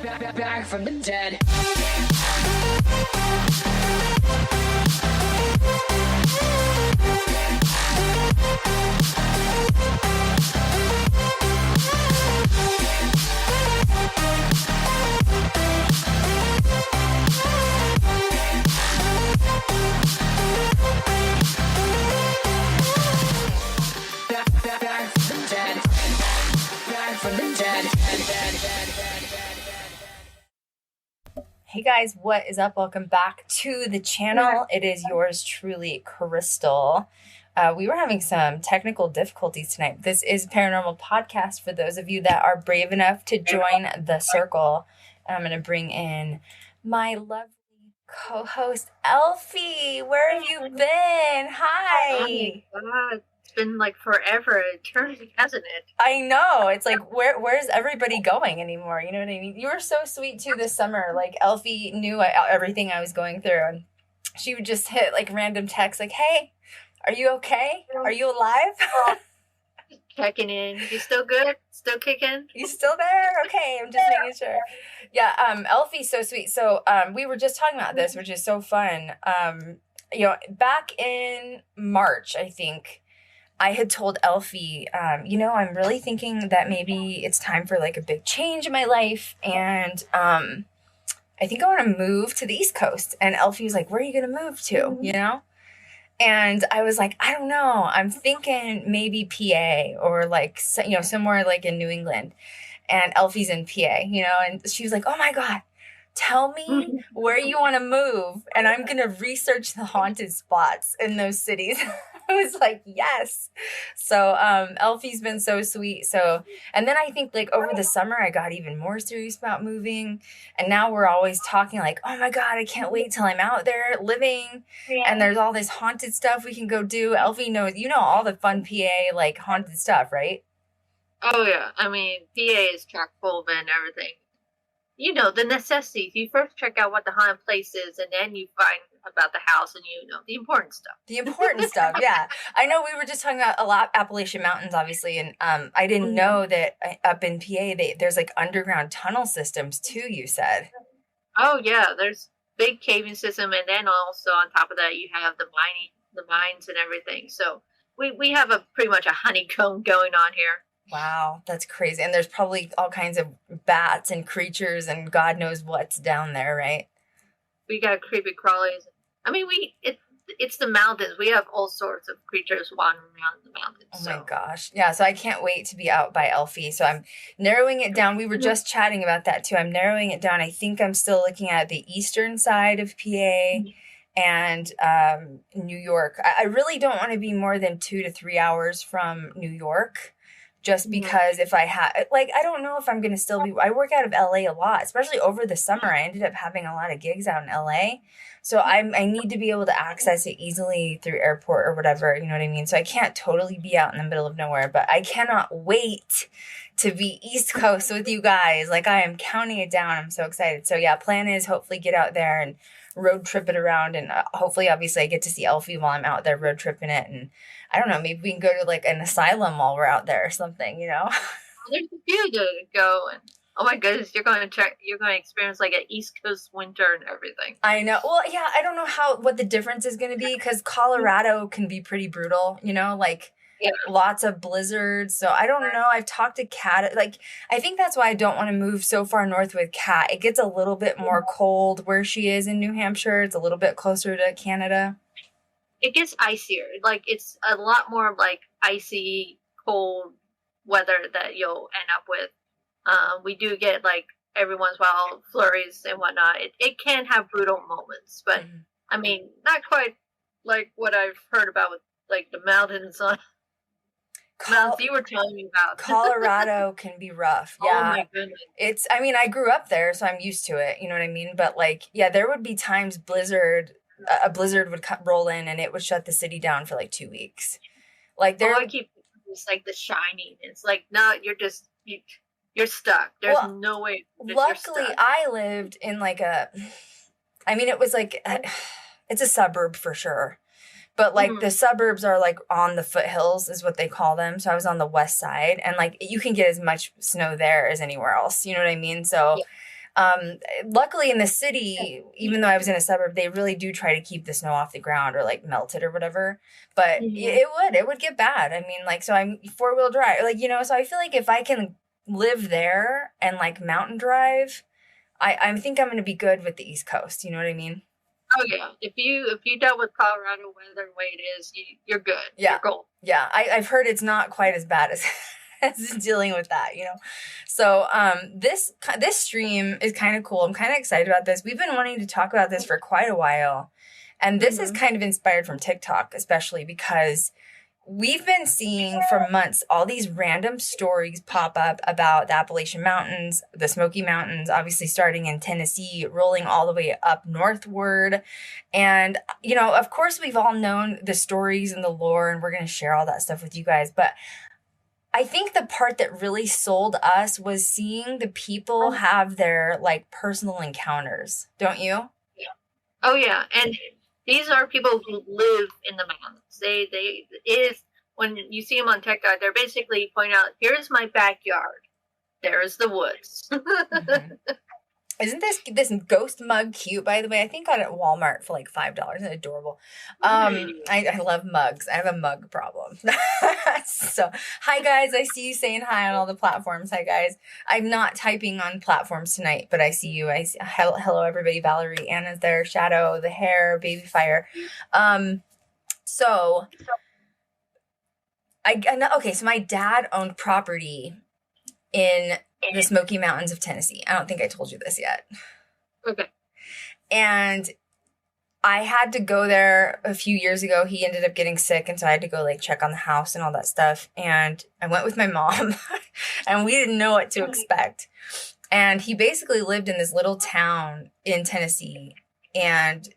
Back from the dead. Back from the dead. Back from the dead. Hey guys, what is up? Welcome back to the channel. It is yours truly, Krystal. We were having some technical difficulties tonight. This is Paranormal Podcast for those of you that are brave enough to join the circle. And I'm going to bring in my lovely co-host, Eilfie. Where have you been? Hi. Oh my God. It's been like forever, eternity, hasn't it? I know. It's like, where's everybody going anymore? You know what I mean? You were so sweet too this summer. Like, Eilfie knew everything I was going through, and she would just hit like random texts like, hey, are you okay? Are you alive? Checking in. You still good? Still kicking? You still there? Okay, I'm just making sure. Yeah, Eilfie's so sweet. So we were just talking about this, which is so fun. Back in March, I think, I had told Eilfie, I'm really thinking that maybe it's time for like a big change in my life. And I think I want to move to the East Coast. And Eilfie was like, where are you going to move to? You know? And I was like, I don't know. I'm thinking maybe PA or like, somewhere like in New England. And Eilfie's in PA, and she was like, oh my God, tell me where you want to move. And I'm going to research the haunted spots in those cities. I was like, yes. So Eilfie's been so sweet. And then I think like over the summer, I got even more serious about moving. And now we're always talking like, oh my God, I can't wait till I'm out there living. Yeah. And there's all this haunted stuff we can go do. Eilfie knows, all the fun PA like haunted stuff, right? Oh yeah. I mean, PA is chock full of it and everything. The necessities. You first check out what the haunted place is, and then you find about the house and the important stuff. The important stuff, yeah. I know we were just talking about a lot Appalachian Mountains, obviously, and I didn't know that up in PA there's like underground tunnel systems too, you said. Oh yeah, there's big caving system, and then also on top of that you have the mines and everything. So we have pretty much a honeycomb going on here. Wow, that's crazy. And there's probably all kinds of bats and creatures and God knows what's down there, right? We got creepy crawlies. I mean, it's the mountains. We have all sorts of creatures wandering around the mountains. Oh my gosh. Yeah, so I can't wait to be out by Eilfie. So I'm narrowing it down. We were just chatting about that too. I'm narrowing it down. I think I'm still looking at the eastern side of PA and New York. I really don't want to be more than 2 to 3 hours from New York. Just because if I I don't know if I'm going to still be, I work out of LA a lot, especially over the summer. I ended up having a lot of gigs out in LA. So I need to be able to access it easily through airport or whatever, you know what I mean? So I can't totally be out in the middle of nowhere, but I cannot wait to be East Coast with you guys. Like I am counting it down. I'm so excited. So yeah, plan is hopefully get out there and road trip it around. And hopefully, obviously I get to see Eilfie while I'm out there road tripping it. And I don't know, maybe we can go to like an asylum while we're out there or something, There's a few to go, and oh my goodness, you're going to experience like an East Coast winter and everything. I know. Well, yeah, I don't know what the difference is going to be because Colorado can be pretty brutal, lots of blizzards. So I don't know. I've talked to Kat. Like, I think that's why I don't want to move so far north with Kat. It gets a little bit more cold where she is in New Hampshire. It's a little bit closer to Canada. It gets icier. Like it's a lot more like icy, cold weather that you'll end up with. We do get like every once in a while flurries and whatnot. It can have brutal moments, but I mean, not quite like what I've heard about with like the mountains on mountains you were telling me about. Colorado can be rough. Yeah. Oh my goodness. I grew up there, so I'm used to it. You know what I mean? But like, yeah, there would be times a blizzard would roll in and it would shut the city down for like 2 weeks. Like I keep it's like The Shining. It's like no, you're stuck. There's no way. Luckily, I lived in like it was like it's a suburb for sure, but like the suburbs are like on the foothills is what they call them. So I was on the west side, and like you can get as much snow there as anywhere else. You know what I mean? So. Yeah. Luckily in the city, even though I was in a suburb, they really do try to keep the snow off the ground or like melt it or whatever. But it would get bad. I mean, like, so I'm 4-wheel drive, like, you know, so I feel like if I can live there and like mountain drive, I think I'm going to be good with the East Coast. You know what I mean? Oh yeah. If you dealt with Colorado weather the way it is, you're good. Yeah. You're gold. Yeah. I've heard it's not quite as bad as as dealing with that, you know? So, this stream is kind of cool. I'm kind of excited about this. We've been wanting to talk about this for quite a while. And this is kind of inspired from TikTok, especially because we've been seeing for months all these random stories pop up about the Appalachian Mountains, the Smoky Mountains, obviously starting in Tennessee, rolling all the way up northward. And, you know, of course, we've all known the stories and the lore, and we're going to share all that stuff with you guys. But I think the part that really sold us was seeing the people have their like personal encounters, don't you? Yeah. Oh yeah, and these are people who live in the mountains. They is when you see them on TikTok, they're basically pointing out, here's my backyard. There's the woods. Mm-hmm. Isn't this ghost mug cute, by the way? I think got it at Walmart for like $5. It's adorable. I love mugs. I have a mug problem. So, hi guys. I see you saying hi on all the platforms. Hi guys. I'm not typing on platforms tonight, but I see you. Hello everybody. Valerie, Anna's there. Shadow, the hair, baby fire. So I know. Okay, so my dad owned property in the Smoky Mountains of Tennessee. I don't think I told you this yet. Okay. And I had to go there a few years ago. He ended up getting sick, and so I had to go like check on the house and all that stuff. And I went with my mom, and we didn't know what to expect. And he basically lived in this little town in Tennessee, and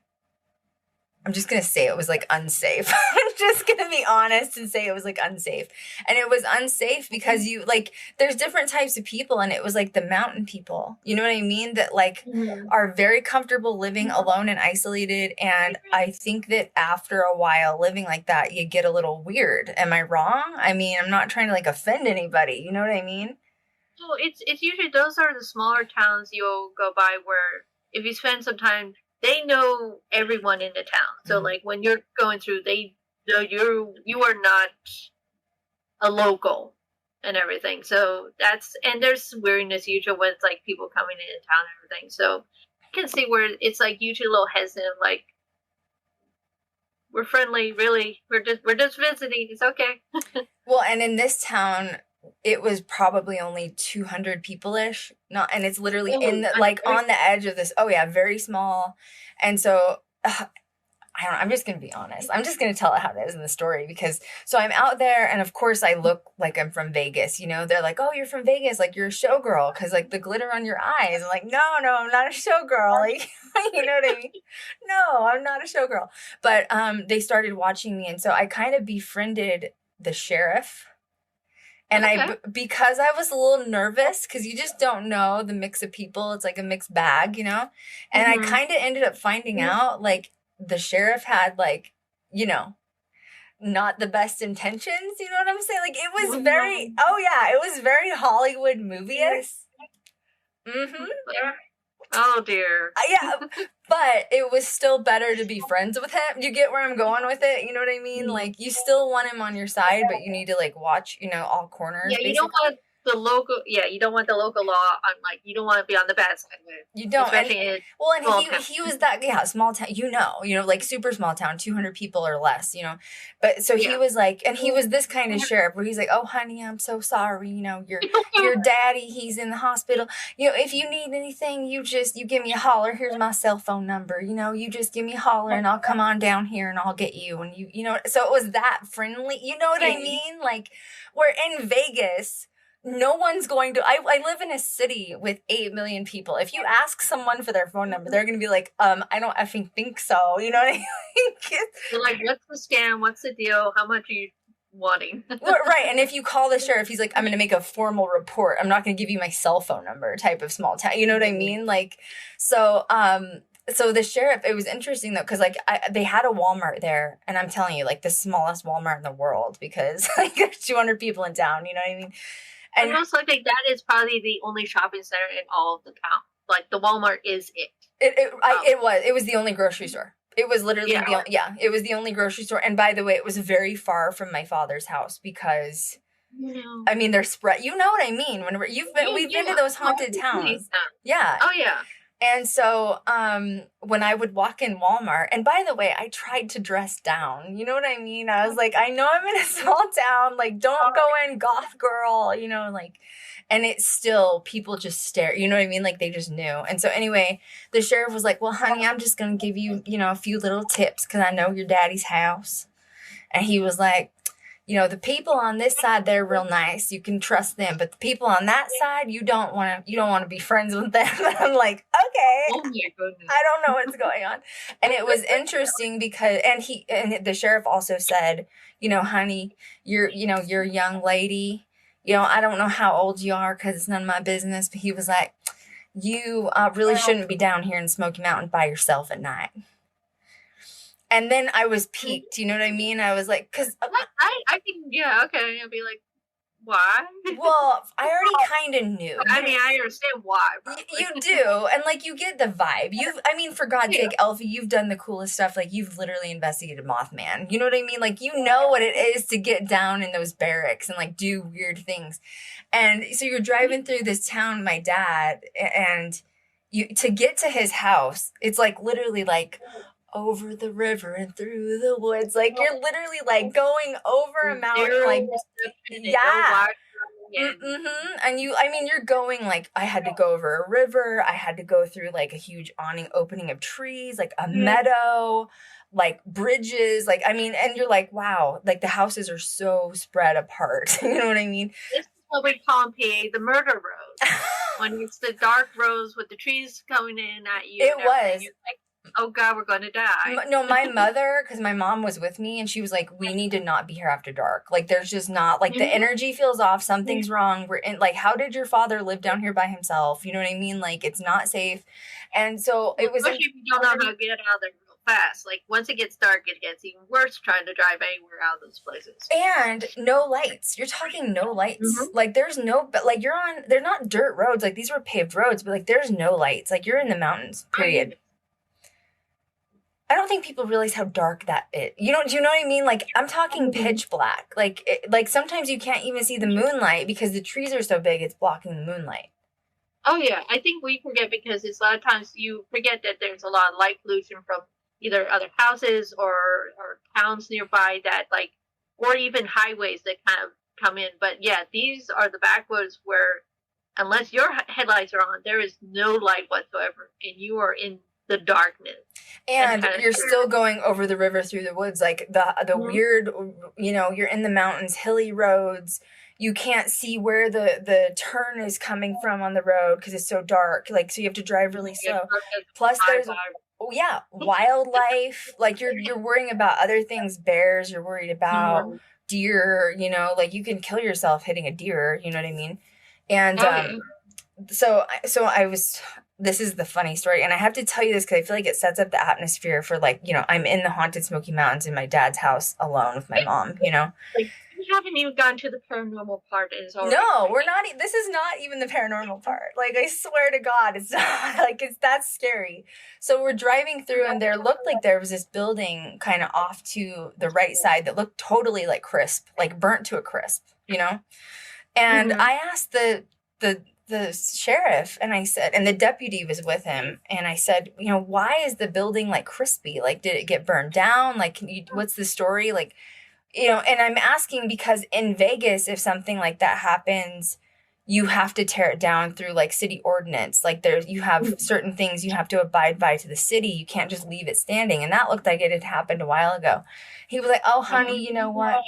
I'm just going to say it was like unsafe. I'm just going to be honest and say it was like unsafe. And it was unsafe because you like, there's different types of people, and it was like the mountain people, you know what I mean? That like are very comfortable living alone and isolated. And I think that after a while living like that, you get a little weird. Am I wrong? I mean, I'm not trying to like offend anybody. You know what I mean? Well, it's usually those are the smaller towns you'll go by where if you spend some time, they know everyone in the town. So like when you're going through, they know you are not a local and everything. So and there's weirdness usually with like people coming into town and everything. So I can see where it's like usually a little hesitant, like we're friendly, really. We're just visiting. It's okay. Well, and in this town, it was probably only 200 people-ish. And it's literally in the, like on the edge of this. Oh yeah, very small. And so I don't know, I'm just going to be honest. I'm just going to tell it how it is in the story because so I'm out there, and of course I look like I'm from Vegas, you know. They're like, "Oh, you're from Vegas, like you're a showgirl cuz like the glitter on your eyes." I'm like, "No, I'm not a showgirl." Like, you know what I mean? No, I'm not a showgirl. But they started watching me, and so I kind of befriended the sheriff. And because I was a little nervous, because you just don't know the mix of people. It's like a mixed bag, you know? And I kind of ended up finding out, like, the sheriff had, like, you know, not the best intentions. You know what I'm saying? Like, it was very, it was very Hollywood movie-esque. Mm-hmm. Oh, dear. Yeah, but it was still better to be friends with him. You get where I'm going with it? You know what I mean? Like, you still want him on your side, but you need to, like, watch, you know, all corners. Yeah, you don't want the local law on, like, you don't want to be on the bad side of it. You don't. And he was that, small town, you know, like, super small town, 200 people or less, you know. But, so he was, like, and he was this kind of sheriff where he's like, "Oh, honey, I'm so sorry, you know, your daddy, he's in the hospital. You know, if you need anything, you give me a holler. Here's my cell phone number. You know, you just give me a holler and I'll come on down here and I'll get you." And you know, so it was that friendly, you know what I mean? Like, we're in Vegas. No one's going to, I live in a city with 8 million people. If you ask someone for their phone number, they're going to be like, I don't effing think so. You know what I mean? You're like, what's the scam? What's the deal? How much are you wanting? Right. And if you call the sheriff, he's like, "I'm going to make a formal report. I'm not going to give you my cell phone number," type of small town. You know what I mean? Like, so the sheriff, it was interesting though, because like they had a Walmart there, and I'm telling you, like the smallest Walmart in the world, because like there's 200 people in town, you know what I mean? And most likely that is probably the only shopping center in all of the town. Like the Walmart is it. It was the only grocery store. It was literally it was the only grocery store. And by the way, it was very far from my father's house because I mean they're spread. You know what I mean? When we've been to those haunted towns. Yeah. Oh yeah. And so when I would walk in Walmart, and by the way, I tried to dress down. You know what I mean? I was like, I know I'm in a small town. Like, don't go in goth girl, you know, like, and it's still, people just stare. You know what I mean? Like, they just knew. And so anyway, the sheriff was like, well, honey, I'm just going to give you, you know, a few little tips because I know your daddy's house. And he was like, you know, the people on this side, they're real nice. You can trust them. But the people on that side, you don't want to be friends with them. And I'm like, okay. Oh my goodness. I don't know what's going on. And it was interesting because, and the sheriff also said, you know, honey, you're a young lady. You know, I don't know how old you are because it's none of my business. But he was like, you really shouldn't be down here in Smoky Mountain by yourself at night. And then I was piqued, you know what I mean? I was like, because I think, yeah, okay. I'll be like, why? Well, I already kind of knew. I mean, I understand why. You do, and like you get the vibe. For God's sake, Eilfie, you've done the coolest stuff. Like you've literally investigated Mothman. You know what I mean? Like you know what it is to get down in those barracks and like do weird things. And so you're driving through this town, my dad, and to get to his house, it's like literally like over the river and through the woods. Like you're literally like going over a mountain, like yeah. And you're going like, I had to go over a river. I had to go through like a huge opening of trees, like a meadow, like bridges. Like, I mean, and you're like, wow, like the houses are so spread apart. You know what I mean? This is what we call in PA the murder road. When it's the dark roads with the trees coming in at you. It was. Oh God, we're going to die. No, my mother, because my mom was with me, and she was like, we need to not be here after dark. Like, there's just not, like, the energy feels off. Something's wrong. We're in, like, how did your father live down here by himself? You know what I mean? Like, it's not safe. And so it was. Especially if you don't know how to get out of there real fast. Like, once it gets dark, it gets even worse trying to drive anywhere out of those places. And no lights. You're talking no lights. Like, there's no, but like, they're not dirt roads. Like, these were paved roads, but like, there's no lights. Like, you're in the mountains, period. I don't think people realize how dark that is. Do you know what I mean? Like, I'm talking pitch black. Like sometimes you can't even see the moonlight because the trees are so big, it's blocking the moonlight. Oh, yeah. I think we forget because it's a lot of times you forget that there's a lot of light pollution from either other houses or towns nearby that, like, or even highways that kind of come in. But, yeah, these are the backwoods where, unless your headlights are on, there is no light whatsoever, and you are in the darkness. And you're still going over the river through the woods, like the weird, you know, you're in the mountains, hilly roads. You can't see where the turn is coming from on the road because it's so dark. Like, so you have to drive really slow. Plus there's, wildlife. Like you're worrying about other things, bears, you're worried about deer, you know, like you can kill yourself hitting a deer, you know what I mean? And, so I was, this is the funny story, and I have to tell you this because I feel like it sets up the atmosphere for, like, you know, I'm in the haunted Smoky Mountains in my dad's house alone with my mom, you know? Like, we haven't even gotten to the paranormal part. No, we're not, this is not even the paranormal part. Like, I swear to God, it's not, like, that's scary. So we're driving through, and there looked like there was this building kind of off to the right side that looked totally, like, crisp, like, burnt to a crisp, you know? And I asked the sheriff, and I said, and the deputy was with him, and I said, you know, why is the building like crispy? Like, did it get burned down? Like, what's the story? Like, you know, and I'm asking because in Vegas, if something like that happens, you have to tear it down through like city ordinance. Like you have certain things you have to abide by to the city. You can't just leave it standing. And that looked like it had happened a while ago. He was like, oh, honey, you know what?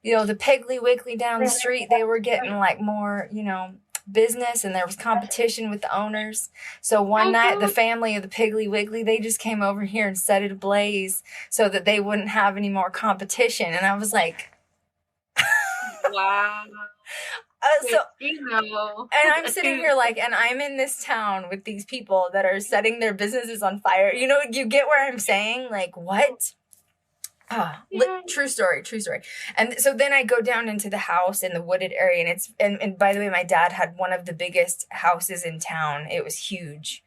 You know, the Piggly Wiggly down the street, they were getting like more, you know, business, and there was competition with the owners. So one night, the family of the Piggly Wiggly, they just came over here and set it ablaze so that they wouldn't have any more competition. And I was like, wow. And I'm sitting here like, and I'm in this town with these people that are setting their businesses on fire. You know, you get where I'm saying? Like, what? True story. And so then I go down into the house in the wooded area, and by the way, my dad had one of the biggest houses in town. It was huge.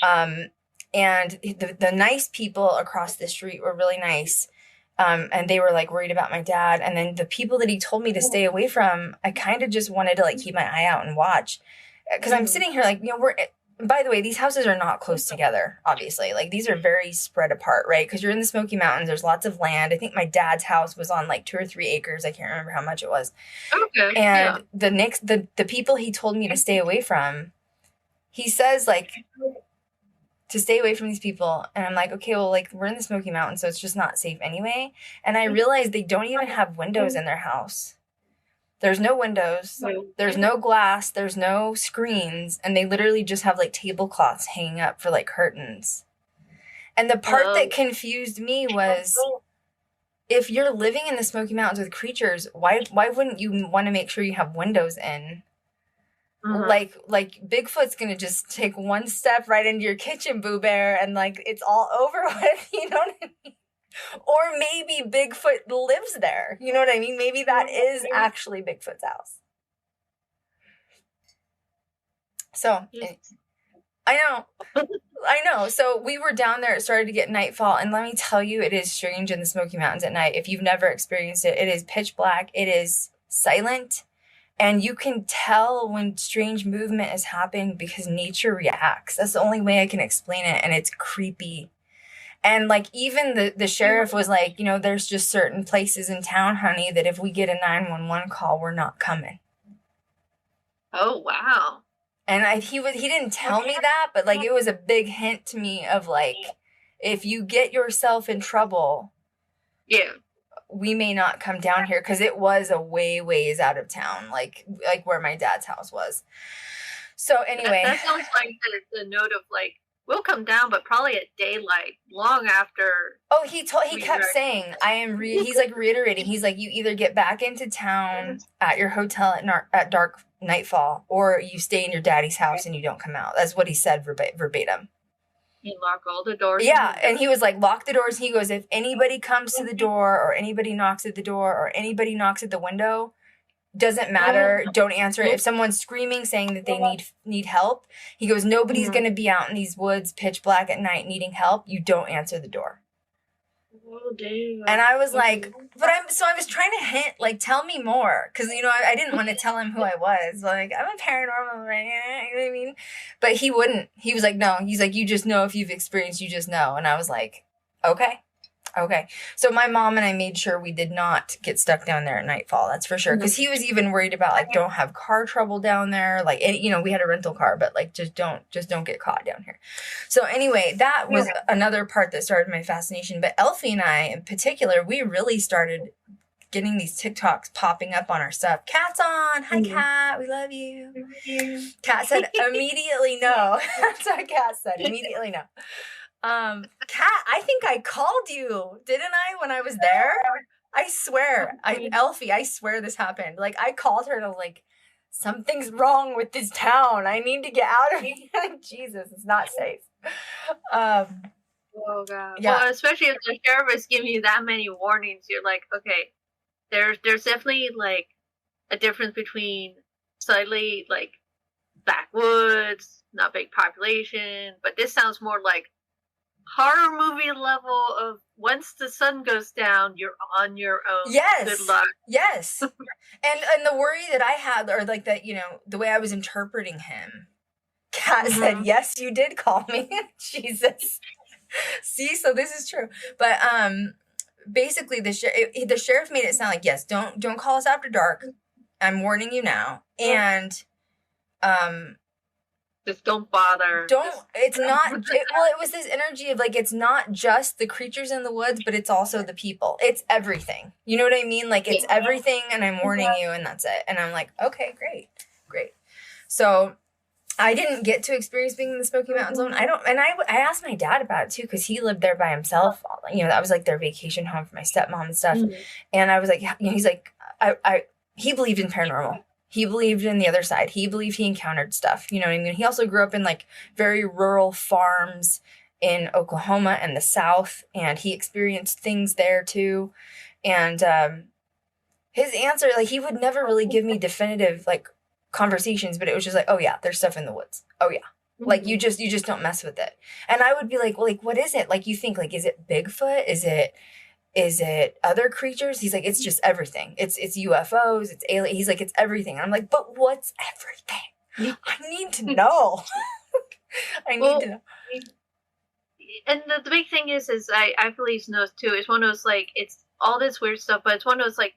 And the nice people across the street were really nice. And they were like worried about my dad. And then the people that he told me to stay away from, I kind of just wanted to like keep my eye out and watch. Cause I'm sitting here like, by the way, these houses are not close together, obviously. Like these are very spread apart, right? Because you're in the Smoky Mountains. There's lots of land. I think my dad's house was on like 2 or 3 acres. I can't remember how much it was. Okay. And the people he told me to stay away from, he says like to stay away from these people. And I'm like, okay, well, like we're in the Smoky Mountains, so it's just not safe anyway. And I realized they don't even have windows in their house. There's no windows, there's no glass, there's no screens, and they literally just have like tablecloths hanging up for like curtains. And the part that confused me was, if you're living in the Smoky Mountains with creatures, why wouldn't you want to make sure you have windows in? Like Bigfoot's gonna just take one step right into your kitchen, Boo Bear, and like it's all over with, you know what I mean? Or maybe Bigfoot lives there. You know what I mean? Maybe that is actually Bigfoot's house. So, I know. So we were down there. It started to get nightfall. And let me tell you, it is strange in the Smoky Mountains at night. If you've never experienced it, it is pitch black. It is silent. And you can tell when strange movement is happening because nature reacts. That's the only way I can explain it. And it's creepy. And, like, even the sheriff was like, there's just certain places in town, honey, that if we get a 911 call, we're not coming. Oh, wow. And he didn't tell me that, but, like, it was a big hint to me of, like, if you get yourself in trouble, we may not come down here, because it was a ways out of town, like where my dad's house was. So, anyway. That sounds like the note of, like, we'll come down, but probably at daylight, long after. Oh, he kept saying, he's like reiterating, he's like, you either get back into town at your hotel at dark nightfall, or you stay in your daddy's house and you don't come out. That's what he said verbatim. You lock all the doors. Yeah, and he was like, lock the doors. He goes, if anybody comes to the door, or anybody knocks at the door, or anybody knocks at the window, doesn't matter. Don't answer it. If someone's screaming saying that they need help, he goes, nobody's going to be out in these woods pitch black at night needing help. You don't answer the door. Oh, damn. And I was like, I was trying to hint, like, tell me more. Because, I didn't want to tell him who I was. Like, I'm a paranormal, right? You know what I mean? But he wouldn't. He was like, no. He's like, you just know if you've experienced, you just know. And I was like, okay. So my mom and I made sure we did not get stuck down there at nightfall. That's for sure. Because he was even worried about, like, don't have car trouble down there. Like, we had a rental car, but, like, just don't get caught down here. So anyway, that was another part that started my fascination. But Eilfie and I, in particular, we really started getting these TikToks popping up on our stuff. Cat's on. Hi, Cat. We love you. Cat said immediately no. That's what Cat said. Immediately no. Kat, I think I called you, didn't I, when I was there? I swear, Eilfie, I swear this happened. Like, I called her and I was like, something's wrong with this town. I need to get out of here. Jesus, it's not safe. Oh, God. Yeah. Well, especially if the sheriff is giving you that many warnings, you're like, okay, there's definitely, like, a difference between slightly, like, backwoods, not big population, but this sounds more like horror movie level of once the sun goes down, you're on your own. Yes. Good luck. Yes. and the worry that I had, or like that, the way I was interpreting him, Kat said, yes, you did call me. Jesus. See, so this is true. But basically the sheriff made it sound like, yes, don't call us after dark. I'm warning you now. And just don't bother. It was this energy of, like, it's not just the creatures in the woods, but it's also the people. It's everything. You know what I mean? Like, it's everything, and I'm warning you, and that's it. And I'm like, okay, great. So I didn't get to experience being in the Smoky Mountains alone. I asked my dad about it, too, because he lived there by himself. That was, like, their vacation home for my stepmom and stuff. Mm-hmm. And I was like, he's like, he believed in paranormal. He believed in the other side. He believed he encountered stuff. You know what I mean? He also grew up in, like, very rural farms in Oklahoma and the South, and he experienced things there too. And his answer, like, he would never really give me definitive, like, conversations, but it was just like, oh yeah, there's stuff in the woods. Oh yeah. Like, you just don't mess with it. And I would be like, well, like, what is it? Like, you think, like, is it Bigfoot? Is it other creatures? He's like, it's just everything. It's UFOs, it's alien. He's like, it's everything. I'm like, but what's everything? I need to know. I need to know. And the big thing is I believe knows too. It's one of those, like, it's all this weird stuff, but it's one of those, like,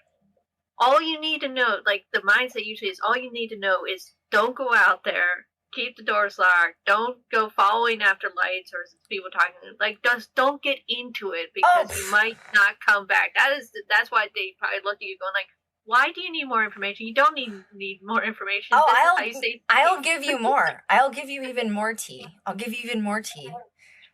all you need to know, like, the mindset usually is all you need to know is don't go out there, keep the doors locked, don't go following after lights or people talking, like, just don't get into it because you might not come back. That's why they probably look at you going like, why do you need more information? You don't need more information. I'll give you more. I'll give you even more tea.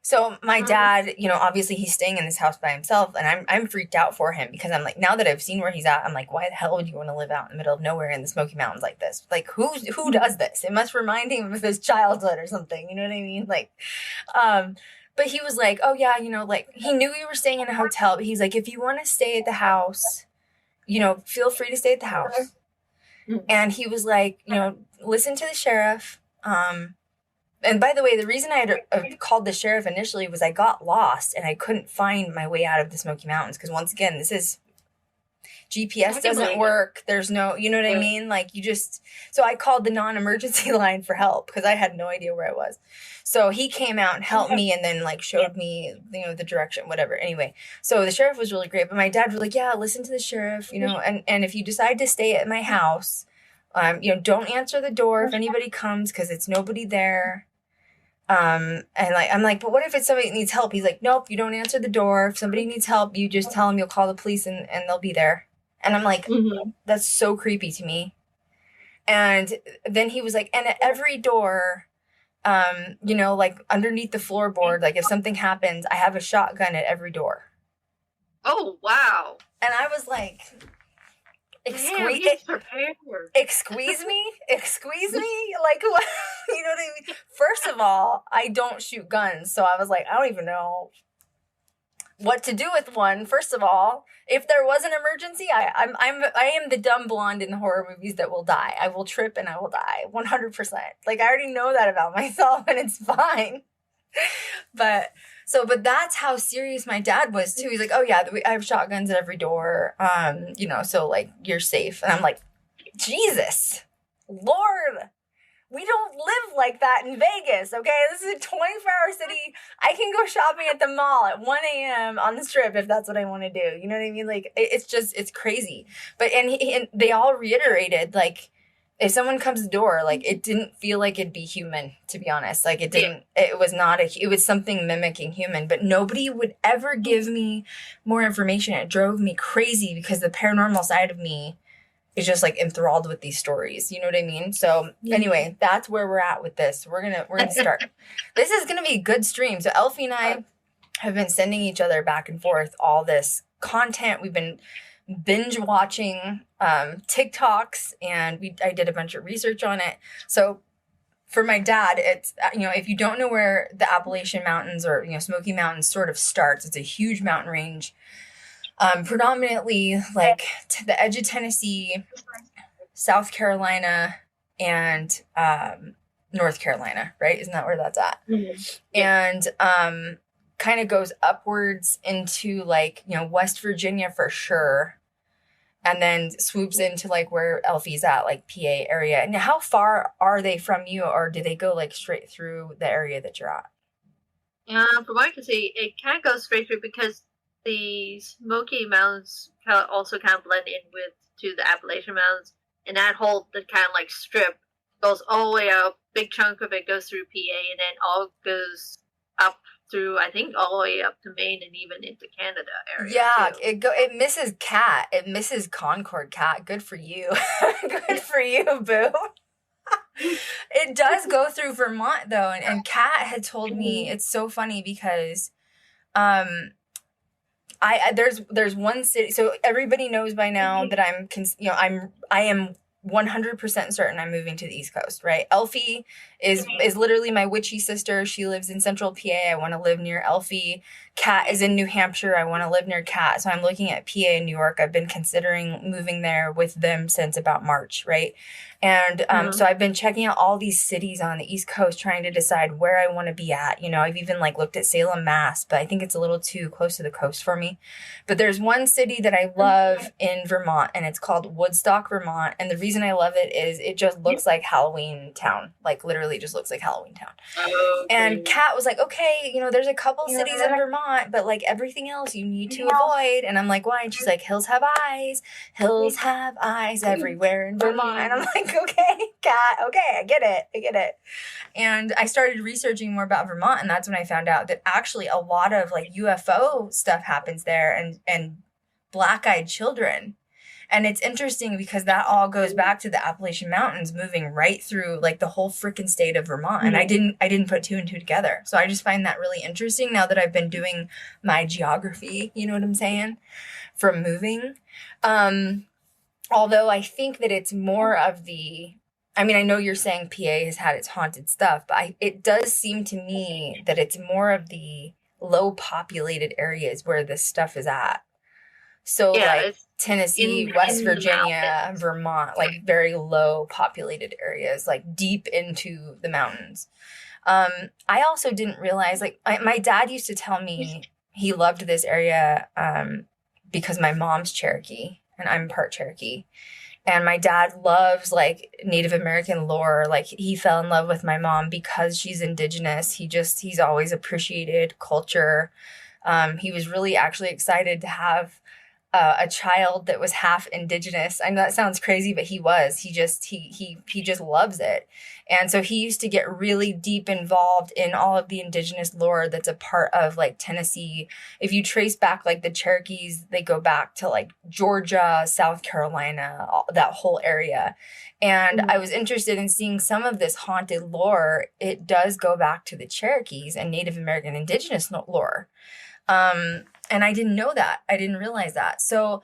So my dad, you know, obviously he's staying in this house by himself, and I'm freaked out for him because I'm like, now that I've seen where he's at, I'm like, why the hell would you want to live out in the middle of nowhere in the Smoky Mountains like this? Like, who does this? It must remind him of his childhood or something. You know what I mean? Like, but he was like, oh yeah, you know, like, he knew we were staying in a hotel, but he's like, if you want to stay at the house, you know, feel free to stay at the house. And he was like, you know, listen to the sheriff. And by the way, the reason I had called the sheriff initially was I got lost and I couldn't find my way out of the Smoky Mountains. Because once again, this is GPS doesn't work. There's no, you know what I mean? Like, so I called the non-emergency line for help because I had no idea where I was. So he came out and helped me and then, like, showed me, you know, the direction, whatever. Anyway, so the sheriff was really great. But my dad was like, yeah, listen to the sheriff, you know, and if you decide to stay at my house, you know, don't answer the door if anybody comes because it's nobody there. And like, I'm like, but what if it's somebody that needs help? He's like, nope, you don't answer the door. If somebody needs help, you just tell them you'll call the police and they'll be there. And I'm like, that's so creepy to me. And then he was like, and at every door, you know, like underneath the floorboard, like if something happens, I have a shotgun at every door. Oh, wow. And I was like, excuse me? Like, what? You know what I mean? First of all, I don't shoot guns. So I was like, I don't even know what to do with one. First of all, if there was an emergency, I am the dumb blonde in the horror movies that will die. I will trip and I will die 100%. Like, I already know that about myself and it's fine. But that's how serious my dad was too. He's like, oh yeah, I have shotguns at every door. You know, so like, you're safe. And I'm like, Jesus, Lord, we don't live like that in Vegas, okay? This is a 24-hour city. I can go shopping at the mall at 1 a.m. on the strip if that's what I want to do. You know what I mean? Like, it's crazy. But, and they all reiterated, like, if someone comes to the door, like, it didn't feel like it'd be human, to be honest. Like, it was something mimicking human, but nobody would ever give me more information. It drove me crazy because the paranormal side of me is just, like, enthralled with these stories. You know what I mean? So anyway, that's where we're at with this. We're gonna start. This is gonna be a good stream. So Eilfie and I have been sending each other back and forth all this content. We've been binge watching TikToks, and I did a bunch of research on it. So for my dad, it's, you know, if you don't know where the Appalachian Mountains or, you know, Smoky Mountains sort of starts, it's a huge mountain range. Predominantly like to the edge of Tennessee, South Carolina, and North Carolina, right? Isn't that where that's at? And kind of goes upwards into, like, you know, West Virginia for sure, and then swoops into like where Eilfie's at, like PA area. And how far are they from you, or do they go like straight through the area that you're at? From what I can see, it kind of goes straight through because the Smoky Mountains also kind of blend in to the Appalachian Mountains, and that whole the kind of like strip goes all the way up. Big chunk of it goes through PA, and then all goes up through, I think, all the way up to Maine and even into Canada area. Yeah, too. It misses Cat. It misses Concord, Cat. Good for you. Good for you, boo. It does go through Vermont though, and Kat had told me, it's so funny because there's one city, so everybody knows by now that I am 100% certain I'm moving to the East Coast, right? Eilfie is literally my witchy sister. She lives in central PA. I want to live near Eilfie. Kat is in New Hampshire. I want to live near Kat. So I'm looking at PA and New York. I've been considering moving there with them since about March, right? And so I've been checking out all these cities on the East Coast, trying to decide where I want to be at. You know, I've even like looked at Salem, Mass, but I think it's a little too close to the coast for me. But there's one city that I love in Vermont, and it's called Woodstock, Vermont. And the reason I love it is it just looks like Halloween town, like literally just looks like Halloween town. Okay. And Kat was like, okay, you know, there's a couple cities in Vermont, but like everything else you need to avoid. And I'm like, why? And she's like, hills have eyes. Hills have eyes everywhere in Vermont. And I'm like, okay, Kat, okay, I get it. And I started researching more about Vermont, and that's when I found out that actually a lot of like UFO stuff happens there, and black-eyed children. And it's interesting because that all goes back to the Appalachian Mountains moving right through like the whole freaking state of Vermont. And I didn't put two and two together. So I just find that really interesting now that I've been doing my geography, you know what I'm saying, from moving. Although I think that it's more of the, I mean, I know you're saying PA has had its haunted stuff, but it does seem to me that it's more of the low populated areas where this stuff is at. So like Tennessee, West Virginia, Vermont, like very low populated areas, like deep into the mountains. I also didn't realize, like my dad used to tell me he loved this area because my mom's Cherokee and I'm part Cherokee. And my dad loves like Native American lore. Like he fell in love with my mom because she's indigenous. He's always appreciated culture. He was really actually excited to have a child that was half indigenous. I know that sounds crazy, but he was. He just loves it. And so he used to get really deep involved in all of the indigenous lore that's a part of like Tennessee. If you trace back like the Cherokees, they go back to like Georgia, South Carolina, that whole area. And I was interested in seeing some of this haunted lore. It does go back to the Cherokees and Native American indigenous lore. And I didn't know that. I didn't realize that. So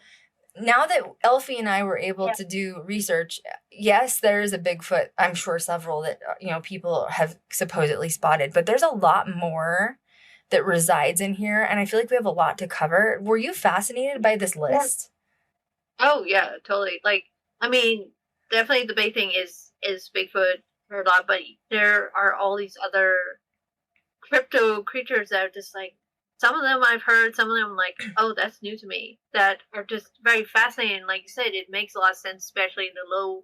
now that Eilfie and I were able to do research, yes, there is a Bigfoot. I'm sure several that, you know, people have supposedly spotted, but there's a lot more that resides in here. And I feel like we have a lot to cover. Were you fascinated by this list? Oh yeah, totally. Like, I mean, definitely the big thing is Bigfoot or not, but there are all these other crypto creatures that are just like, some of them I've heard, some of them I'm like, oh, that's new to me, that are just very fascinating. Like you said, it makes a lot of sense, especially in the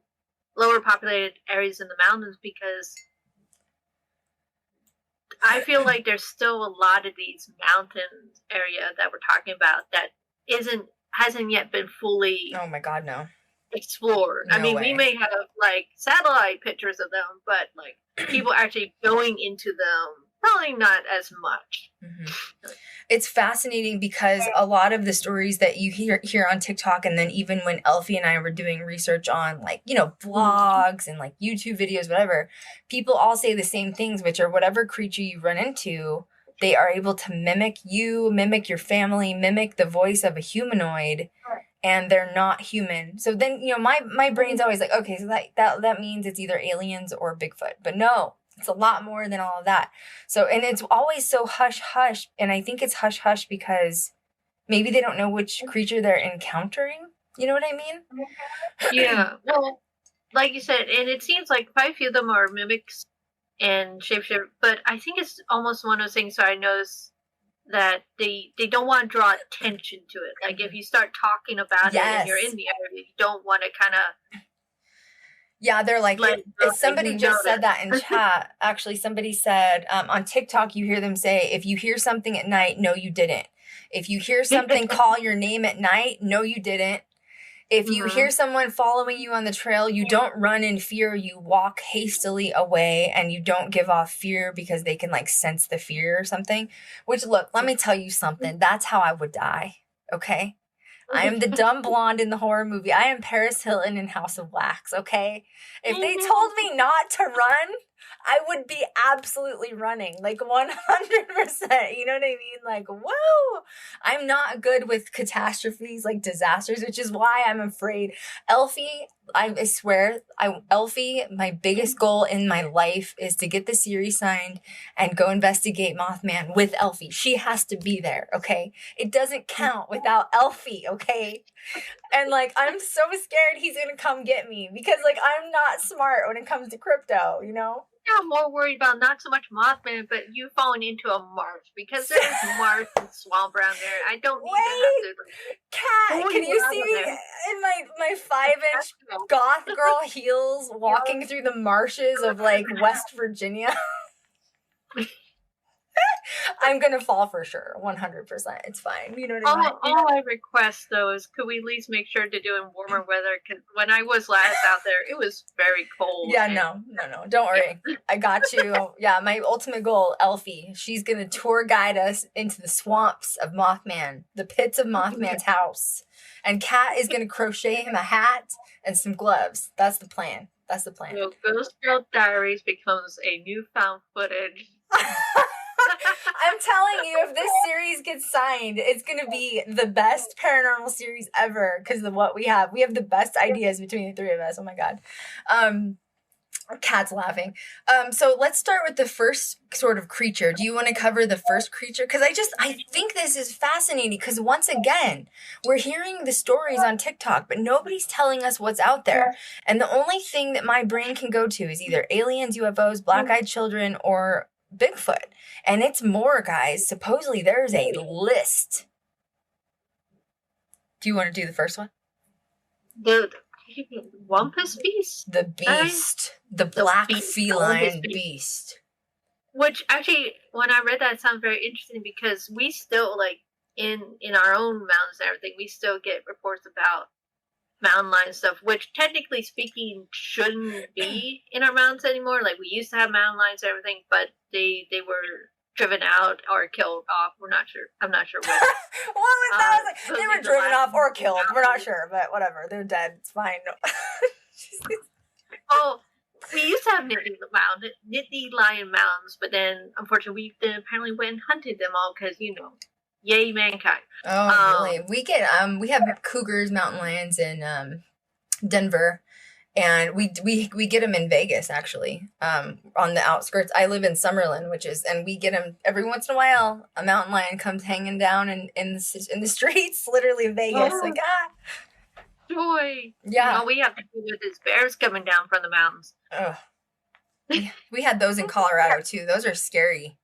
lower populated areas in the mountains, because I feel like there's still a lot of these mountain area that we're talking about that hasn't yet been fully Oh my God, no. explored. No I mean, way. we may have like satellite pictures of them, but like people actually going into them, probably not as much. Mm-hmm. It's fascinating because a lot of the stories that you hear on TikTok, and then even when Eilfie and I were doing research on like, you know, blogs and like YouTube videos, whatever, people all say the same things, which are whatever creature you run into, they are able to mimic you, mimic your family, mimic the voice of a humanoid, and they're not human. So then, you know, my brain's always like, okay, so that means it's either aliens or Bigfoot. But no, it's a lot more than all of that. So, and it's always so hush-hush. And I think it's hush-hush because maybe they don't know which creature they're encountering. You know what I mean? Yeah. Well, like you said, and it seems like quite a few of them are mimics and shapeshifters. But I think it's almost one of those things where I notice that they don't want to draw attention to it. Like if you start talking about it and you're in the area, you don't want to kind of... Yeah, they're like, somebody just said that in chat. Actually, somebody said on TikTok, you hear them say, if you hear something at night, no, you didn't. If you hear something call your name at night, no, you didn't. If you hear someone following you on the trail, you don't run in fear. You walk hastily away and you don't give off fear because they can like sense the fear or something. Which, look, let me tell you something. That's how I would die. Okay. I am the dumb blonde in the horror movie. I am Paris Hilton in House of Wax, okay? If they told me not to run, I would be absolutely running, like 100%. You know what I mean? Like, whoa! I'm not good with catastrophes, like disasters, which is why I'm afraid. Eilfie, I swear, Eilfie, my biggest goal in my life is to get the series signed and go investigate Mothman with Eilfie. She has to be there, okay? It doesn't count without Eilfie, okay? And like, I'm so scared he's gonna come get me because like I'm not smart when it comes to crypto, you know? Yeah, I'm more worried about not so much Mothman, but you falling into a marsh because there's marsh and swamp around there. I don't need to have to. Cat, pull can you out see of me there. in my 5-inch goth girl heels walking through the marshes of like West Virginia? I'm gonna fall for sure, 100%. It's fine. You know what I mean? All I request though is could we at least make sure to do it in warmer weather? Because when I was last out there, it was very cold. Yeah, no. Don't worry. I got you. Yeah, my ultimate goal, Eilfie. She's gonna tour guide us into the swamps of Mothman, the pits of Mothman's house, and Kat is gonna crochet him a hat and some gloves. That's the plan. So Ghost Girl Diaries becomes a newfound footage. I'm telling you, if this series gets signed, it's going to be the best paranormal series ever because of what we have. We have the best ideas between the three of us. Oh my God. Cat's laughing. So let's start with the first sort of creature. Do you want to cover the first creature? Because I think this is fascinating because once again, we're hearing the stories on TikTok, but nobody's telling us what's out there. And the only thing that my brain can go to is either aliens, UFOs, black-eyed children, or Bigfoot. And it's more, guys. Supposedly there's a list. Do you want to do the first one? The Wampus Beast? The beast. The black feline beast. Which actually, when I read that, it sounded very interesting because we still, like, in our own mountains and everything, we still get reports about mountain lion stuff, which technically speaking shouldn't be in our mountains anymore. Like, we used to have mountain lions and everything, but they were driven out or killed off. We're not sure. I'm not sure which. What was that? I was like, they were driven off or killed. We're not sure, but whatever. They're dead. It's fine. Oh, we used to have Nittany Lion Mountains, but then unfortunately we then apparently went and hunted them all because yay mankind. Oh, really? We have cougars, mountain lions in Denver. And we get them in Vegas, actually, on the outskirts. I live in Summerlin, and we get them every once in a while. A mountain lion comes hanging down in the streets, literally Vegas. Oh, like, joy. Yeah. All we have to do with is bears coming down from the mountains. Ugh. We had those in Colorado, too. Those are scary.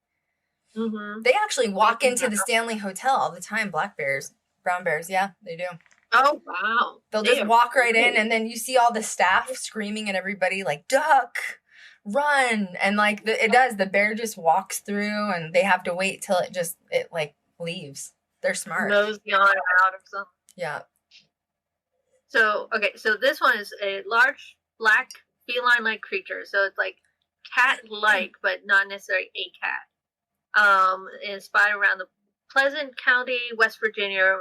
Mm-hmm. They actually walk into the Stanley Hotel all the time, black bears, brown bears. Yeah, they do. Oh, wow. They'll just walk right in, and then you see all the staff screaming at everybody, like, duck, run. And, like, the bear just walks through, and they have to wait till it leaves. They're smart. Nose yawn out or something. Yeah. So this one is a large, black, feline-like creature. So it's, like, cat-like, but not necessarily a cat. It's spotted around the Pleasant County, West Virginia.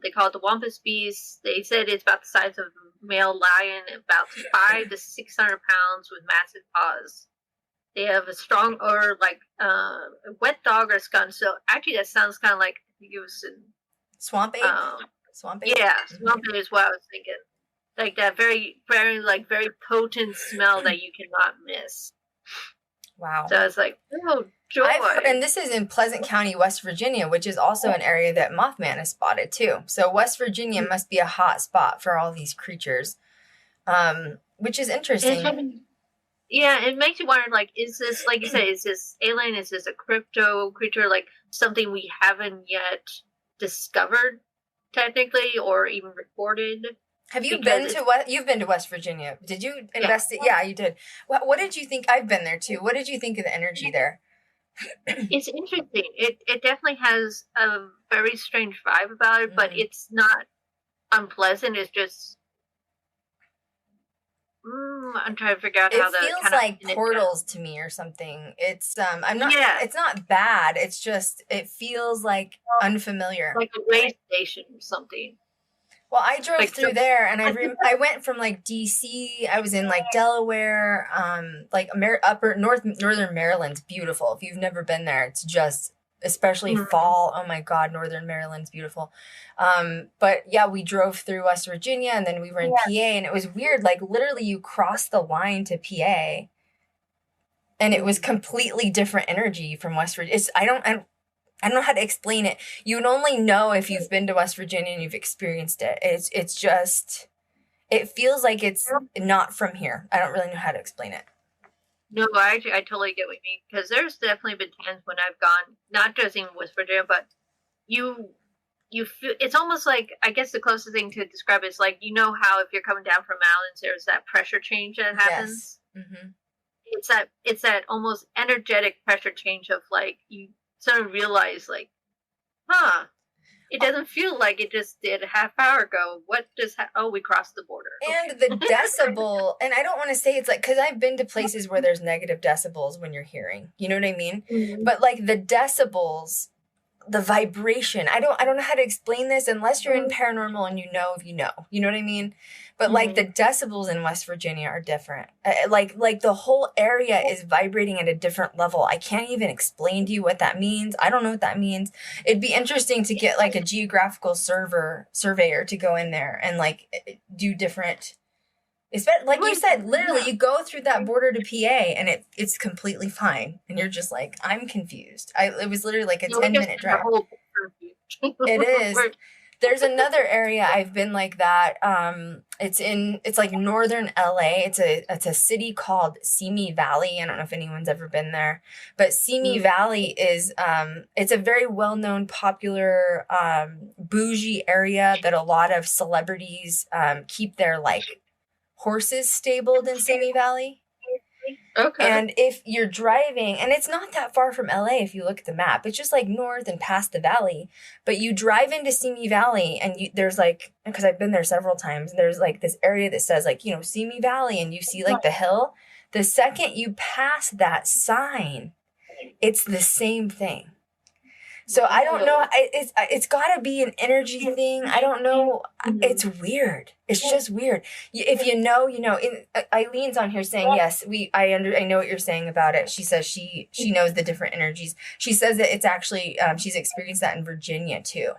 They call it the Wampus Beast. They said it's about the size of a male lion, about 500 to 600 pounds with massive paws. They have a strong odor like a wet dog or skunk. So actually that sounds kind of like, I think it was in Swamp ape? Swamp ape? Yeah, swamp ape is what I was thinking. Like that very, very, very potent smell that you cannot miss. Wow. So it's like, oh, joy. And this is in Pleasant County, West Virginia, which is also an area that Mothman is spotted too. So West Virginia must be a hot spot for all these creatures, which is interesting. Yeah, it makes you wonder, like, is this, like you say, is this alien? Is this a crypto creature, like something we haven't yet discovered technically or even recorded? Have you you've been to West Virginia? Did you investigate? Yeah, you did. What did you think? I've been there too. What did you think of the energy there? It's interesting. It definitely has a very strange vibe about it, but it's not unpleasant. It's just I'm trying to figure out how it feels like portals to me or something. It's it's not bad. It's just it feels like unfamiliar. Like a way station or something. Well, I drove Like, through there, and I went from like DC. I was in like Delaware, like northern Maryland's beautiful. If you've never been there, it's just, especially fall. Oh my God, northern Maryland's beautiful. But yeah, we drove through West Virginia, and then we were in PA, and it was weird. Like literally, you crossed the line to PA, and it was completely different energy from West Virginia. I don't know how to explain it. You would only know if you've been to West Virginia and you've experienced it. It's just, it feels like it's not from here. I don't really know how to explain it. No, I totally get what you mean, because there's definitely been times when I've gone, not just in West Virginia, but you feel, it's almost like, I guess the closest thing to describe it is like, you know how if you're coming down from mountains, there's that pressure change that happens. Yes. Mm-hmm. It's that almost energetic pressure change of like, you sort of realize like, it doesn't feel like it just did a half hour ago. What just we crossed the border. And the decibel, and I don't want to say it's like, because I've been to places where there's negative decibels when you're hearing, you know what I mean? Mm-hmm. But like the decibels, the vibration, I don't know how to explain this unless you're in paranormal and you know what I mean? But like the decibels in West Virginia are different. Like the whole area is vibrating at a different level. I can't even explain to you what that means. I don't know what that means. It'd be interesting to get like a geographical surveyor to go in there and like do different. Like you said, literally you go through that border to PA and it's completely fine. And you're just like, I'm confused. It was literally like a 10-minute drive. It is. There's another area I've been like that. It's like northern LA. It's a city called Simi Valley. I don't know if anyone's ever been there, but Simi Valley is it's a very well-known, popular bougie area that a lot of celebrities keep their like horses stabled in Simi Valley. Okay. And if you're driving, and it's not that far from LA if you look at the map, it's just like north and past the valley, but you drive into Simi Valley and there's like, because I've been there several times, there's like this area that says like, Simi Valley, and you see like the hill. The second you pass that sign, it's the same thing. So I don't know. It's got to be an energy thing. I don't know. It's weird. It's just weird. If you know, Eileen's on here saying, yes, I know what you're saying about it. She says she knows the different energies. She says that it's actually, she's experienced that in Virginia too.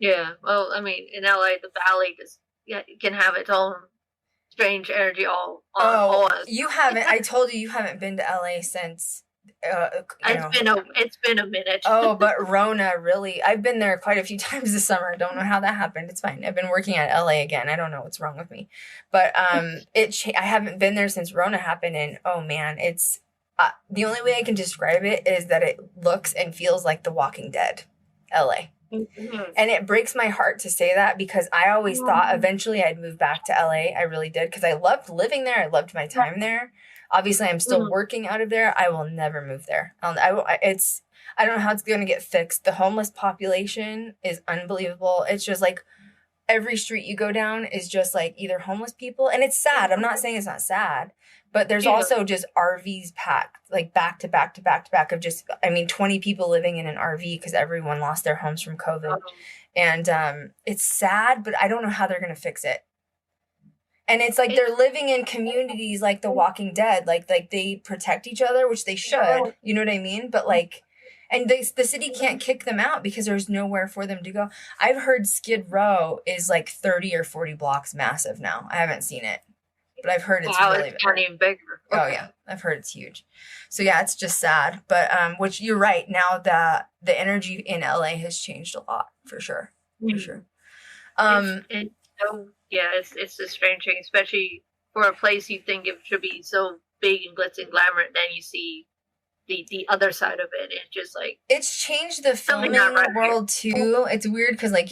Yeah. Well, I mean, in LA, the valley can have its own strange energy all you haven't, I told you haven't been to LA since... It's been a minute. But Rona, really, I've been there quite a few times this summer. Don't know how that happened. It's fine. I've been working at LA again. I don't know what's wrong with me, but I haven't been there since Rona happened, and oh man, it's the only way I can describe it is that it looks and feels like The Walking Dead, LA. Mm-hmm. And it breaks my heart to say that because I always thought eventually I'd move back to LA. I really did, because I loved living there. I loved my time there. Obviously, I'm still working out of there. I will never move there. I don't know how it's going to get fixed. The homeless population is unbelievable. It's just like every street you go down is just like either homeless people. And it's sad. I'm not saying it's not sad. But there's also just RVs packed, like back to back to back to back of 20 people living in an RV because everyone lost their homes from COVID. And it's sad, but I don't know how they're going to fix it. And it's like they're living in communities like The Walking Dead, like they protect each other, which they should, you know what I mean? But like, and the city can't kick them out because there's nowhere for them to go. I've heard Skid Row is like 30 or 40 blocks massive now. I haven't seen it, but I've heard it's really big. Even bigger. Okay. Oh yeah, I've heard it's huge. So yeah, it's just sad. But which you're right. Now the energy in LA has changed a lot for sure. For sure. It's a strange thing, especially for a place you think it should be so big and glitz and glamour, and then you see the other side of it. It's just like it's changed the filming world too. It's weird because I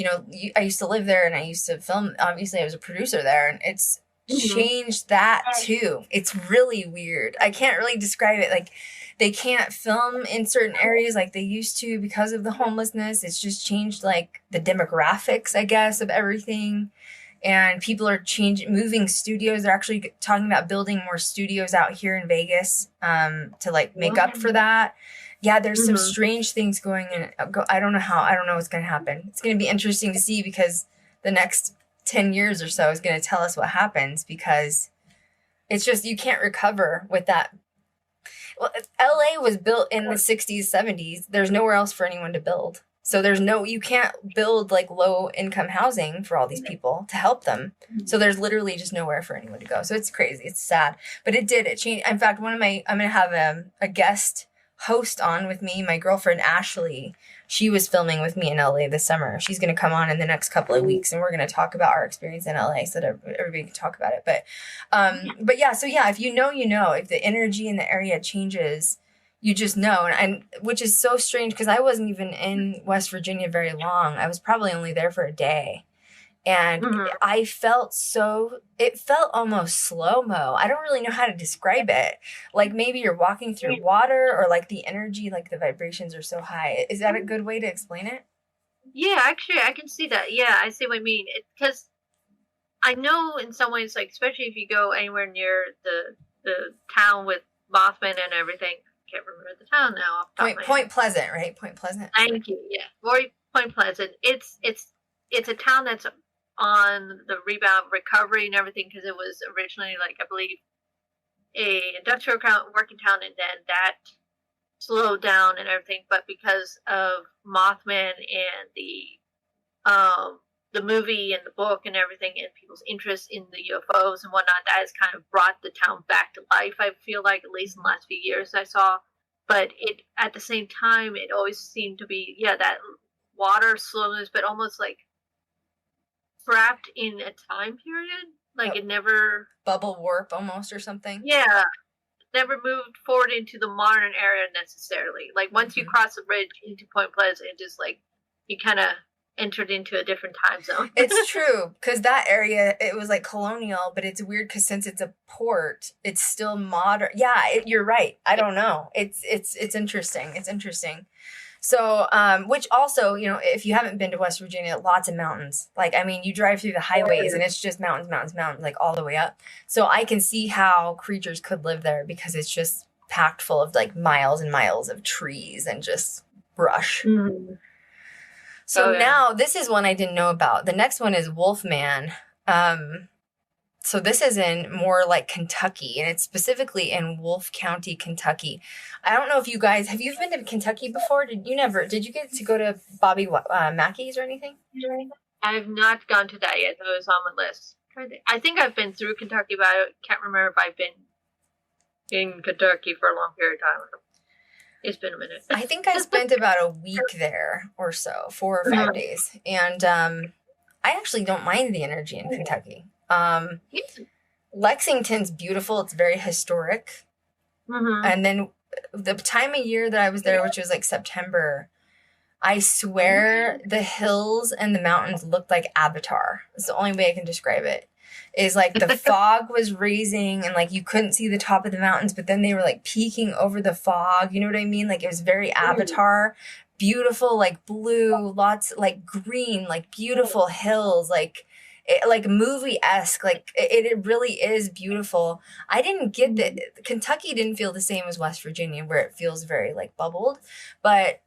used to live there and I used to film. Obviously, I was a producer there, and it's changed that too. It's really weird. I can't really describe it. Like they can't film in certain areas like they used to because of the homelessness. It's just changed like the demographics, I guess, of everything. And people are moving studios. They're actually talking about building more studios out here in Vegas to like make up for that. Yeah, there's some strange things going in. I don't know what's going to happen. It's going to be interesting to see because the next 10 years or so is going to tell us what happens, because it's just, you can't recover with that. Well, LA was built in the 60s, 70s. There's nowhere else for anyone to build. So you can't build like low income housing for all these people to help them. So there's literally just nowhere for anyone to go. So it's crazy. It's sad, but it changed. In fact, I'm going to have a guest host on with me, my girlfriend, Ashley. She was filming with me in LA this summer. She's going to come on in the next couple of weeks, and we're going to talk about our experience in LA so that everybody can talk about it. But yeah, so yeah, if you know, if the energy in the area changes, you just know. And which is so strange, because I wasn't even in West Virginia very long. I was probably only there for a day. And I felt it felt almost slow-mo. I don't really know how to describe it. Like maybe you're walking through water, or like the energy, like the vibrations are so high. Is that a good way to explain it? Yeah, actually, I can see that. Yeah, I see what you mean. Because I know in some ways, like, especially if you go anywhere near the town with Mothman and everything. I can't remember the town now. Off the top of my head. Point Pleasant, right? Point Pleasant. Thank you. Yeah, Point Pleasant. It's a town that's on the rebound recovery and everything, because it was originally, like, I believe, a industrial working town, and then that slowed down and everything. But because of Mothman and the movie and the book and everything, and people's interest in the UFOs and whatnot, that has kind of brought the town back to life, I feel like, at least in the last few years I saw. But it, at the same time, it always seemed to be, that water slowness, but almost like trapped in a time period. Like it never... Bubble warp almost, or something? Yeah. Never moved forward into the modern era necessarily. Like once you cross the bridge into Point Pleasant, it just like, you kind of entered into a different time zone. It's true, because that area, it was like colonial, but it's weird because since it's a port, it's still modern. Yeah, you're right. I don't know. It's interesting. It's interesting. So, which also, if you haven't been to West Virginia, lots of mountains. Like, I mean, you drive through the highways and it's just mountains, like all the way up. So I can see how creatures could live there, because it's just packed full of like miles and miles of trees and just brush. Mm-hmm. So now this is one I didn't know about. The next one is Wolfman. So this is in more like Kentucky, and it's specifically in Wolfe County, Kentucky. I don't know if you guys, have you been to Kentucky before? Did you get to go to Bobby Mackey's or anything? I've not gone to that yet, though. It's on my list. I think I've been through Kentucky, but I can't remember if I've been in Kentucky for a long period of time. It's been a minute. I think I spent about a week there or so, 4 or 5 days. And I actually don't mind the energy in Kentucky. Lexington's beautiful. It's very historic. Mm-hmm. And then the time of year that I was there, which was like September, I swear the hills and the mountains looked like Avatar. It's the only way I can describe it. Is like the fog was raising, and like you couldn't see the top of the mountains, but then they were like peeking over the fog. You know what I mean? Like it was very Avatar. Beautiful, like blue, lots like green, like beautiful hills, like movie-esque. Like it really is beautiful. I didn't get that. Kentucky didn't feel the same as West Virginia, where it feels very like bubbled, but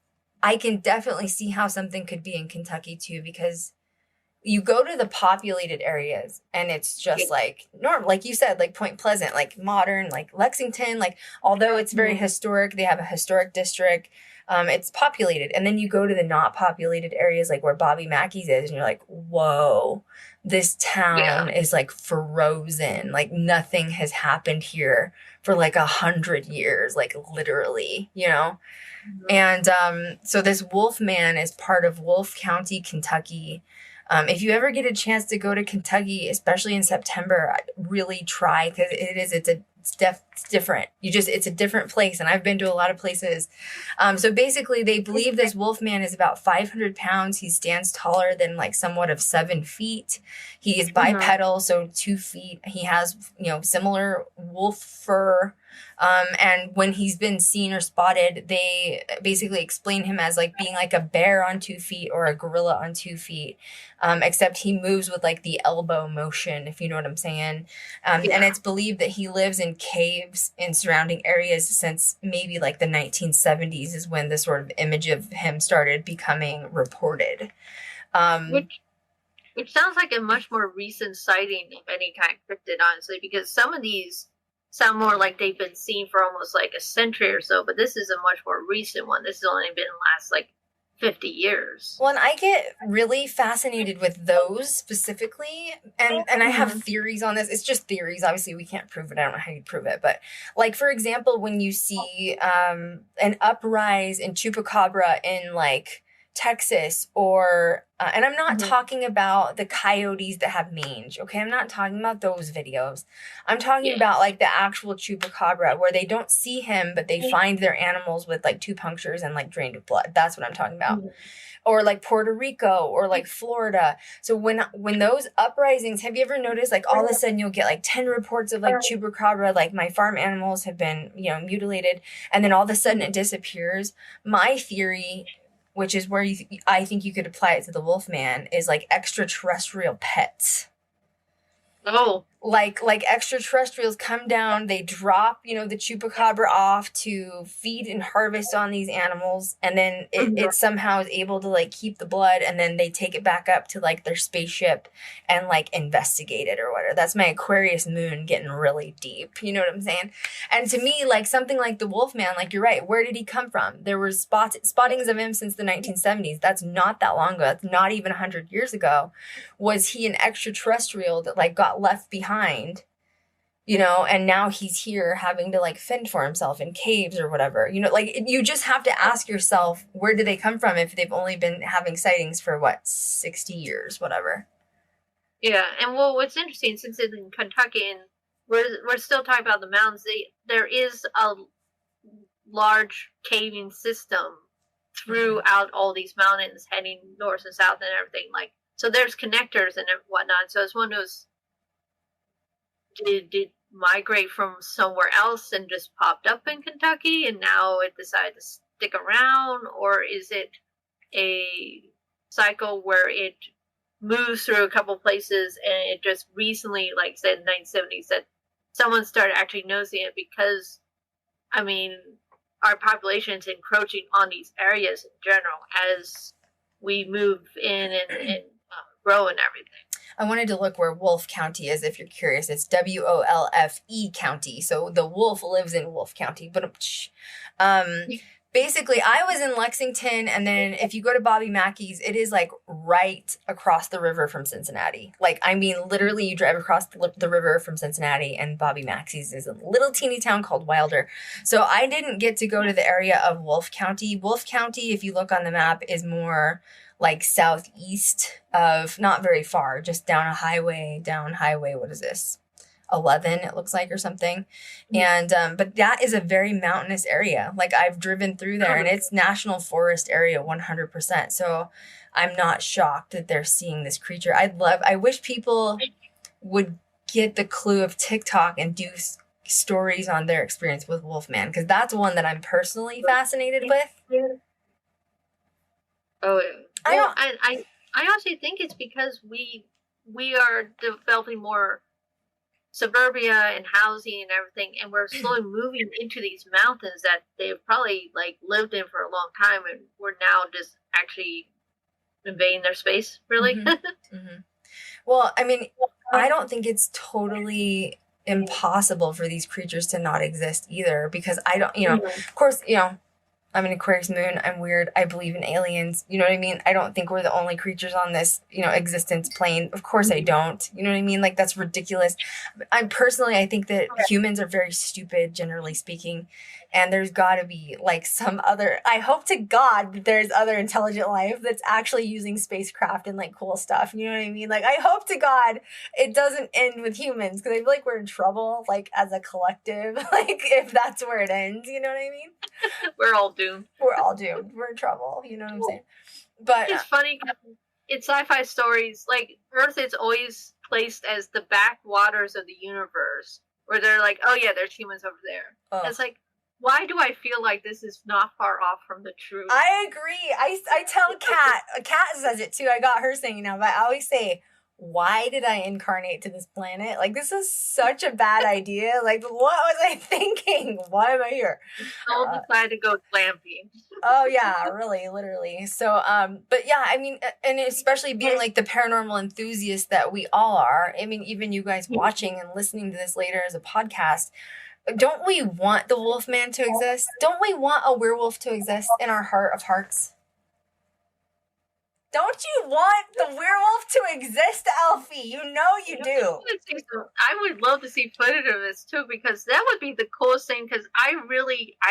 I can definitely see how something could be in Kentucky too, because you go to the populated areas and it's just like normal, like you said, like Point Pleasant, like modern, like Lexington, like although it's very historic, they have a historic district. It's populated. And then you go to the not populated areas, like where Bobby Mackey's is, and you're like, whoa, this town is like frozen. Like nothing has happened here for like 100 years, like literally, Mm-hmm. And so this Wolfman is part of Wolfe County, Kentucky. If you ever get a chance to go to Kentucky, especially in September, really try, because it's different. It's a different place, and I've been to a lot of places. So basically, they believe this Wolfman is about 500 pounds. He stands taller than like somewhat of 7 feet. He is bipedal, so 2 feet. He has similar wolf fur. And when he's been seen or spotted, they basically explain him as like being like a bear on 2 feet or a gorilla on 2 feet. Except he moves with like the elbow motion, if you know what I'm saying. And it's believed that he lives in caves in surrounding areas since maybe like the 1970s is when the sort of image of him started becoming reported. Which sounds like a much more recent sighting of any kind of cryptid, honestly, because some of these sound more like they've been seen for almost like a century or so, but this is a much more recent one. This has only been the last like 50 years. Well, and I get really fascinated with those specifically, and I have theories on this. It's just theories. Obviously, we can't prove it. I don't know how you prove it. But, like, for example, when you see an uprise in chupacabra in, like, Texas or... and I'm not talking about the coyotes that have mange, okay? I'm not talking about those videos. I'm talking about, like, the actual chupacabra where they don't see him, but they find their animals with, like, 2 punctures and, like, drained of blood. That's what I'm talking about. Or, like, Puerto Rico or, like, Florida. So when those uprisings, have you ever noticed, like, all of a sudden you'll get, like, 10 reports of, like, chupacabra, like, my farm animals have been, you know, mutilated, and then all of a sudden it disappears? My theory... which is where I think you could apply it to the Wolfman, is like extraterrestrial pets. Oh. Like extraterrestrials come down, they drop, you know, the chupacabra off to feed and harvest on these animals, and then it somehow is able to, like, keep the blood, and then they take it back up to, like, their spaceship and, like, investigate it or whatever. That's my Aquarius moon getting really deep, you know what I'm saying? And to me, like, something like the Wolfman, like, you're right, where did he come from? There were spottings of him since the 1970s. That's not that long ago. That's not even 100 years ago. Was he an extraterrestrial that, like, got left behind, you know, and now he's here having to, like, fend for himself in caves or whatever, you know? Like, you just have to ask yourself, where do they come from if they've only been having sightings for, 60 years, whatever? Yeah, and well, what's interesting, since it's in Kentucky, and we're still talking about the mountains, there is a large caving system throughout all these mountains heading north and south and everything, like, so there's connectors and whatnot. So it's one of those, did migrate from somewhere else and just popped up in Kentucky and now it decided to stick around? Or is it a cycle where it moves through a couple places and it just recently, like said in the 1970s, that someone started actually noticing it? Because, I mean, our population is encroaching on these areas in general as we move in and grow and everything. I wanted to look where Wolf County is, if you're curious. It's WOLFE County. So the wolf lives in Wolf County. But basically, I was in Lexington, and then if you go to Bobby Mackey's, it is, like, right across the river from Cincinnati. Like, I mean, literally, you drive across the river from Cincinnati, and Bobby Mackey's is a little teeny town called Wilder. So I didn't get to go to the area of Wolf County. Wolf County, if you look on the map, is more... like southeast of, not very far, just down highway, what is this? 11, it looks like, or something. And, but that is a very mountainous area. Like, I've driven through there and it's national forest area 100%. So I'm not shocked that they're seeing this creature. I wish people would get the clue of TikTok and do stories on their experience with Wolfman, because that's one that I'm personally fascinated with. Oh, yeah. Well, I also think it's because we are developing more suburbia and housing and everything, and we're slowly moving into these mountains that they've probably, like, lived in for a long time, and we're now just actually invading their space, really. Well, I mean, I don't think it's totally impossible for these creatures to not exist either, because I don't, you know, of course, you know, I'm an Aquarius moon. I'm weird. I believe in aliens. You know what I mean? I don't think we're the only creatures on this, you know, existence plane. Of course I don't. You know what I mean? Like, that's ridiculous. I think that humans are very stupid, generally speaking. And there's got to be, like, some other... I hope to God that there's other intelligent life that's actually using spacecraft and, like, cool stuff. You know what I mean? Like, I hope to God it doesn't end with humans, because I feel like we're in trouble, like, as a collective. Like, if that's where it ends, you know what I mean? We're all doomed. We're all doomed. We're in trouble. You know what I'm saying? But it's funny, in sci-fi stories, like, Earth is always placed as the backwaters of the universe, where they're like, oh yeah, there's humans over there. Oh. It's like, why do I feel like this is not far off from the truth? I agree. I tell Kat says it too. I got her saying now, but I always say, why did I incarnate to this planet? Like, this is such a bad idea. Like, what was I thinking? Why am I here? Don't decide to go glamping. Oh yeah, really, literally. So, but yeah, I mean, and especially being like the paranormal enthusiast that we all are. I mean, even you guys watching and listening to this later as a podcast, don't we want the Wolfman to exist? Don't we want a werewolf to exist in our heart of hearts? Don't you want the werewolf to exist, Eilfie? You know you do. I would love to see footage of this too, because that would be the coolest thing. Because I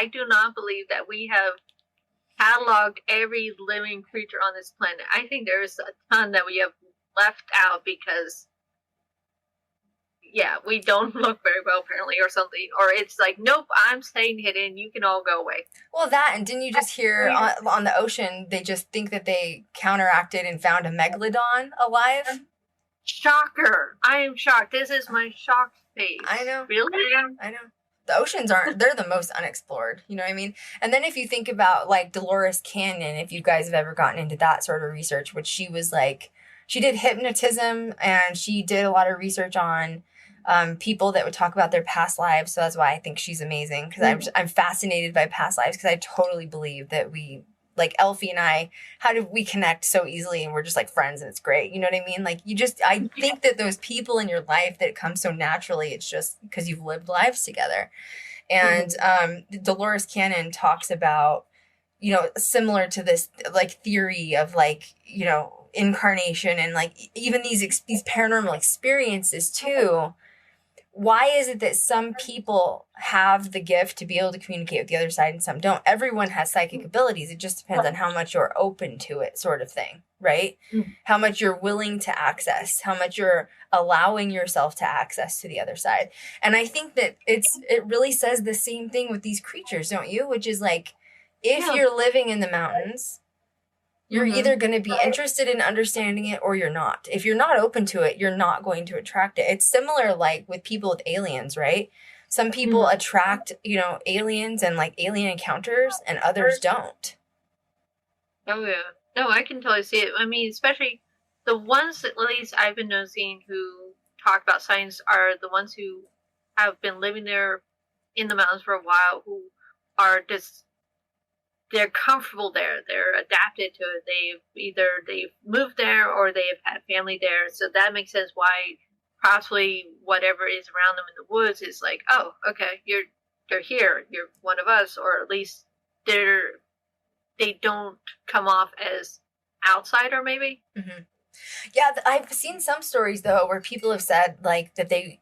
do not believe that we have cataloged every living creature on this planet. I think there's a ton that we have left out because, yeah, we don't look very well apparently, or something, or it's like, nope, I'm staying hidden. You can all go away. Well, that, and didn't you just hear on the ocean, they just think that they counteracted and found a megalodon alive? Shocker. I am shocked. This is my shocked face. I know. Really? I know. The oceans they're the most unexplored, you know what I mean? And then if you think about like Dolores Canyon, if you guys have ever gotten into that sort of research, which she was like, she did hypnotism and she did a lot of research on people that would talk about their past lives. So that's why I think she's amazing, because I'm fascinated by past lives, because I totally believe that we, like Eilfie and I, how do we connect so easily and we're just like friends and it's great. You know what I mean? Like I think that those people in your life that come so naturally, it's just because you've lived lives together. And Dolores Cannon talks about, you know, similar to this like theory of like, you know, incarnation and like even these paranormal experiences too. Why is it that some people have the gift to be able to communicate with the other side and some don't? Everyone has psychic abilities. It just depends on how much you're open to it, sort of thing, right? How much you're willing to access, how much you're allowing yourself to access to the other side. And I think that it really says the same thing with these creatures, don't you? Which is like, if you're living in the mountains, you're either going to be interested in understanding it or you're not. If you're not open to it, you're not going to attract it. It's similar like with people with aliens, right? Some people attract, you know, aliens and like alien encounters and others don't. Oh, yeah. No, I can totally see it. I mean, especially the ones that at least I've been noticing who talk about science are the ones who have been living there in the mountains for a while, who are just, they're comfortable there. They're adapted to it. They've moved there or they've had family there. So that makes sense why possibly whatever is around them in the woods is like, oh, okay, they're here. You're one of us, or at least they don't come off as outsider, maybe. Yeah, I've seen some stories though where people have said like that they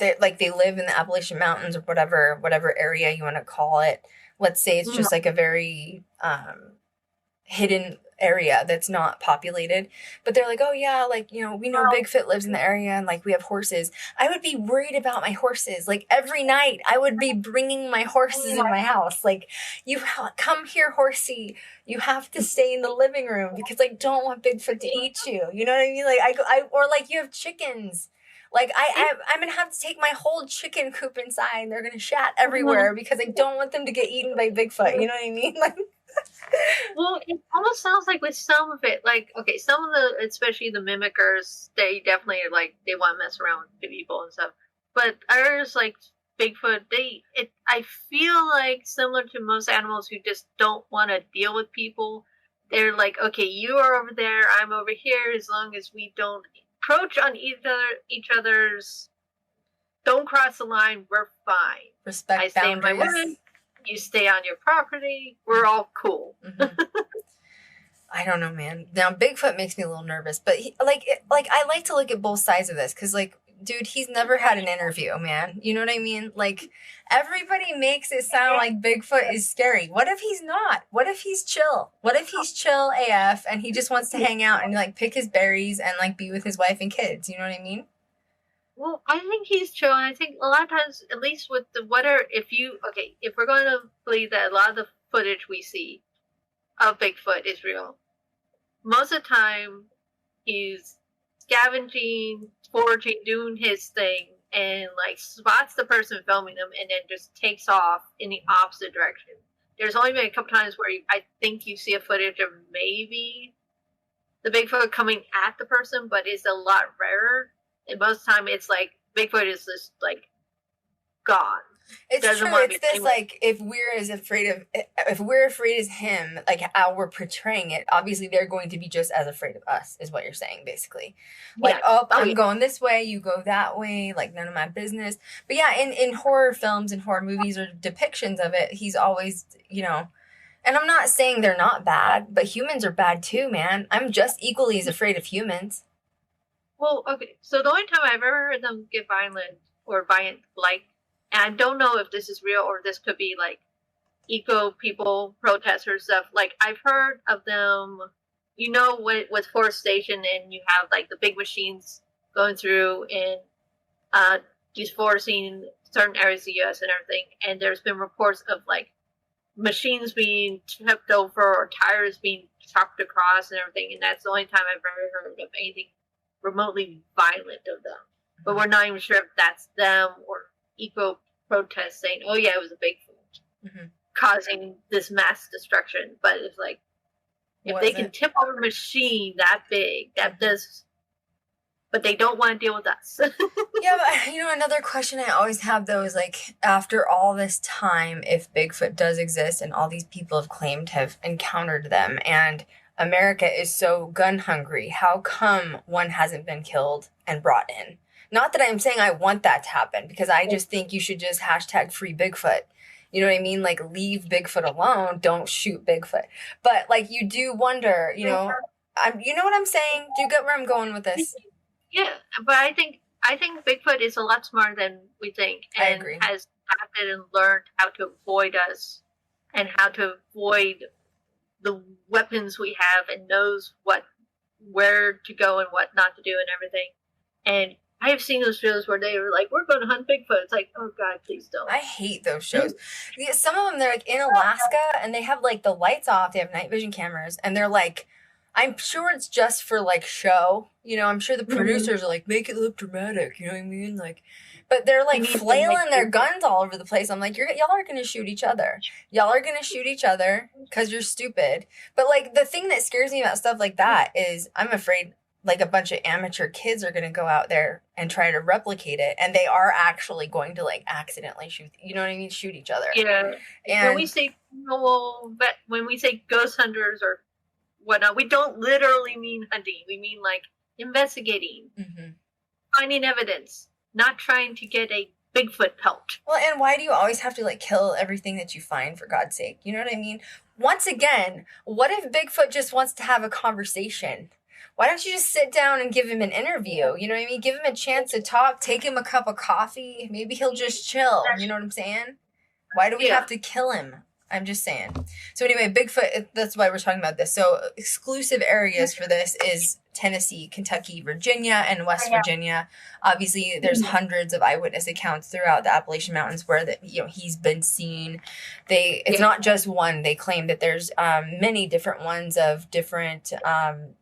live in the Appalachian Mountains or whatever area you want to call it. Let's say it's just like a very hidden area that's not populated. But they're like, oh yeah, like, you know, we know Bigfoot lives in the area and like we have horses. I would be worried about my horses. Like every night I would be bringing my horses in my house. Like, you come here, horsey. You have to stay in the living room because I don't want Bigfoot to eat you. You know what I mean? Like or like you have chickens. Like, I'm going to have to take my whole chicken coop inside and they're going to shat everywhere because I don't want them to get eaten by Bigfoot. You know what I mean? Like, well, it almost sounds like with some of it, like, okay, some of the, especially the mimickers, they definitely, like, they want to mess around with people and stuff. But others, like Bigfoot, I feel like similar to most animals who just don't want to deal with people. They're like, okay, you are over there, I'm over here, as long as we don't approach on each other's, don't cross the line, we're fine. Respect I stay boundaries. in my wood, you stay on your property, we're all cool. I don't know, man. Now Bigfoot makes me a little nervous, but I like to look at both sides of this because, like, dude, he's never had an interview, man. You know what I mean? Like, everybody makes it sound like Bigfoot is scary. What if he's not? What if he's chill? What if he's chill AF and he just wants to hang out and like pick his berries and like be with his wife and kids? You know what I mean? Well, I think he's chill, and I think a lot of times, at least with the weather, if we're going to believe that a lot of the footage we see of Bigfoot is real, most of the time he's scavenging, foraging, doing his thing, and like spots the person filming him and then just takes off in the opposite direction. There's only been a couple times where I think you see a footage of maybe the Bigfoot coming at the person, but it's a lot rarer. And most of the time, it's like Bigfoot is just like gone. It's Doesn't true. wanna It's be this anywhere. like if we're afraid as him, like how we're portraying it. Obviously, they're going to be just as afraid of us, is what you're saying, basically. Like, Yeah. oh, I'm yeah. going this way, you go that way. Like none of my business. But yeah, in horror films and horror movies or depictions of it, he's always, you know. And I'm not saying they're not bad, but humans are bad too, man. I'm just equally as afraid of humans. Well, okay. So the only time I've ever heard them get violent, like, and I don't know if this is real or this could be like eco people, protesters stuff. Like I've heard of them, you know, with forestation and you have like the big machines going through and deforesting certain areas of the U.S. and everything. And there's been reports of like machines being tipped over or tires being chopped across and everything. And that's the only time I've ever heard of anything remotely violent of them. But we're not even sure if that's them or eco protests saying, "Oh yeah, it was a Bigfoot causing this mass destruction." But it's like if they can tip over a machine that big, that does, but they don't want to deal with us. Yeah, but you know, another question I always have though is like, after all this time, if Bigfoot does exist and all these people have claimed to have encountered them, and America is so gun hungry, how come one hasn't been killed and brought in? Not that I'm saying I want that to happen, because I just think you should just hashtag free Bigfoot. You know what I mean? Like, leave Bigfoot alone. Don't shoot Bigfoot. But like, you do wonder, you know, you know what I'm saying? Do you get where I'm going with this? Yeah, but I think Bigfoot is a lot smarter than we think, and I agree. has adapted and learned how to avoid us and how to avoid the weapons we have, and knows where to go and what not to do and everything. And I have seen those shows where they were like, "We're going to hunt Bigfoot." It's like, oh God, please don't. I hate those shows. Yeah, some of them, they're like in Alaska and they have like the lights off. They have night vision cameras and they're like, I'm sure it's just for like show. You know, I'm sure the producers are like, make it look dramatic. You know what I mean? Like, but they're like flailing their guns all over the place. I'm like, y'all are going to shoot each other. Y'all are going to shoot each other because you're stupid. But like, the thing that scares me about stuff like that is I'm afraid like a bunch of amateur kids are going to go out there and try to replicate it. And they are actually going to like accidentally shoot, you know what I mean? Shoot each other. Yeah. And when we say, when we say ghost hunters or whatnot, we don't literally mean hunting. We mean like investigating, finding evidence, not trying to get a Bigfoot pelt. Well, and why do you always have to like kill everything that you find, for God's sake? You know what I mean? Once again, what if Bigfoot just wants to have a conversation? Why don't you just sit down and give him an interview? You know what I mean? Give him a chance to talk, take him a cup of coffee. Maybe he'll just chill. You know what I'm saying? Why do we have to kill him? I'm just saying. So anyway, Bigfoot, that's why we're talking about this. So exclusive areas for this is Tennessee, Kentucky, Virginia, and West Virginia. Obviously, there's hundreds of eyewitness accounts throughout the Appalachian Mountains where he's been seen. It's not just one. They claim that there's many different ones of different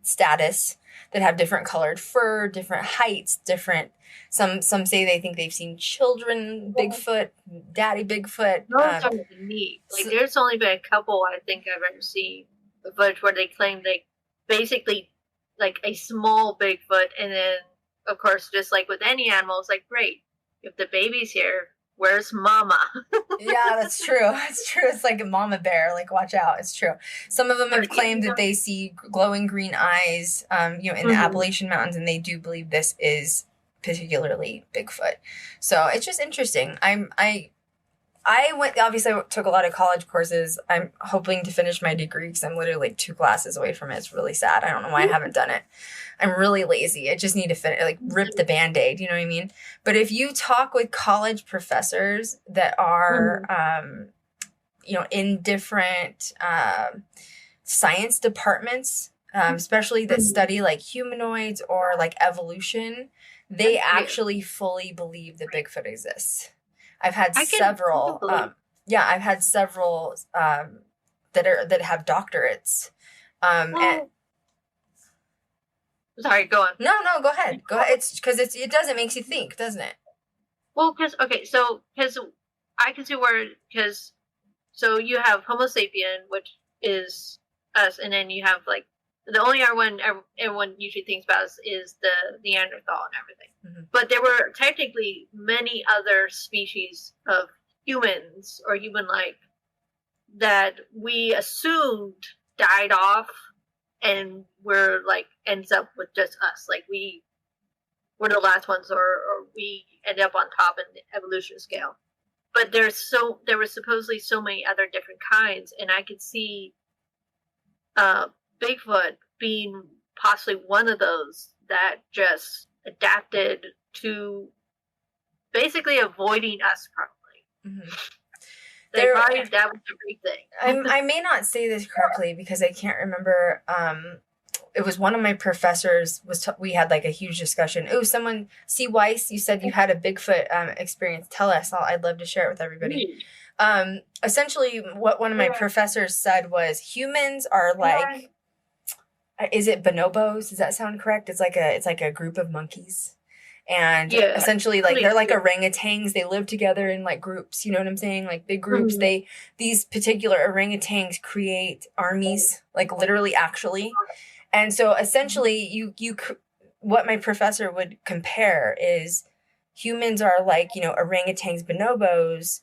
status that have different colored fur, different heights, different. Some say they think they've seen children Bigfoot, daddy Bigfoot. Those are neat. Like, there's only been a couple I think I've ever seen the footage where they claim they basically like a small Bigfoot, and then of course, just like with any animal, it's like, great, if the baby's here, where's mama? Yeah, that's true. It's true. It's like a mama bear. Like, watch out. It's true. Some of them have claimed that they see glowing green eyes, in the Appalachian Mountains, and they do believe this is particularly Bigfoot. So it's just interesting. Obviously I took a lot of college courses. I'm hoping to finish my degree because I'm literally like 2 classes away from it. It's really sad. I don't know why I haven't done it. I'm really lazy. I just need to finish, like, rip the Band-Aid, you know what I mean? But if you talk with college professors that are, in different science departments, especially that study like humanoids or like evolution, they actually fully believe that Bigfoot exists. I've had several that have doctorates. Sorry, go on. No, go ahead. Go ahead. It's because it makes you think, doesn't it? Well, because I can see so you have Homo sapien, which is us, and then you have like The only other one everyone usually thinks about is the Neanderthal and everything. Mm-hmm. But there were technically many other species of humans or human-like that we assumed died off and were like ends up with just us. Like we were the last ones or we ended up on top in the evolution scale. But there were supposedly so many other different kinds, and I could see Bigfoot being possibly one of those that just adapted to basically avoiding us, probably. Mm-hmm. That was a big thing. I may not say this correctly because I can't remember. It was one of my professors we had like a huge discussion. Oh, someone, C. Weiss, you said you had a Bigfoot experience. Tell us. I'd love to share it with everybody. Essentially, what one of my professors said was humans are like, is it bonobos? Does that sound correct? It's like a group of monkeys. And essentially, like, they're like orangutans. They live together in like groups. You know what I'm saying? Like big groups. Mm-hmm. These particular orangutans create armies, like literally, actually. And so essentially, what my professor would compare is humans are like, orangutans, bonobos,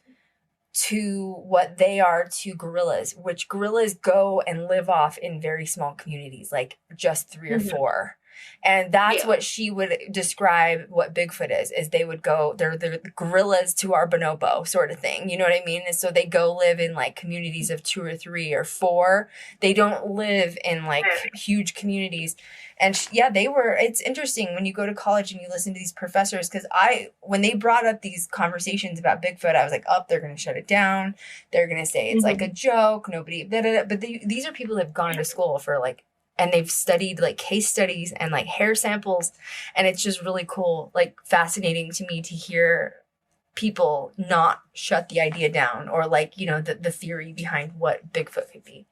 to what they are to gorillas, which gorillas go and live off in very small communities, like just 3 or 4. And that's what she would describe what Bigfoot is they would go, they're the gorillas to our bonobo sort of thing. You know what I mean? And so they go live in like communities of 2 or 3 or 4. They don't live in like huge communities. And it's interesting when you go to college and you listen to these professors, because when they brought up these conversations about Bigfoot, I was like, they're going to shut it down. They're going to say it's like a joke. Nobody, but these are people that have gone to school for like, and they've studied like case studies and like hair samples. And it's just really cool, like fascinating to me to hear people not shut the idea down or like, the theory behind what Bigfoot could be.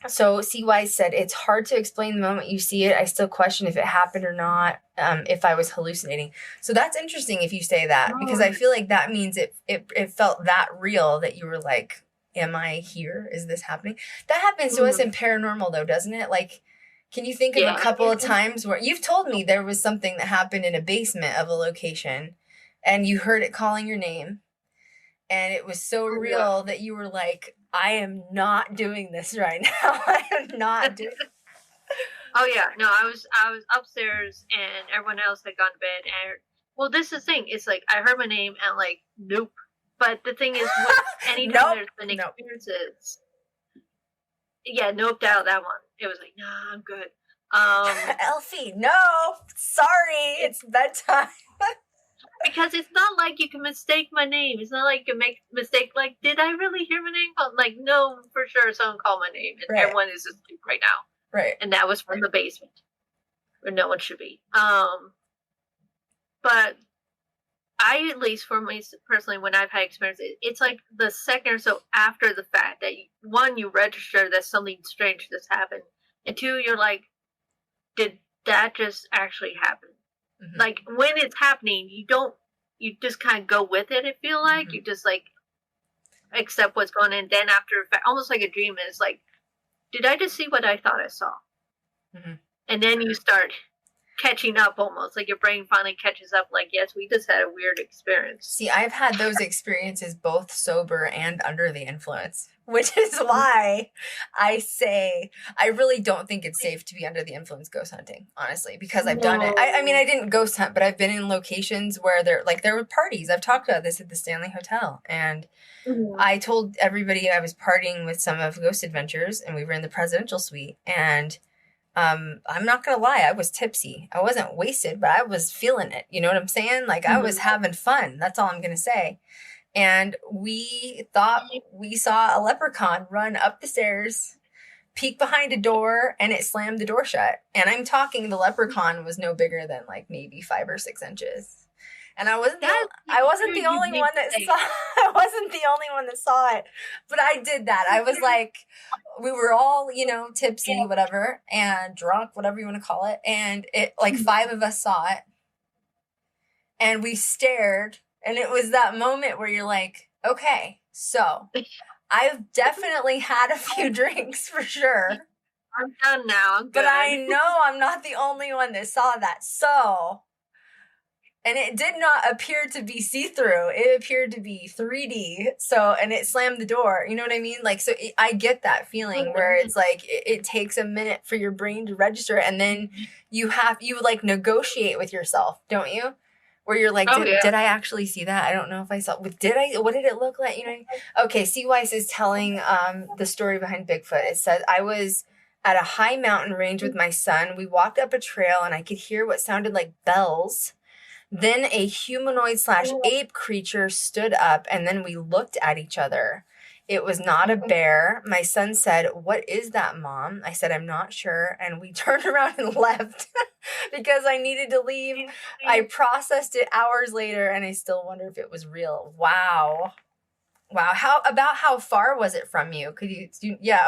So CY said, it's hard to explain the moment you see it. I still question if it happened or not, if I was hallucinating. So that's interesting if you say that, because I feel like that means it felt that real that you were like, am I here? Is this happening? That happens to us in paranormal though, doesn't it? Like, can you think of a couple of times where you've told me there was something that happened in a basement of a location and you heard it calling your name and it was so real that you were like, I am not doing this right now. I am not doing Oh yeah, no, I was upstairs and everyone else had gone to bed and this is the thing, it's like I heard my name and like, nope. But the thing is, anytime there's been experiences, noped out that one. It was like, nah, I'm good. Eilfie, no, sorry, it's bedtime. Because it's not like you can mistake my name. It's not like you can make mistake. Like, did I really hear my name? Like, no, for sure, someone called my name, and everyone is asleep right now. Right. And that was from the basement, where no one should be. But I, at least for me personally, when I've had experience, it's like the second or so after the fact that you register that something strange just happened, and 2, you're like, did that just actually happen? Mm-hmm. Like when it's happening, you just kind of go with it. I feel like you just like accept what's going on. Then after, almost like a dream, it's like, did I just see what I thought I saw? Mm-hmm. And then you start catching up, almost like your brain finally catches up, like, yes, we just had a weird experience. See, I've had those experiences both sober and under the influence, which is why I say I really don't think it's safe to be under the influence ghost hunting, honestly, because I've done it. I mean, I didn't ghost hunt, but I've been in locations where there were parties. I've talked about this at the Stanley Hotel, and I told everybody I was partying with some of Ghost Adventures, and we were in the presidential suite, and I'm not going to lie, I was tipsy. I wasn't wasted, but I was feeling it. You know what I'm saying? Like, I was having fun. That's all I'm going to say. And we thought we saw a leprechaun run up the stairs, peek behind a door, and it slammed the door shut. And I'm talking the leprechaun was no bigger than like maybe 5 or 6 inches. And I wasn't the only one that saw it, but I did that. I was like, we were all, tipsy, whatever, and drunk, whatever you want to call it. And it, like 5 of us saw it and we stared, and it was that moment where you're like, okay, so I've definitely had a few drinks for sure. I'm done now. I'm good. But I know I'm not the only one that saw that. So, and it did not appear to be see-through. It appeared to be 3D. So, and it slammed the door. You know what I mean? Like, so I get that feeling where it's like it takes a minute for your brain to register, and then you like negotiate with yourself, don't you? Where you're like, did I actually see that? I don't know if I saw. What did it look like? You know? Okay, C. Weiss is telling the story behind Bigfoot. It says, I was at a high mountain range with my son. We walked up a trail, and I could hear what sounded like bells. Then a humanoid/ape creature stood up, and then we looked at each other. It was not a bear. My son said, "What is that, Mom?" I said, "I'm not sure." And we turned around and left because I needed to leave. I processed it hours later, and I still wonder if it was real. Wow. How far was it from you? Could you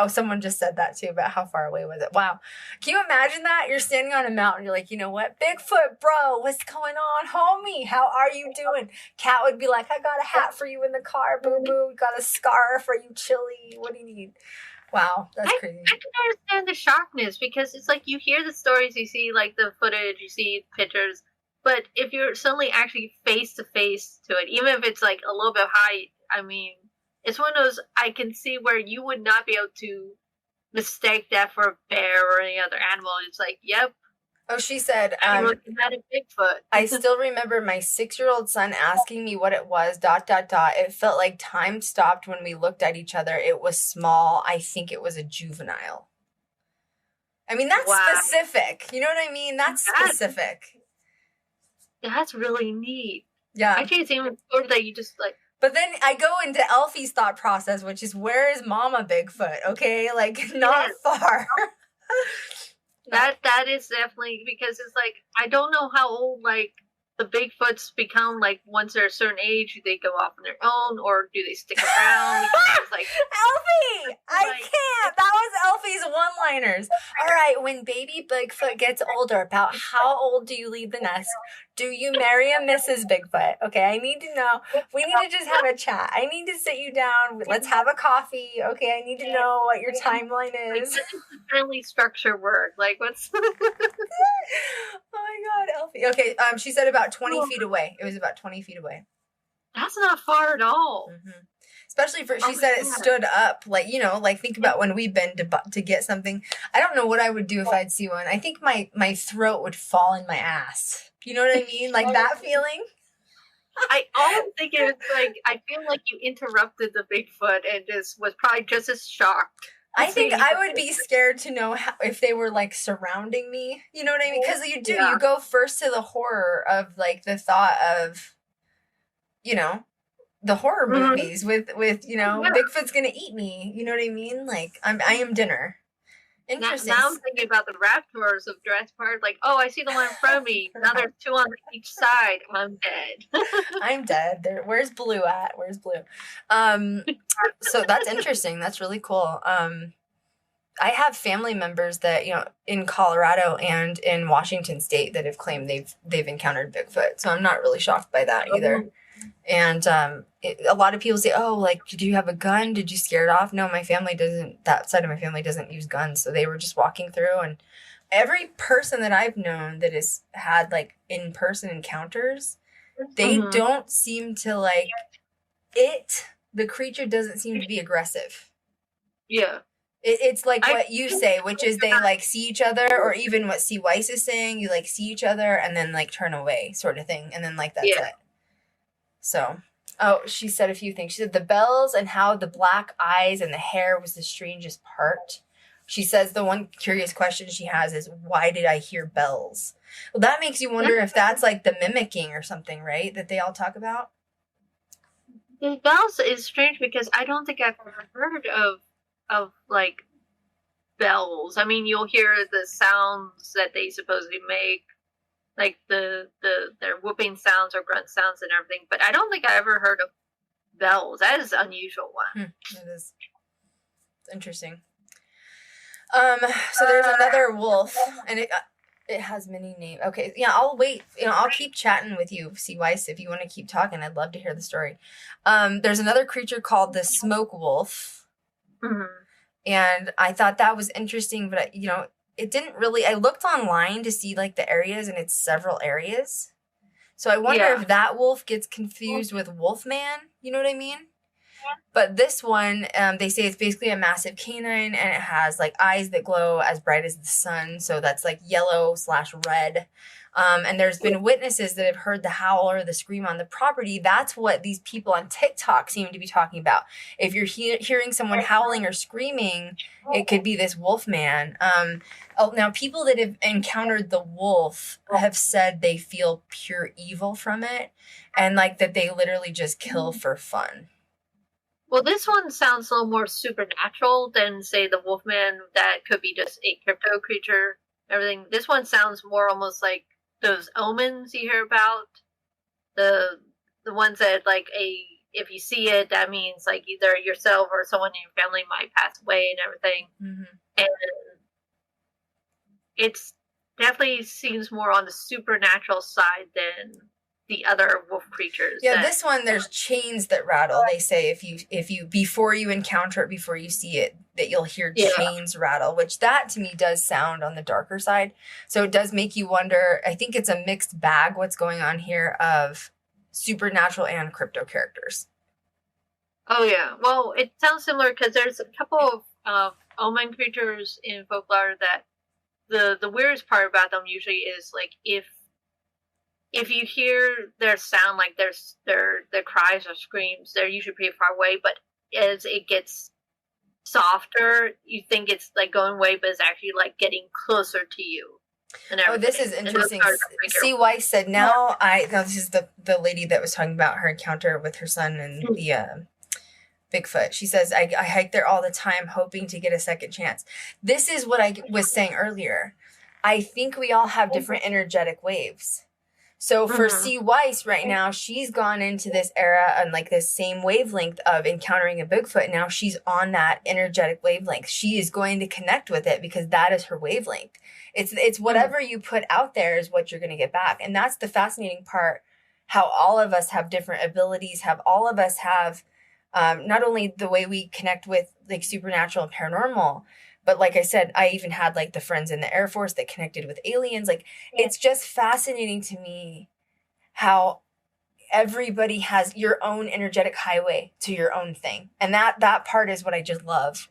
someone just said that too, about how far away was it? Wow. Can you imagine that? You're standing on a mountain, you're like, you know what? Bigfoot, bro, what's going on, homie? How are you doing? Cat would be like, I got a hat for you in the car, boo-boo. Got a scarf for you, chilly. What do you need? Wow, that's crazy. I can understand the shockness, because it's like you hear the stories, you see like the footage, you see pictures, but if you're suddenly actually face to face to it, even if it's like a little bit high, I mean, it's one of those, I can see where you would not be able to mistake that for a bear or any other animal. It's like, yep. Oh, she said, I'm looking at a Bigfoot. I still remember my 6-year-old son asking me what it was, ... It felt like time stopped when we looked at each other. It was small. I think it was a juvenile. I mean, that's specific. You know what I mean? That's specific. That's really neat. Yeah. I think it's even sort that you just like. But then I go into Eilfie's thought process, which is, where is Mama Bigfoot? Okay, like not far. That is definitely, because it's like, I don't know how old like the Bigfoots become, like once they're a certain age, do they go off on their own, or do they stick around? It's like, Eilfie! I can't! That was Eilfie's one-liners. All right, when baby Bigfoot gets older, about how old do you leave the nest? Do you marry a Mrs. Bigfoot? Okay, I need to know. We need to just have a chat. I need to sit you down. Let's have a coffee. Okay, I need to know what your timeline is. Like, family structure work. Like, what's... Oh my God, Eilfie. Okay, she said about 20 feet away. It was about 20 feet away. That's not far at all. Mm-hmm. Especially she said it stood up. Like, you know, like think about when we've been to get something. I don't know what I would do if I'd see one. I think my throat would fall in my ass. You know what I mean? Like that feeling? I always think it's like, I feel like you interrupted the Bigfoot and just was probably just as shocked. I think I would be scared to know if they were like surrounding me. You know what I mean? Because you go first to the horror of like the thought of, you know, the horror movies with you know, Bigfoot's gonna eat me. You know what I mean? Like I am dinner. Interesting. Now I'm thinking about the raptors of Jurassic Park. Like, oh, I see the one in front of me. Now there's two on each side. I'm dead. I'm dead. Where's Blue at? Where's Blue? So that's interesting. That's really cool. I have family members that, you know, in Colorado and in Washington State that have claimed they've encountered Bigfoot. So I'm not really shocked by that either. And a lot of people say, oh, like, did you have a gun? Did you scare it off? No, my family doesn't. That side of my family doesn't use guns. So they were just walking through. And every person that I've known that has had, like, in-person encounters, they don't seem to, like, the creature doesn't seem to be aggressive. Yeah. It's like what you say, which is they, like, see each other, or even what C. Weiss is saying, you, like, see each other and then, like, turn away sort of thing. And then, like, that's it. So, she said a few things. She said the bells and how the black eyes and the hair was the strangest part. She says the one curious question she has is, why did I hear bells? Well, that makes you wonder if that's like the mimicking or something, right? That they all talk about. The bells is strange because I don't think I've ever heard of like bells. I mean, you'll hear the sounds that they supposedly make, like their whooping sounds or grunt sounds and everything, but I don't think I ever heard of bells. That is an unusual one. It is. It's interesting. So there's another wolf, and it has many names. Okay, yeah, I'll wait. You know, I'll keep chatting with you, C. Weiss, if you want to keep talking. I'd love to hear the story. There's another creature called the smoke wolf. And I thought that was interesting, but it didn't really, I looked online to see like the areas, and it's several areas. So I wonder if that wolf gets confused with Wolfman, you know what I mean? But this one, they say it's basically a massive canine, and it has like eyes that glow as bright as the sun. So that's like yellow/red. And there's been witnesses that have heard the howl or the scream on the property. That's what these people on TikTok seem to be talking about. If you're hearing someone howling or screaming, it could be this wolf man. Now, people that have encountered the wolf have said they feel pure evil from it, and like that they literally just kill for fun. Well, this one sounds a little more supernatural than, say, the Wolfman that could be just a crypto creature, everything. This one sounds more almost like those omens you hear about. The ones that, like, if you see it, that means, like, either yourself or someone in your family might pass away and everything. Mm-hmm. And it's definitely seems more on the supernatural side than the other wolf creatures. Yeah, this one, there's chains that rattle. They say if you before you encounter it, before you see it, that you'll hear chains rattle, which that to me does sound on the darker side. So it does make you wonder. I think it's a mixed bag what's going on here of supernatural and crypto characters. Oh yeah, well, it sounds similar because there's a couple of omen creatures in folklore that the weirdest part about them usually is like if you hear their sound, like their cries or screams, they're usually pretty far away, but as it gets softer, you think it's like going away, but it's actually like getting closer to you. Oh, this is interesting. C. Weiss said, this is the lady that was talking about her encounter with her son and the Bigfoot. She says, I hike there all the time, hoping to get a second chance. This is what I was saying earlier. I think we all have different energetic waves. So for C. Weiss right now, she's gone into this era on like this same wavelength of encountering a Bigfoot. Now she's on that energetic wavelength. She is going to connect with it because that is her wavelength. It's whatever you put out there is what you're going to get back. And that's the fascinating part, how all of us have different abilities, all of us have not only the way we connect with like supernatural and paranormal, but like I said, I even had like the friends in the Air Force that connected with aliens. Like, it's just fascinating to me how everybody has your own energetic highway to your own thing. And that part is what I just love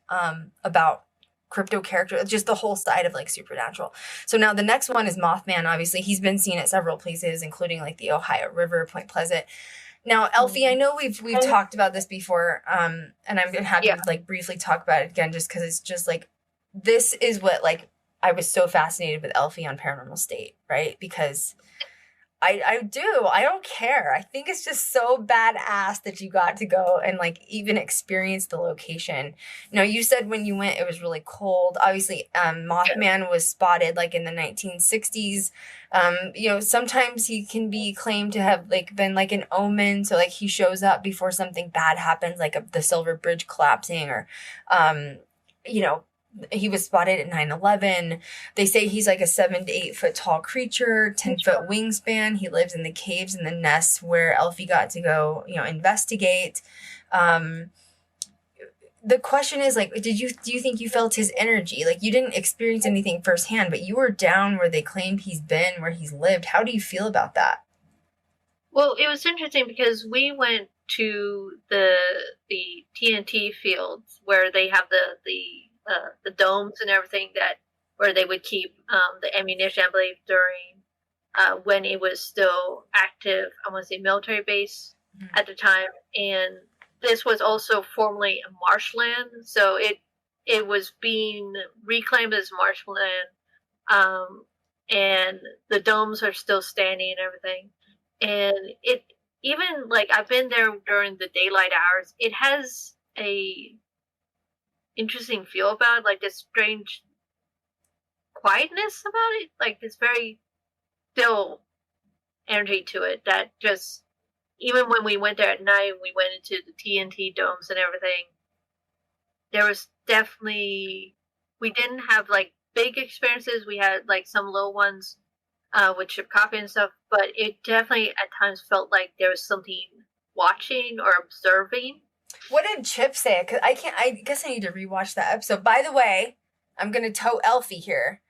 about crypto character, just the whole side of like supernatural. So now the next one is Mothman. Obviously, he's been seen at several places, including like the Ohio River, Point Pleasant. Now, Eilfie, I know we've talked about this before, and I'm happy to like briefly talk about it again, just because it's just like, this is what, like, I was so fascinated with Eilfie on Paranormal State, right? Because I don't care. I think it's just so badass that you got to go and, like, even experience the location. Now, you said when you went, it was really cold. Obviously, Mothman was spotted, like, in the 1960s. Sometimes he can be claimed to have, like, been, like, an omen. So, like, he shows up before something bad happens, like the Silver Bridge collapsing or, he was spotted at 9/11. They say he's like a 7 to 8 foot tall creature, 10-foot wingspan. He lives in the caves and the nests where Eilfie got to go, investigate. The question is, like, do you think you felt his energy? Like, you didn't experience anything firsthand, but you were down where they claimed he's been, where he's lived. How do you feel about that? Well, it was interesting because we went to the TNT fields where they have the domes and everything where they would keep the ammunition, I believe, during when it was still active, I want to say military base at the time. And this was also formerly a marshland, so it was being reclaimed as marshland, and the domes are still standing and everything. And it even, like, I've been there during the daylight hours, it has a interesting feel about it, like this strange quietness about it, like this very still energy to it that just, even when we went there at night, we went into the TNT domes and everything, there was definitely, we didn't have like big experiences, we had like some little ones with ship coffee and stuff, but it definitely at times felt like there was something watching or observing. What did Chip say? Because I guess I need to rewatch that episode. By the way, I'm going to toe Eilfie here.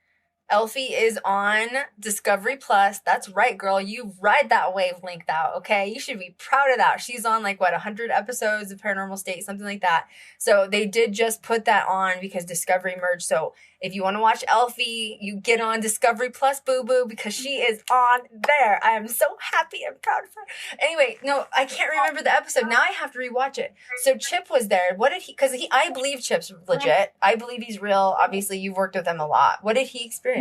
Eilfie is on Discovery Plus. That's right, girl. You ride that wave linked out, okay? You should be proud of that. She's on 100 episodes of Paranormal State, something like that. So they did just put that on because Discovery merged. So if you want to watch Eilfie, you get on Discovery Plus, boo-boo, because she is on there. I am so happy and proud of her. Anyway, no, I can't remember the episode. Now I have to rewatch it. So Chip was there. What did he, because I believe Chip's legit. I believe he's real. Obviously, you've worked with him a lot. What did he experience?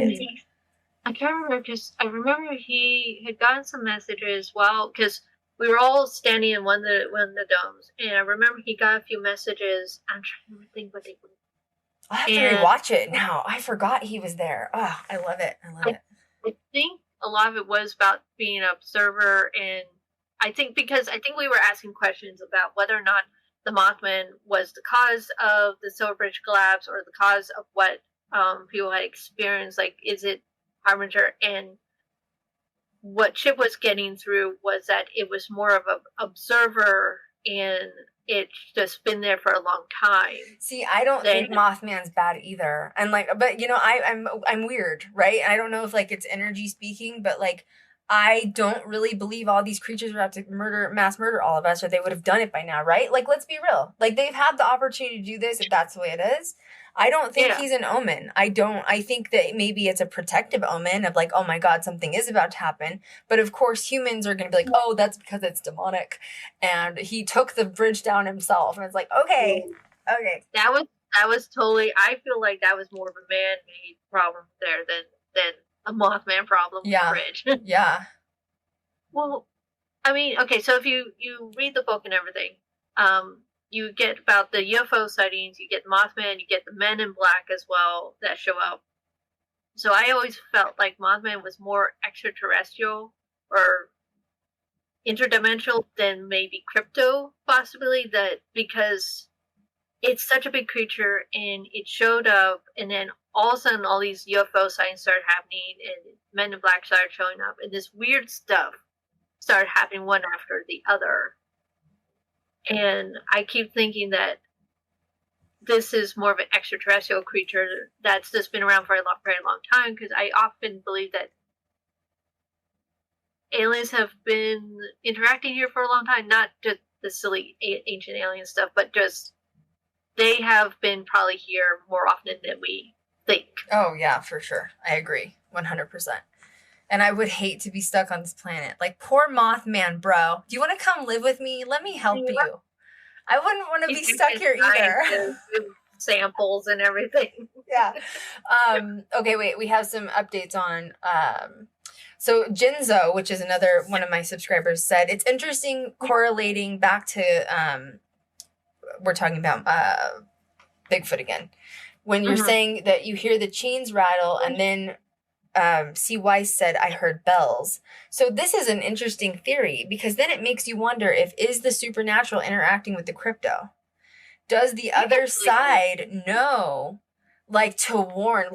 I can't remember, because I remember he had gotten some messages because we were all standing in one of the domes, and I remember he got a few messages. I'm trying to think what they were. I'll have to rewatch it now. I forgot he was there. Oh, I love it. I think a lot of it was about being an observer, and I think we were asking questions about whether or not the Mothman was the cause of the Silver Bridge collapse or the cause of what people had experienced. Like, is it Harbinger? And what Chip was getting through was that it was more of an observer, and it's just been there for a long time. See, I don't think Mothman's bad either. And but I'm weird, right? I don't know if it's energy speaking, but I don't really believe all these creatures are out to mass murder all of us, or they would have done it by now, right? Let's be real. They've had the opportunity to do this if that's the way it is. I don't think he's an omen. I think that maybe it's a protective omen of oh my God, something is about to happen. But of course, humans are going to be oh, that's because it's demonic. And he took the bridge down himself. And it's okay. That was totally, I feel like that was more of a man-made problem there than a Mothman problem with the bridge. Yeah. Well, I mean, okay, so if you read the book and everything, you get about the UFO sightings, you get Mothman, you get the Men in Black as well that show up. So I always felt like Mothman was more extraterrestrial or interdimensional than maybe crypto, possibly, because it's such a big creature and it showed up, and then all of a sudden all these UFO sightings started happening and Men in Black started showing up, and this weird stuff started happening one after the other. And I keep thinking that this is more of an extraterrestrial creature that's just been around for a very long time, because I often believe that aliens have been interacting here for a long time, not just the silly ancient alien stuff, but just they have been probably here more often than we think. Oh, yeah, for sure. I agree. 100%. And I would hate to be stuck on this planet. Poor Mothman, bro. Do you want to come live with me? Let me help you. I wouldn't want to be stuck here either. Samples and everything. Yeah. Okay, wait. We have some updates on... So Jinzo, which is another one of my subscribers, said, it's interesting correlating back to... we're talking about Bigfoot again. When you're saying that you hear the chains rattle, and then... C. Weiss said, I heard bells. So this is an interesting theory, because then it makes you wonder is the supernatural interacting with the crypto? Does the other side know, to warn?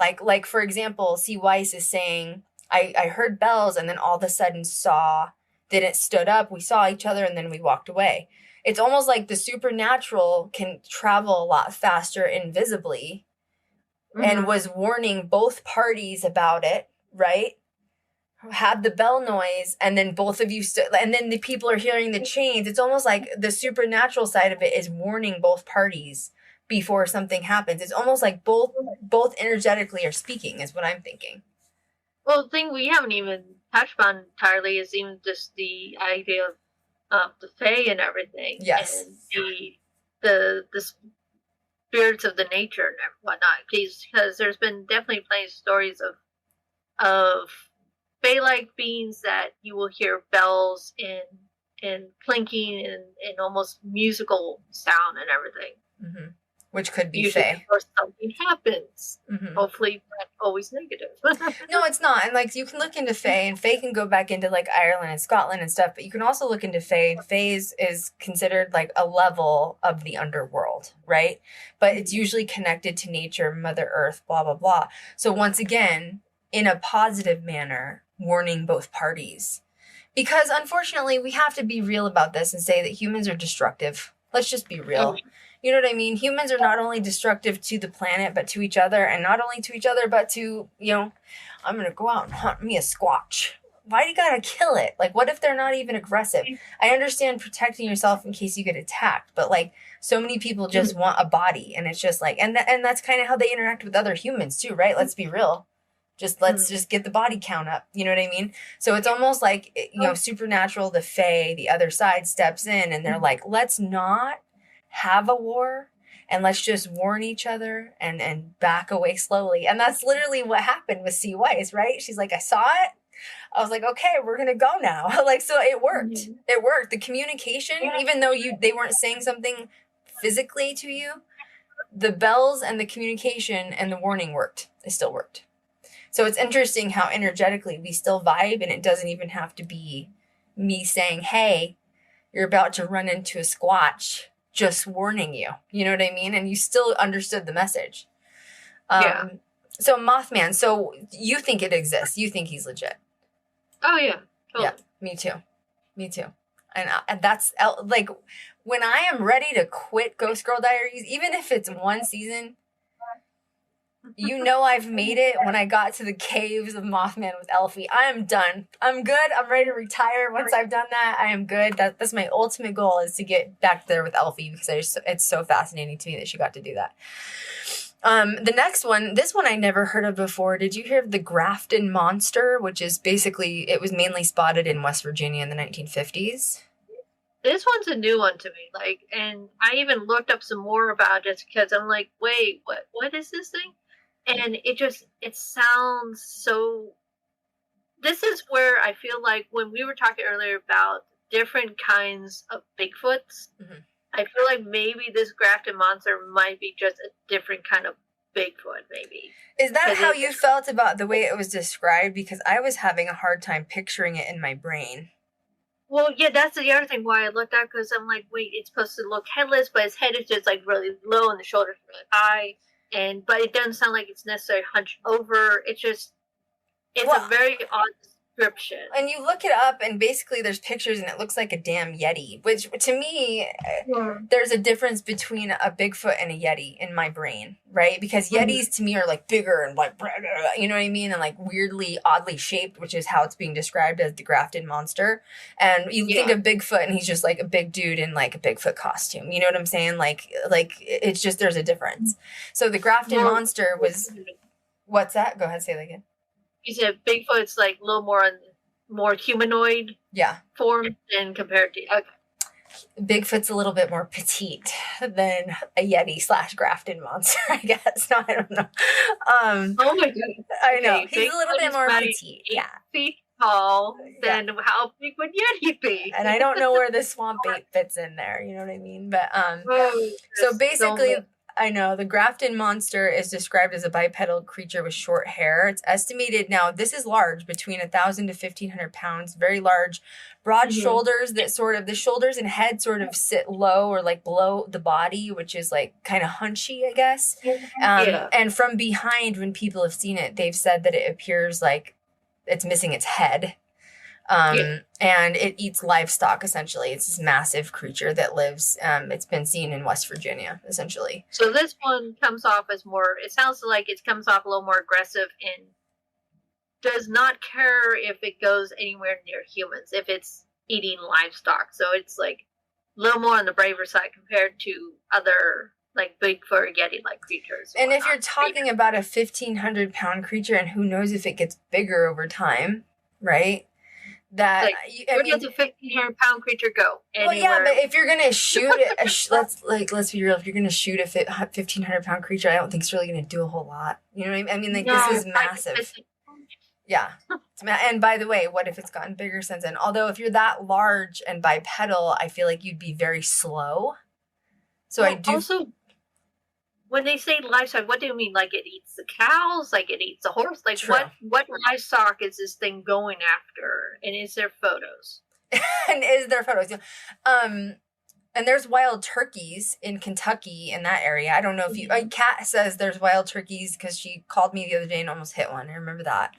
For example, C. Weiss is saying, I heard bells, and then all of a sudden then it stood up, we saw each other, and then we walked away. It's almost like the supernatural can travel a lot faster invisibly, and was warning both parties about it, right? Had the bell noise, and then both of you and then the people are hearing the chains. It's almost like the supernatural side of it is warning both parties before something happens. It's almost like both energetically are speaking, is what I'm thinking. Well, the thing we haven't even touched on entirely is even just the idea of the Fae and everything. Yes. And the spirits of the nature and whatnot, because there's been definitely plenty of stories of Fae-like beings that you will hear bells and clinking and almost musical sound and everything. Which could be usually Fae. before something happens. Hopefully not always negative. No, it's not. And you can look into Fae, and Fae can go back into Ireland and Scotland and stuff, but you can also look into Fae. Fae is considered a level of the underworld, right? But it's usually connected to nature, Mother Earth, blah, blah, blah. So once again, in a positive manner, warning both parties. Because unfortunately, we have to be real about this and say that humans are destructive. Let's just be real. You know what I mean? Humans are not only destructive to the planet, but to each other, and not only to each other, but to, I'm going to go out and hunt me a squatch. Why do you got to kill it? Like, what if they're not even aggressive? I understand protecting yourself in case you get attacked, but like, so many people just want a body, and it's just like, and that's kind of how they interact with other humans too, right? Let's be real. Let's just get the body count up. You know what I mean? So it's almost like, supernatural, the fae, the other side steps in, and they're like, let's not have a war, and let's just warn each other and back away slowly. And that's literally what happened with C. Weiss, right? She's like, I saw it. I was like, okay, we're going to go now. Like, so it worked. Mm-hmm. It worked. The communication, even though they weren't saying something physically to you, the bells and the communication and the warning worked. They still worked. So it's interesting how energetically we still vibe, and it doesn't even have to be me saying, hey, you're about to run into a squatch, just warning you. You know what I mean? And you still understood the message. Yeah. So Mothman, so you think it exists. You think he's legit. Oh, yeah. Totally. Yeah, me too. And that's, like, when I am ready to quit Ghost Girl Diaries, even if it's one season, I've made it when I got to the caves of Mothman with Eilfie. I am done. I'm good. I'm ready to retire. Once I've done that, I am good. That's my ultimate goal, is to get back there with Eilfie, because it's so fascinating to me that she got to do that. The next one, this one I never heard of before. Did you hear of the Grafton Monster, which is basically, it was mainly spotted in West Virginia in the 1950s? This one's a new one to me. Like, and I even looked up some more about it because I'm like, wait, what is this thing? And it sounds so, this is where I feel like when we were talking earlier about different kinds of Bigfoots, mm-hmm. I feel like maybe this Grafton Monster might be just a different kind of Bigfoot, maybe. Is that how you felt about the way it was described? Because I was having a hard time picturing it in my brain. Well, yeah, that's the other thing why I looked at, because I'm like, wait, it's supposed to look headless, but his head is just like really low and the shoulders are really high. But it doesn't sound like it's necessarily hunched over. It's a very odd description. And you look it up, and basically there's pictures, and it looks like a damn Yeti, which to me, there's a difference between a Bigfoot and a Yeti in my brain, right? Because Yetis to me are like bigger and like, you know what I mean? And like weirdly, oddly shaped, which is how it's being described as the Grafton Monster. And you think of Bigfoot, and he's just like a big dude in like a Bigfoot costume. You know what I'm saying? Like it's just, there's a difference. So the Grafton Monster was, what's that? Go ahead, say that again. You said Bigfoot's like a little more humanoid form than compared to, okay. Bigfoot's a little bit more petite than a Yeti / Grafton Monster, I guess. No, I don't know. Oh my goodness. I know. Okay, he's Bigfoot a little bit more petite. 8 feet tall. Then how big would Yeti be? And I don't know where the swamp bait fits in there. You know what I mean? But so basically, I know the Grafton Monster is described as a bipedal creature with short hair. It's estimated, now this is large, between 1,000 to 1,500 pounds, very large, broad shoulders that sort of, the shoulders and head sort of sit low or like below the body, which is like kind of hunchy, I guess. And from behind, when people have seen it, they've said that it appears like it's missing its head. And it eats livestock, essentially. It's this massive creature that lives, it's been seen in West Virginia, essentially. So this one comes off as more, it sounds like it comes off a little more aggressive and does not care if it goes anywhere near humans, if it's eating livestock. So it's like a little more on the braver side compared to other like Bigfoot or Yeti-like creatures. And if you're talking about a 1,500-pound creature, and who knows if it gets bigger over time, right? That like, where does a 1,500-pound creature go? Anywhere. Well, yeah, but if you're gonna shoot it, let's be real. If you're gonna shoot a 1,500-pound creature, I don't think it's really gonna do a whole lot. You know what I mean? Like, no, this is massive. Yeah. And by the way, what if it's gotten bigger since then? Although if you're that large and bipedal, I feel like you'd be very slow. So I do. Also, when they say livestock, what do you mean? Like it eats the cows? Like it eats the horse? Like what livestock is this thing going after? And is there photos? And is there photos? And there's wild turkeys in Kentucky, in that area. I don't know if you... Kat says there's wild turkeys because she called me the other day and almost hit one. I remember that.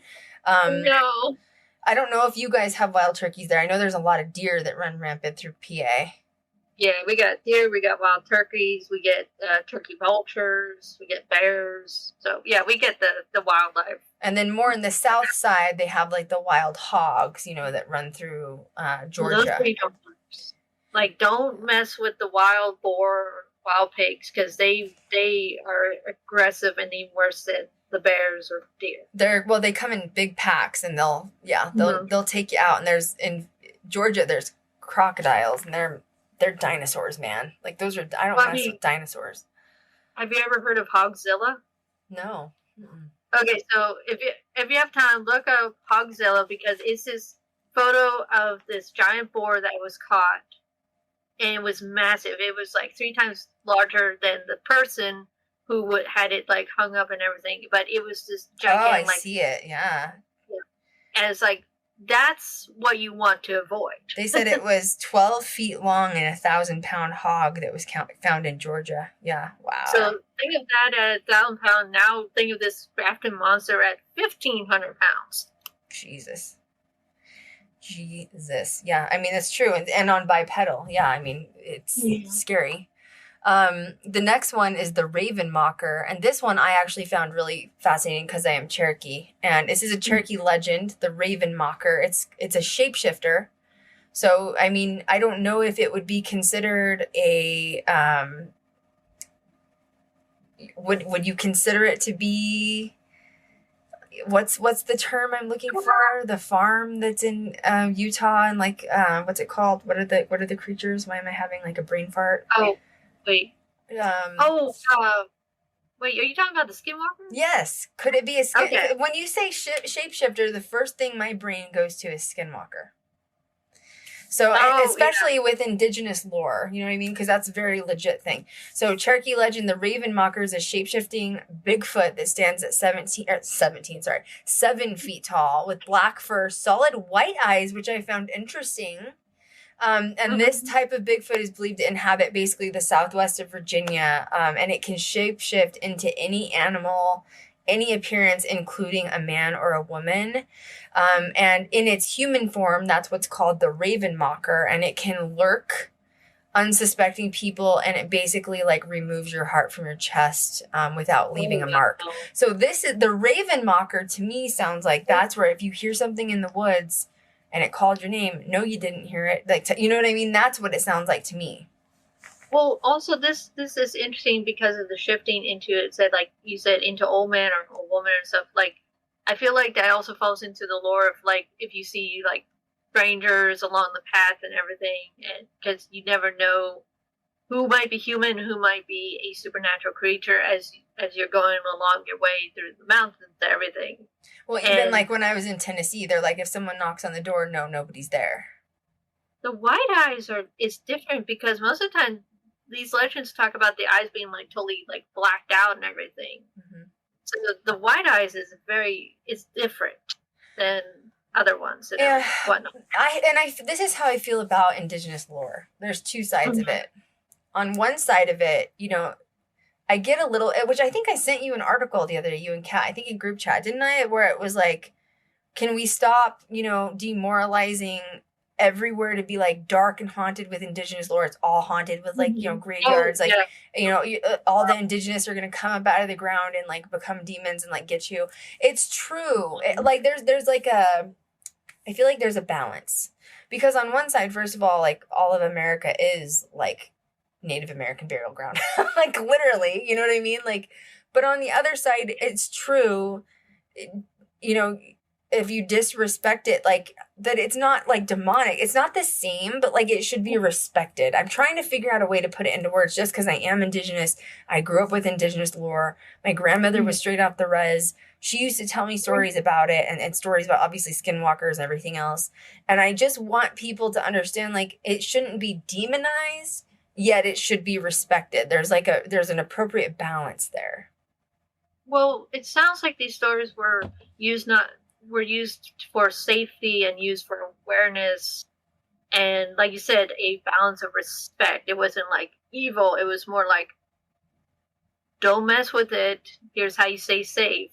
No. I don't know if you guys have wild turkeys there. I know there's a lot of deer that run rampant through PA. Yeah, we got deer, we got wild turkeys, we get turkey vultures, we get bears. So yeah, we get the wildlife. And then more in the south side, they have like the wild hogs, that run through Georgia. Those three don't mess. Like, don't mess with the wild boar or wild pigs, because they are aggressive and even worse than the bears or deer. They come in big packs, and they'll Mm-hmm. take you out. And in Georgia, there's crocodiles, and they're dinosaurs, man. Like, those are, I don't mess with dinosaurs. Have you ever heard of Hogzilla? No. Mm-mm. Okay, so if you have time, look up Hogzilla, because it's this photo of this giant boar that was caught, and it was massive. It was like 3 times larger than the person who had it like hung up and everything. But it was this gigantic. Oh, I see it. Yeah. And it's like, that's what you want to avoid. They said it was 12 feet long and 1,000-pound hog that was found in Georgia. Yeah. Wow. So think of that at 1,000 pounds. Now think of this Grafton monster at 1,500 pounds. Jesus. Yeah, I mean, it's true. And on bipedal. Yeah, I mean, it's scary. The next one is the raven mocker. And this one I actually found really fascinating because I am Cherokee. And this is a Cherokee legend, the raven mocker. It's a shapeshifter. So, I mean, I don't know if it would be considered a... Would you consider it to be... What's the term I'm looking for? The farm that's in Utah, and like what's it called? What are the creatures? Why am I having like a brain fart? Oh, wait. Wait, are you talking about the skinwalker? Yes. Could it be a skin? Okay. When you say shapeshifter, the first thing my brain goes to is skinwalker. So, especially with indigenous lore, you know what I mean? Because that's a very legit thing. So, Cherokee legend, the raven mocker is a shape-shifting Bigfoot that stands at 7 feet tall with black fur, solid white eyes, which I found interesting. And this type of Bigfoot is believed to inhabit basically the southwest of Virginia, and it can shape-shift into any animal, any appearance, including a man or a woman. And in its human form, that's what's called the raven mocker, and it can lurk unsuspecting people, and it basically like removes your heart from your chest without leaving a mark. So this is the raven mocker. To me, sounds like that's where if you hear something in the woods and it called your name, no, you didn't hear it. Like, you know what I mean? That's what it sounds like to me. Well, also this is interesting because of the shifting into, it said, like you said, into old man or old woman and stuff. Like, I feel like that also falls into the lore of, like, if you see like strangers along the path and everything, and because you never know who might be human, who might be a supernatural creature as you're going along your way through the mountains and everything. Well, even like when I was in Tennessee, they're like, if someone knocks on the door, no, nobody's there. The white eyes is different because most of the time these legends talk about the eyes being like totally like blacked out and everything. Mm-hmm. So the white eyes is it's different than other ones and whatnot. This is how I feel about indigenous lore. There's 2 sides of it. On one side of it, I get a little, which I think I sent you an article the other day, you and Kat, I think in group chat, didn't I? Where it was like, can we stop, demoralizing everywhere to be like dark and haunted with indigenous lore? It's all haunted with like, graveyards. All the indigenous are going to come up out of the ground and like become demons and like get you. It's true. There's like I feel like there's a balance, because on one side, first of all, like all of America is like Native American burial ground, like literally, you know what I mean? Like, but on the other side, it's true, if you disrespect it, like that, it's not like demonic. It's not the same, but like it should be respected. I'm trying to figure out a way to put it into words just because I am indigenous. I grew up with indigenous lore. My grandmother was straight off the res. She used to tell me stories about it and stories about obviously skinwalkers and everything else. And I just want people to understand, like, it shouldn't be demonized, yet it should be respected. There's an appropriate balance there. Well, it sounds like these stories were used for safety and used for awareness, and like you said, a balance of respect. It wasn't like evil. It was more like, don't mess with it. Here's how you stay safe.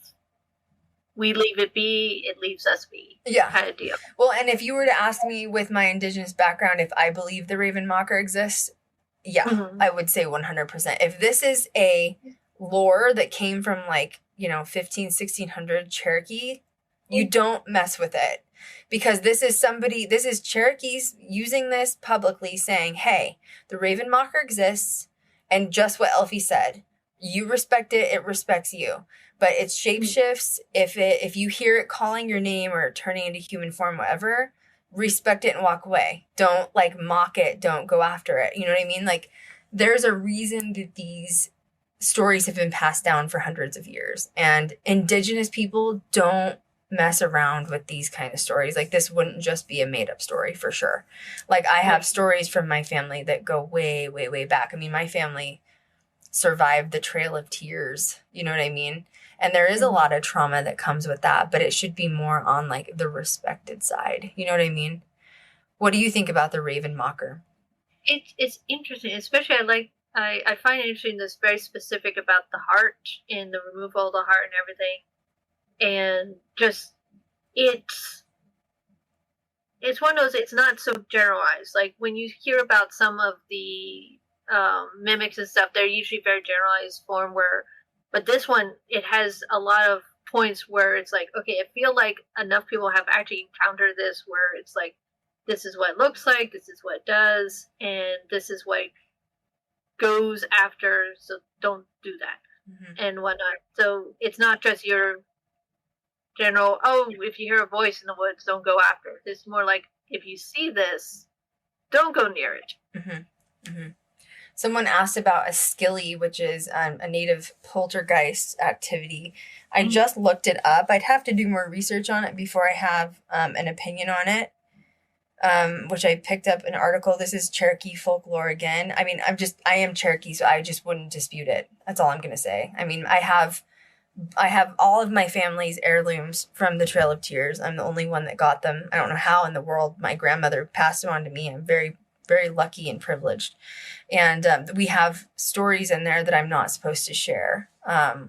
We leave it be, it leaves us be. Yeah. Kind of deal. Well, and if you were to ask me with my indigenous background if I believe the raven mocker exists, Yeah, Mhm. I would say 100%. If this is a lore that came from like, 1600 Cherokee, you don't mess with it. Because this is Cherokees using this publicly saying, hey, the Raven Mocker exists, and just what Elfie said. You respect it, it respects you. But it shapeshifts. If you hear it calling your name or turning into human form, whatever, respect it and walk away. Don't like mock it. Don't go after it. You know what I mean? Like there's a reason that these stories have been passed down for hundreds of years, and indigenous people don't mess around with these kind of stories. Like this wouldn't just be a made up story for sure. Like I have stories from my family that go way, way, way back. I mean, my family survived the Trail of Tears. You know what I mean? And there is a lot of trauma that comes with that, but it should be more on like the respected side. You know what I mean? What do you think about the Raven Mocker? It's interesting, especially I find it interesting that's very specific about the heart and the removal of the heart and everything, and just it's one of those. It's not so generalized. Like when you hear about some of the mimics and stuff, they're usually very generalized form. But this one, it has a lot of points where it's like, okay, I feel like enough people have actually encountered this, where it's like, this is what it looks like, this is what it does, and this is what it goes after. So don't do that and whatnot. So it's not just your general, oh, if you hear a voice in the woods, don't go after it. It's more like, if you see this, don't go near it. Someone asked about a skilly, which is a native poltergeist activity. I just looked it up. I'd have to do more research on it before I have an opinion on it, which I picked up an article. This is Cherokee folklore again. I mean, I am Cherokee, so I just wouldn't dispute it. That's all I'm going to say. I mean, I have all of my family's heirlooms from the Trail of Tears. I'm the only one that got them. I don't know how in the world my grandmother passed them on to me. I'm very, very lucky and privileged. And we have stories in there that I'm not supposed to share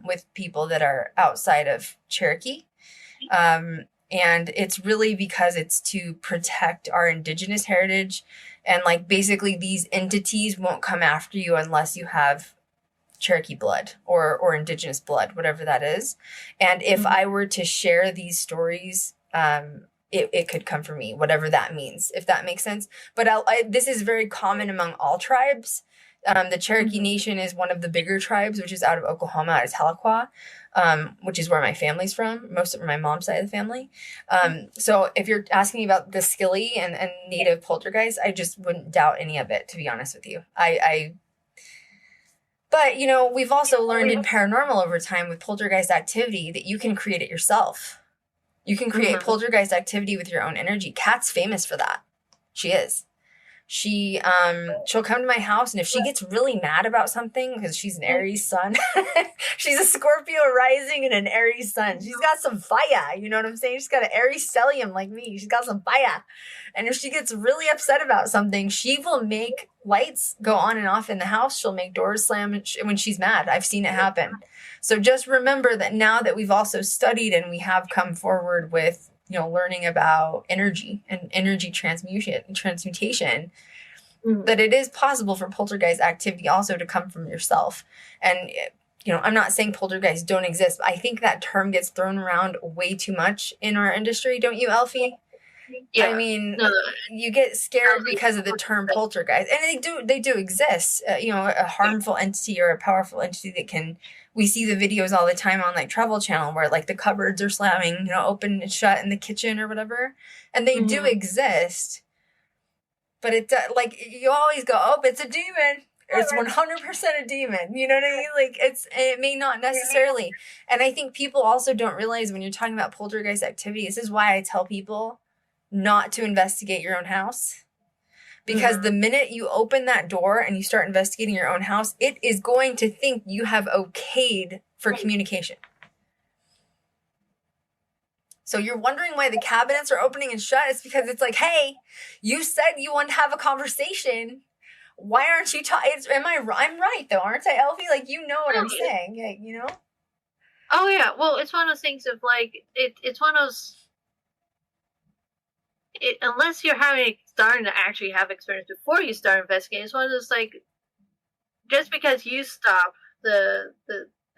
with people that are outside of Cherokee. And it's really because it's to protect our indigenous heritage. And like basically these entities won't come after you unless you have Cherokee blood or indigenous blood, whatever that is. And if I were to share these stories, it could come from me, whatever that means, if that makes sense. But this is very common among all tribes. The Cherokee Nation is one of the bigger tribes, which is out of Oklahoma, out of Tahlequah, which is where my family's from, most of my mom's side of the family. So if you're asking me about the skilly and native poltergeist, I just wouldn't doubt any of it, to be honest with you. But, we've also learned in paranormal over time with poltergeist activity that you can create it yourself. You can create poltergeist activity with your own energy. Kat's famous for that. She is. She'll come to my house, and if she gets really mad about something, because she's an Aries sun, she's a Scorpio rising and an Aries sun. She's got some fire, you know what I'm saying? She's got an Aries stellium like me. She's got some fire. And if she gets really upset about something, she will make lights go on and off in the house. She'll make doors slam when she's mad. I've seen it happen. So just remember that now that we've also studied and we have come forward with learning about energy and energy transmutation, that it is possible for poltergeist activity also to come from yourself. And, I'm not saying poltergeists don't exist, but I think that term gets thrown around way too much in our industry. Don't you, Eilfie? Yeah. I mean, you get scared because of the term poltergeist, and they do exist, a harmful entity or a powerful entity that we see the videos all the time on like Travel Channel where like the cupboards are slamming, open and shut in the kitchen or whatever. And they do exist. But like you always go, oh, it's a demon. It's 100% a demon. You know what I mean? Like it may not necessarily. And I think people also don't realize when you're talking about poltergeist activity, this is why I tell people not to investigate your own house. Because the minute you open that door and you start investigating your own house, it is going to think you have okayed for communication. So you're wondering why the cabinets are opening and shut. It's because it's like, hey, you said you want to have a conversation. Why aren't you talking? I'm right, though, aren't I, Eilfie? Like, you know what I'm saying, Oh, yeah. Well, it's one of those things of, like, it's one of those... unless you're starting to actually have experience before you start investigating, it's one of those, like, just because you stop the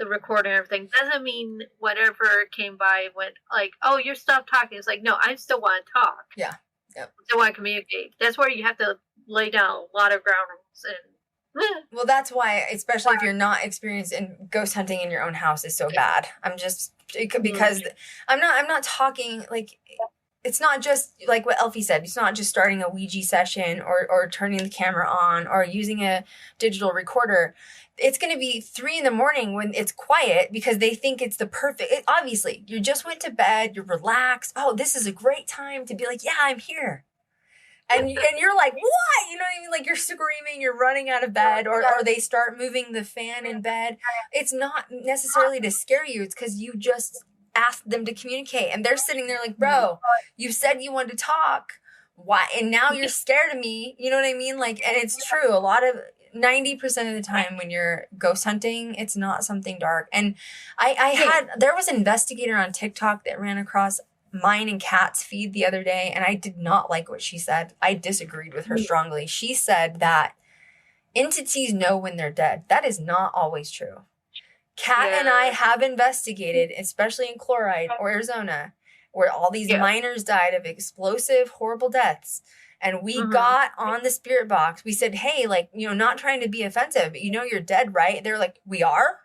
recording and everything doesn't mean whatever came by went like, oh, you stopped talking. It's like, no, I still want to talk. Yeah. Yep. I still want to communicate. That's where you have to lay down a lot of ground rules and well, that's why, especially if you're not experienced in ghost hunting in your own house is so bad. Because I'm not talking like, it's not just like what Eilfie said. It's not just starting a Ouija session or turning the camera on or using a digital recorder. It's going to be 3 a.m. when it's quiet because they think it's the perfect. Obviously, you just went to bed. You're relaxed. Oh, this is a great time to be like, yeah, I'm here. And you're like, what? You know what I mean? Like you're screaming, you're running out of bed, or they start moving the fan in bed. It's not necessarily to scare you. It's because you just asked them to communicate. And they're sitting there like, bro, you said you wanted to talk. Why? And now you're scared of me. You know what I mean? Like, and it's true. 90% of the time when you're ghost hunting, it's not something dark. And there was an investigator on TikTok that ran across mine and Kat's feed the other day, and I did not like what she said. I disagreed with her strongly. She said that entities know when they're dead. That is not always true. Kat and I have investigated, especially in Chloride or Arizona, where all these miners died of explosive, horrible deaths. And we got on the spirit box. We said, hey, like, not trying to be offensive, but you're dead, right? They're like, we are?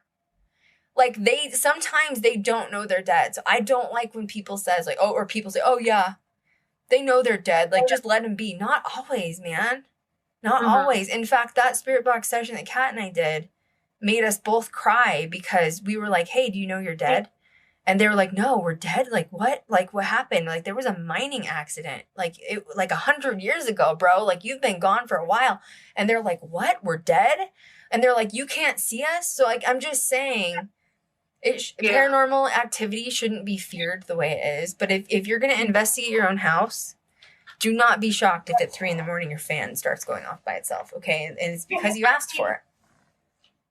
Like sometimes they don't know they're dead. So I don't like when people says like, oh, or people say, oh yeah, they know they're dead. Like just let them be. Not always, man. Not always. In fact, that spirit box session that Kat and I did made us both cry because we were like, hey, do you know you're dead? And they were like, no, we're dead. Like what? Like what happened? Like there was a mining accident, like 100 years ago, bro. Like you've been gone for a while. And they're like, what? We're dead? And they're like, you can't see us. So like, I'm just saying, paranormal activity shouldn't be feared the way it is. But if you're going to investigate your own house, do not be shocked if at 3 a.m. your fan starts going off by itself. Okay. And it's because you asked for it.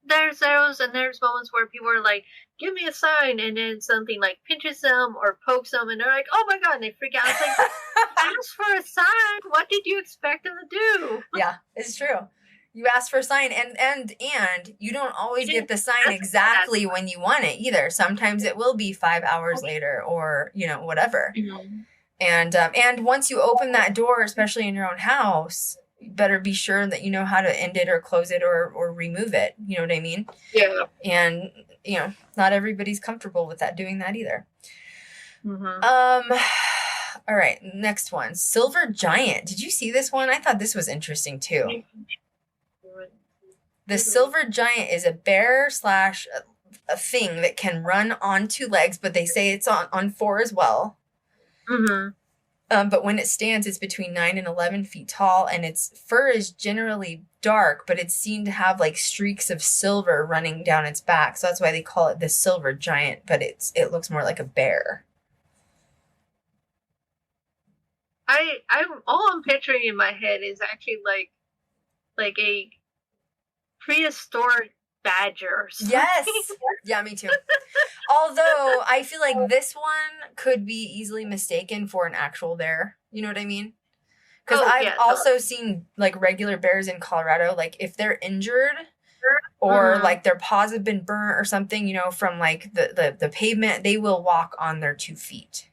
There's those, and there's moments where people are like, give me a sign, and then something like pinches them or pokes them, and they're like, oh my god, and they freak out. It's like, ask for a sign. What did you expect them to do? Yeah, it's true. You ask for a sign, and you don't always get the sign exactly when you want it either. Sometimes it will be 5 hours later, or whatever. Mm-hmm. And once you open that door, especially in your own house, you better be sure that you know how to end it or close it or remove it. You know what I mean? Yeah. And not everybody's comfortable with doing that either. Mm-hmm. All right, next one, Silver Giant. Did you see this one? I thought this was interesting too. The Silver Giant is a bear / a thing that can run on 2 legs, but they say it's on 4 as well. Mm-hmm. But when it stands, it's between 9 and 11 feet tall, and its fur is generally dark, but it's seen to have like streaks of silver running down its back. So that's why they call it the Silver Giant, but it looks more like a bear. All I'm picturing in my head is actually like a prehistoric badger or something. Yes. Yeah, me too. Although I feel like this one could be easily mistaken for an actual bear. You know what I mean? Because I've also seen like regular bears in Colorado. Like if they're injured or like their paws have been burnt or something, from like the pavement, they will walk on their 2 feet.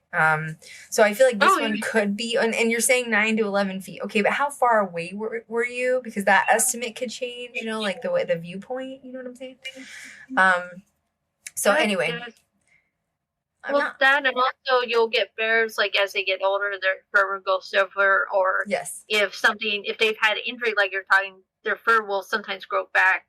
So I feel like this one could be, and you're saying 9 to 11 feet. Okay, but how far away were you? Because that estimate could change, like the viewpoint, you know what I'm saying? So anyway. And also you'll get bears, like as they get older, their fur will go silver, or if they've had an injury, like you're talking, their fur will sometimes grow back,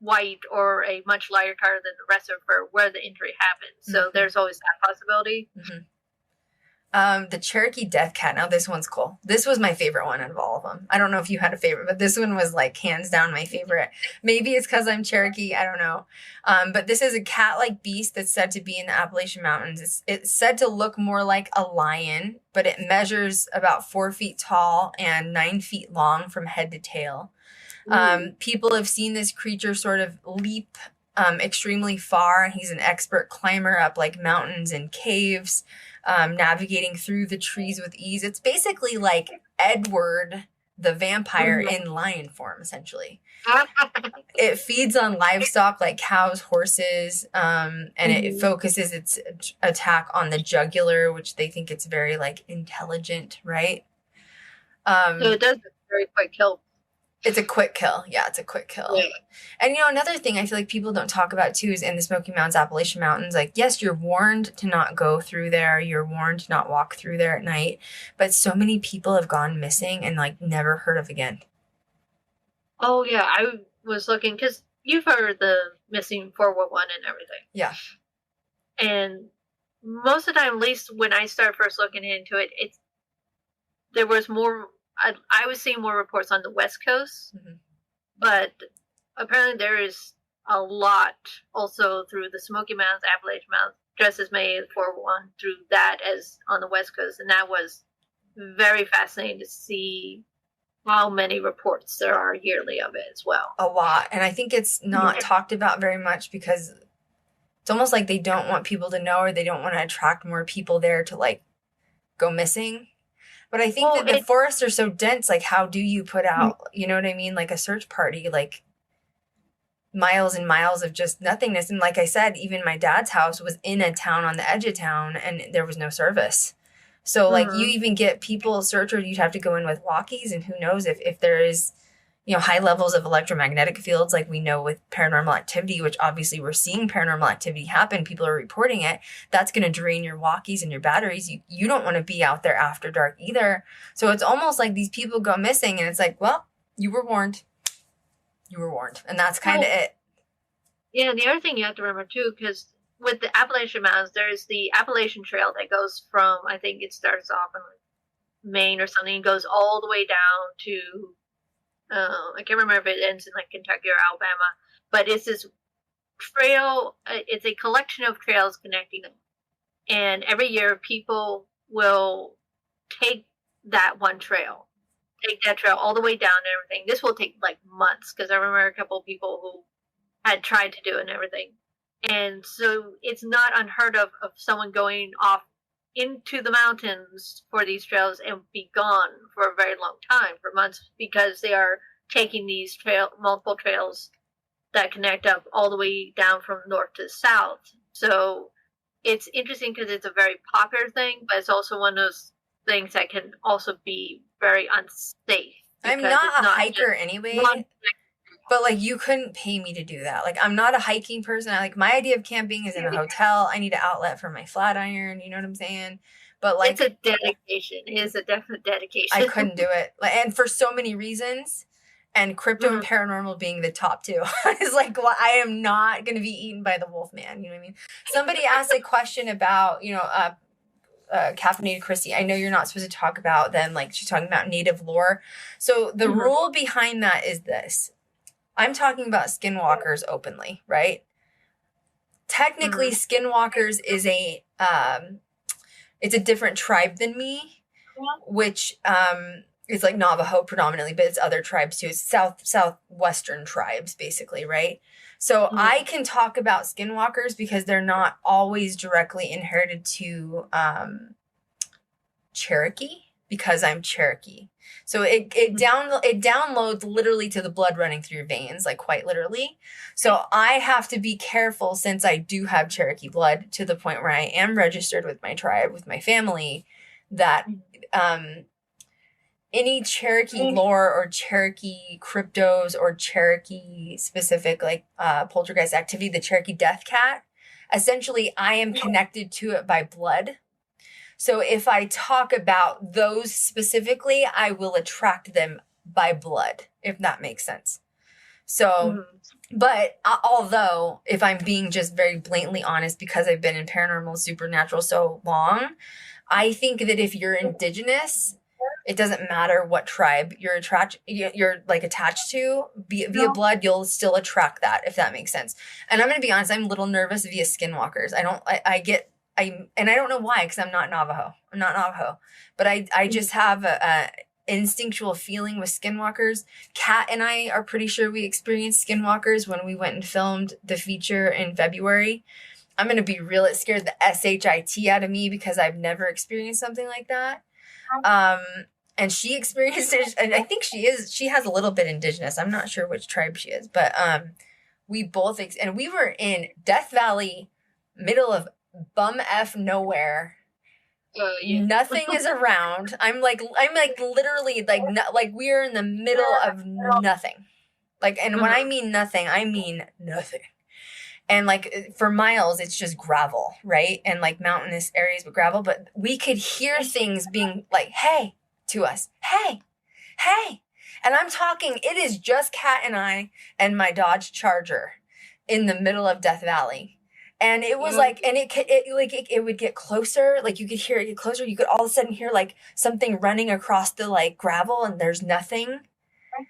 white or a much lighter color than the rest of fur where the injury happens. So there's always that possibility. Mm-hmm. The Cherokee Death Cat. Now this one's cool. This was my favorite one out of all of them. I don't know if you had a favorite, but this one was like hands down my favorite. Maybe it's because I'm Cherokee. I don't know. But this is a cat-like beast that's said to be in the Appalachian Mountains. It's said to look more like a lion, but it measures about 4 feet tall and 9 feet long from head to tail. People have seen this creature sort of leap extremely far. He's an expert climber up like mountains and caves, navigating through the trees with ease. It's basically like Edward the vampire in lion form, essentially. It feeds on livestock like cows, horses, and it focuses its attack on the jugular, which they think it's very like intelligent, right? So it does a very quick kill. It's a quick kill. Yeah, it's a quick kill. Yeah. And, another thing I feel like people don't talk about, too, is in the Smoky Mountains, Appalachian Mountains, like, yes, you're warned to not go through there. You're warned to not walk through there at night. But so many people have gone missing and, like, never heard of again. Oh, yeah. I was looking, because you've heard the missing 411 and everything. Yeah. And most of the time, at least when I started first looking into it, there was more... I was seeing more reports on the West Coast, but apparently there is a lot also through the Smoky Mountains, Appalachian Mountains, just as many as 401 through that as on the West Coast. And that was very fascinating to see how many reports there are yearly of it as well. A lot. And I think it's not talked about very much because it's almost like they don't want people to know, or they don't want to attract more people there to like go missing. But I think that the forests are so dense, like how do you put out, you know what I mean? Like a search party, like miles and miles of just nothingness. And like I said, even my dad's house was in a town on the edge of town and there was no service. So like you even get people searchers, you'd have to go in with walkies, and who knows if there is, high levels of electromagnetic fields, like we know with paranormal activity, which obviously we're seeing paranormal activity happen. People are reporting it. That's going to drain your walkies and your batteries. You don't want to be out there after dark either. So it's almost like these people go missing and it's like, well, you were warned. You were warned. And that's kind of it. Yeah. And the other thing you have to remember too, because with the Appalachian Mountains, there's the Appalachian Trail that goes from, I think it starts off in like Maine or something, and goes all the way down to, I can't remember if it ends in like Kentucky or Alabama, but it's this trail. It's a collection of trails connecting them. And every year people will take that one trail, take that trail all the way down and everything. This will take like months, because I remember a couple of people who had tried to do it and everything. And so it's not unheard of someone going off into the mountains for these trails and be gone for a very long time, for months, because they are taking these multiple trails that connect up all the way down from north to south. So it's interesting because it's a very popular thing, but it's also one of those things that can also be very unsafe. I'm not a hiker anyway. But, like, you couldn't pay me to do that. Like, I'm not a hiking person. My idea of camping is in a hotel. I need an outlet for my flat iron. You know what I'm saying? But, like... It's a dedication. It is a definite dedication. I couldn't do it. And for so many reasons. And crypto and paranormal being the top two. It's like, well, I am not going to be eaten by the wolf man. You know what I mean? Somebody asked a question about, caffeinated Chrissy. I know you're not supposed to talk about them. Like, she's talking about native lore. So, the rule behind that is this. I'm talking about skinwalkers openly, right? Technically, skinwalkers is it's a different tribe than me, which is like Navajo predominantly, but it's other tribes too. It's southwestern tribes, basically, right? So I can talk about skinwalkers because they're not always directly inherited to Cherokee, because I'm Cherokee. So it downloads literally to the blood running through your veins, like quite literally. So I have to be careful, since I do have Cherokee blood, to the point where I am registered with my tribe, with my family, that any Cherokee lore or Cherokee cryptos or Cherokee specific like poltergeist activity, the Cherokee death cat, essentially I am connected to it by blood. So if I talk about those specifically, I will attract them by blood, if that makes sense. So, but although if I'm being just very blatantly honest, because I've been in paranormal supernatural so long, I think that if you're indigenous, it doesn't matter what tribe you're like attached to via blood, you'll still attract that, if that makes sense. And I'm going to be honest, I'm a little nervous via skinwalkers. And I don't know why, because I'm not Navajo. But I just have a instinctual feeling with skinwalkers. Kat and I are pretty sure we experienced skinwalkers when we went and filmed the feature in February. I'm going to be real scared the SHIT out of me, because I've never experienced something like that. and she experienced it, and I think she has a little bit indigenous. I'm not sure which tribe she is, but we both and we were in Death Valley, middle of bum F nowhere. Yeah. Nothing is around. I'm like literally like like we're in the middle of nothing. Like, and when I mean nothing, I mean nothing. And like for miles, it's just gravel, right? And like mountainous areas with gravel, but we could hear things being like, "Hey," to us, "Hey, hey," and I'm talking. It is just Kat and I and my Dodge Charger in the middle of Death Valley. And it was like, and it would get closer. Like you could hear it get closer. You could all of a sudden hear like something running across the like gravel, and there's nothing.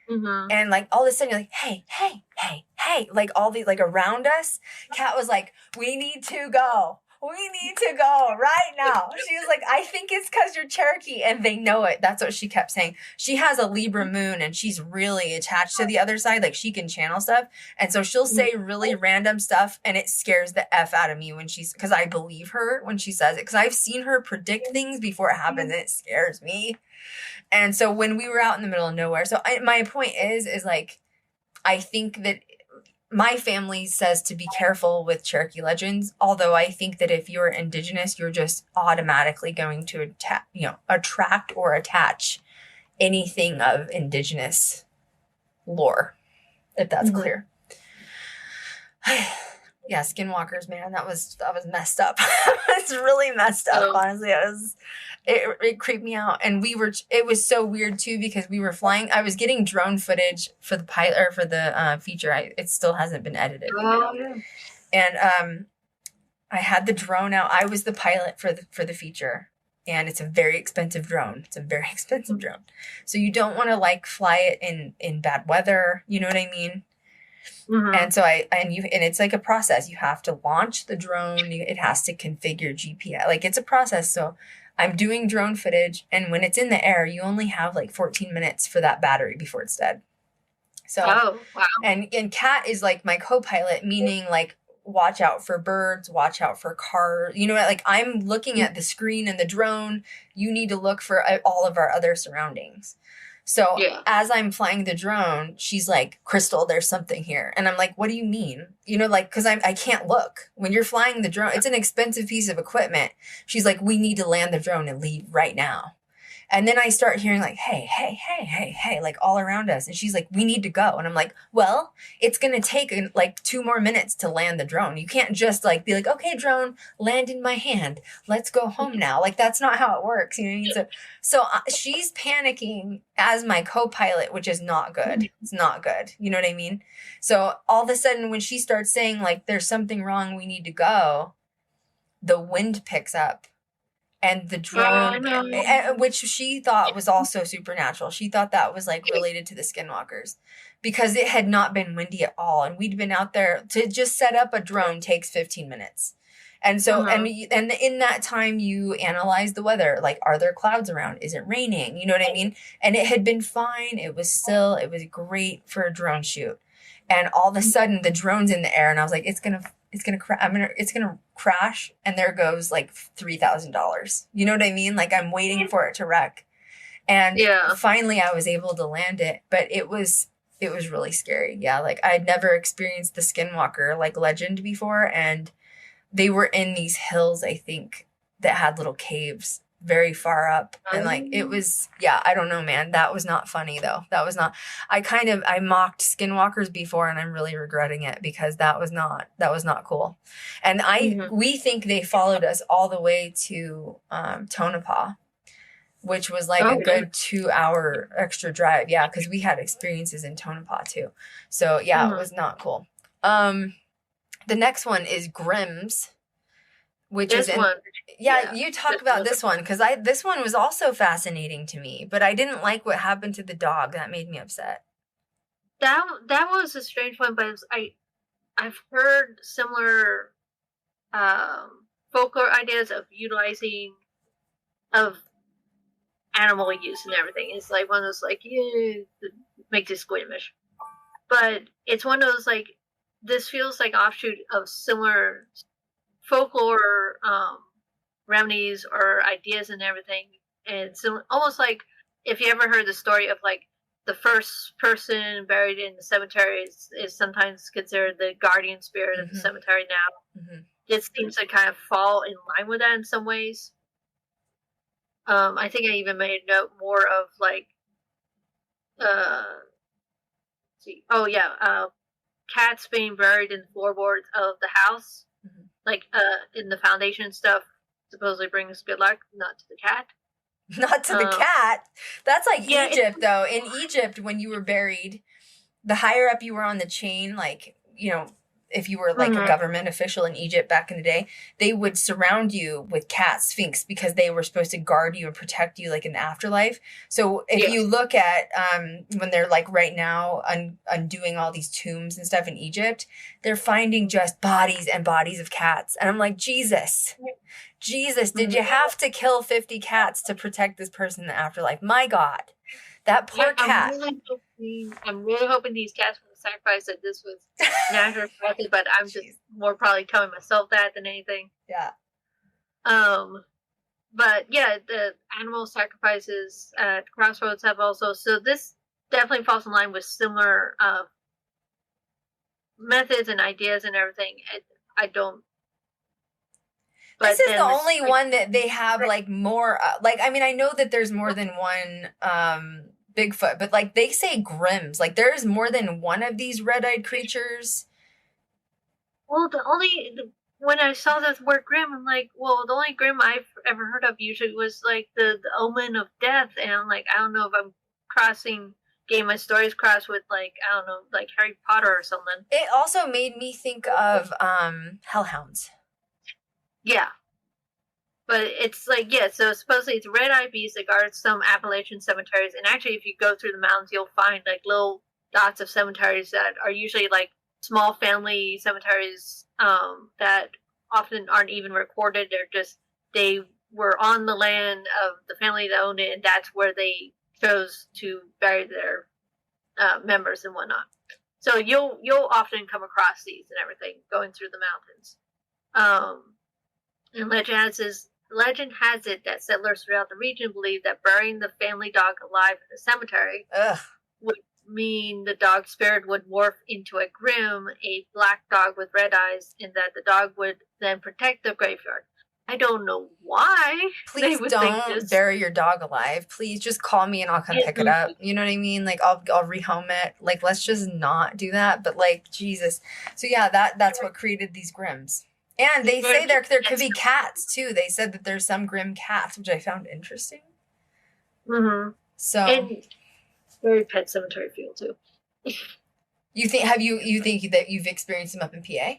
Mm-hmm. And like all of a sudden you're like, hey, hey, hey, hey, like all these like around us. Kat was like, we need to go. We need to go right now. She was like, I think it's because you're Cherokee, and they know it. That's what she kept saying. She has a Libra moon, and she's really attached to the other side. Like she can channel stuff. And so she'll say really random stuff, and it scares the F out of me when because I believe her when she says it. Because I've seen her predict things before it happens, and it scares me. And so when we were out in the middle of nowhere, my point is like, I think that my family says to be careful with Cherokee legends, although I think that if you're indigenous, you're just automatically going to attract or attach anything of indigenous lore, if that's clear. Yeah, skinwalkers, man, that was messed up. It's really messed up, honestly. It creeped me out. And it was so weird too, because we were flying. I was getting drone footage for the pilot or for the feature. It still hasn't been edited. Oh, yeah. And I had the drone out. I was the pilot for the feature. And it's a very expensive drone. So you don't want to like fly it in bad weather. You know what I mean? Mm-hmm. And so and it's like a process. You have to launch the drone. It has to configure GPS. Like it's a process. So I'm doing drone footage, and when it's in the air, you only have like 14 minutes for that battery before it's dead. So, wow. And Kat is like my co-pilot, meaning like watch out for birds, watch out for cars. You know, like I'm looking at the screen and the drone. You need to look for all of our other surroundings. So as I'm flying the drone, she's like, Krystal, there's something here. And I'm like, what do you mean? You know, like, because I can't look. When you're flying the drone, it's an expensive piece of equipment. She's like, we need to land the drone and leave right now. And then I start hearing like, hey, hey, hey, hey, hey, like all around us. And she's like, we need to go. And I'm like, well, it's going to take like 2 more minutes to land the drone. You can't just like be like, okay, drone, land in my hand. Let's go home now. Like, that's not how it works. You know what I mean? So she's panicking as my co-pilot, which is not good. It's not good. You know what I mean? So all of a sudden when she starts saying like, there's something wrong, we need to go, the wind picks up. And the drone, which she thought was also supernatural. She thought that was like related to the skinwalkers because it had not been windy at all. And we'd been out there to just set up a drone takes 15 minutes. And so, and in that time you analyze the weather, like, are there clouds around? Is it raining? You know what I mean? And it had been fine. It was great for a drone shoot. And all of a sudden the drone's in the air and I was like, it's going to crash, and there goes like $3,000. You know what I mean? Like I'm waiting for it to wreck. And finally I was able to land it, but it was really scary. Yeah. Like I'd never experienced the skinwalker like legend before. And they were in these hills, I think, that had little caves very far up. And like, it was, I don't know, man. That was not funny though. That was not, I mocked skinwalkers before and I'm really regretting it because that was not cool. And we think they followed us all the way to, Tonopah, which was like a good 2-hour extra drive. Yeah. Cause we had experiences in Tonopah too. So it was not cool. The next one is Grimm's. Which is you talk about this one because this one was also fascinating to me, but I didn't like what happened to the dog. That made me upset. That was a strange one, but I've heard similar folklore ideas of utilizing of animal use and everything. It's like one of those like makes you squeamish, but it's one of those like this feels like offshoot of similar folklore remedies or ideas and everything, and so almost like if you ever heard the story of like the first person buried in the cemetery is sometimes considered the guardian spirit of the cemetery now. It seems to kind of fall in line with that in some ways. I think I even made a note more of like, cats being buried in the floorboards of the house, like in the foundation stuff, supposedly brings good luck, not to the cat. Not to the cat. That's like Egypt, though. In Egypt, when you were buried, the higher up you were on the chain, like, you know, if you were like a government official in Egypt back in the day, they would surround you with cat sphinx because they were supposed to guard you and protect you like in the afterlife. So if you look at when they're like right now undoing all these tombs and stuff in Egypt, they're finding just bodies and bodies of cats. And I'm like, Jesus, did you have to kill 50 cats to protect this person in the afterlife? My God, that poor cat. I'm really hoping these cats were sacrificed, that this was natural, but I'm just more probably telling myself that than anything. Yeah. But yeah, the animal sacrifices at Crossroads have also, so this definitely falls in line with similar methods and ideas and everything. I don't. This is the only one that they have like more, like, I mean, I know that there's more than one Bigfoot, but like they say Grims, like there's more than one of these red-eyed creatures. Well, when I saw the word Grim, I'm like, well, the only Grim I've ever heard of usually was like the omen of death, and I'm like, I don't know if I'm getting my stories crossed with like, I don't know, like Harry Potter or something. It also made me think of hellhounds. Yeah. But it's like, so supposedly it's a red-eyed beast that guards some Appalachian cemeteries. And actually, if you go through the mountains, you'll find like little dots of cemeteries that are usually like small family cemeteries that often aren't even recorded. They were on the land of the family that owned it, and that's where they chose to bury their members and whatnot. So you'll often come across these and everything going through the mountains. And legend has it that settlers throughout the region believe that burying the family dog alive in the cemetery would mean the dog spirit would morph into a Grim, a black dog with red eyes, and that the dog would then protect the graveyard. I don't know why. Please don't bury your dog alive. Please just call me and I'll come pick it up. You know what I mean? Like I'll rehome it. Like let's just not do that. But like Jesus. So yeah, that's what created these Grims. And they say there could be cats too. They said that there's some Grim cats, which I found interesting. So and very Pet Cemetery feel too. You think that you've experienced them up in PA?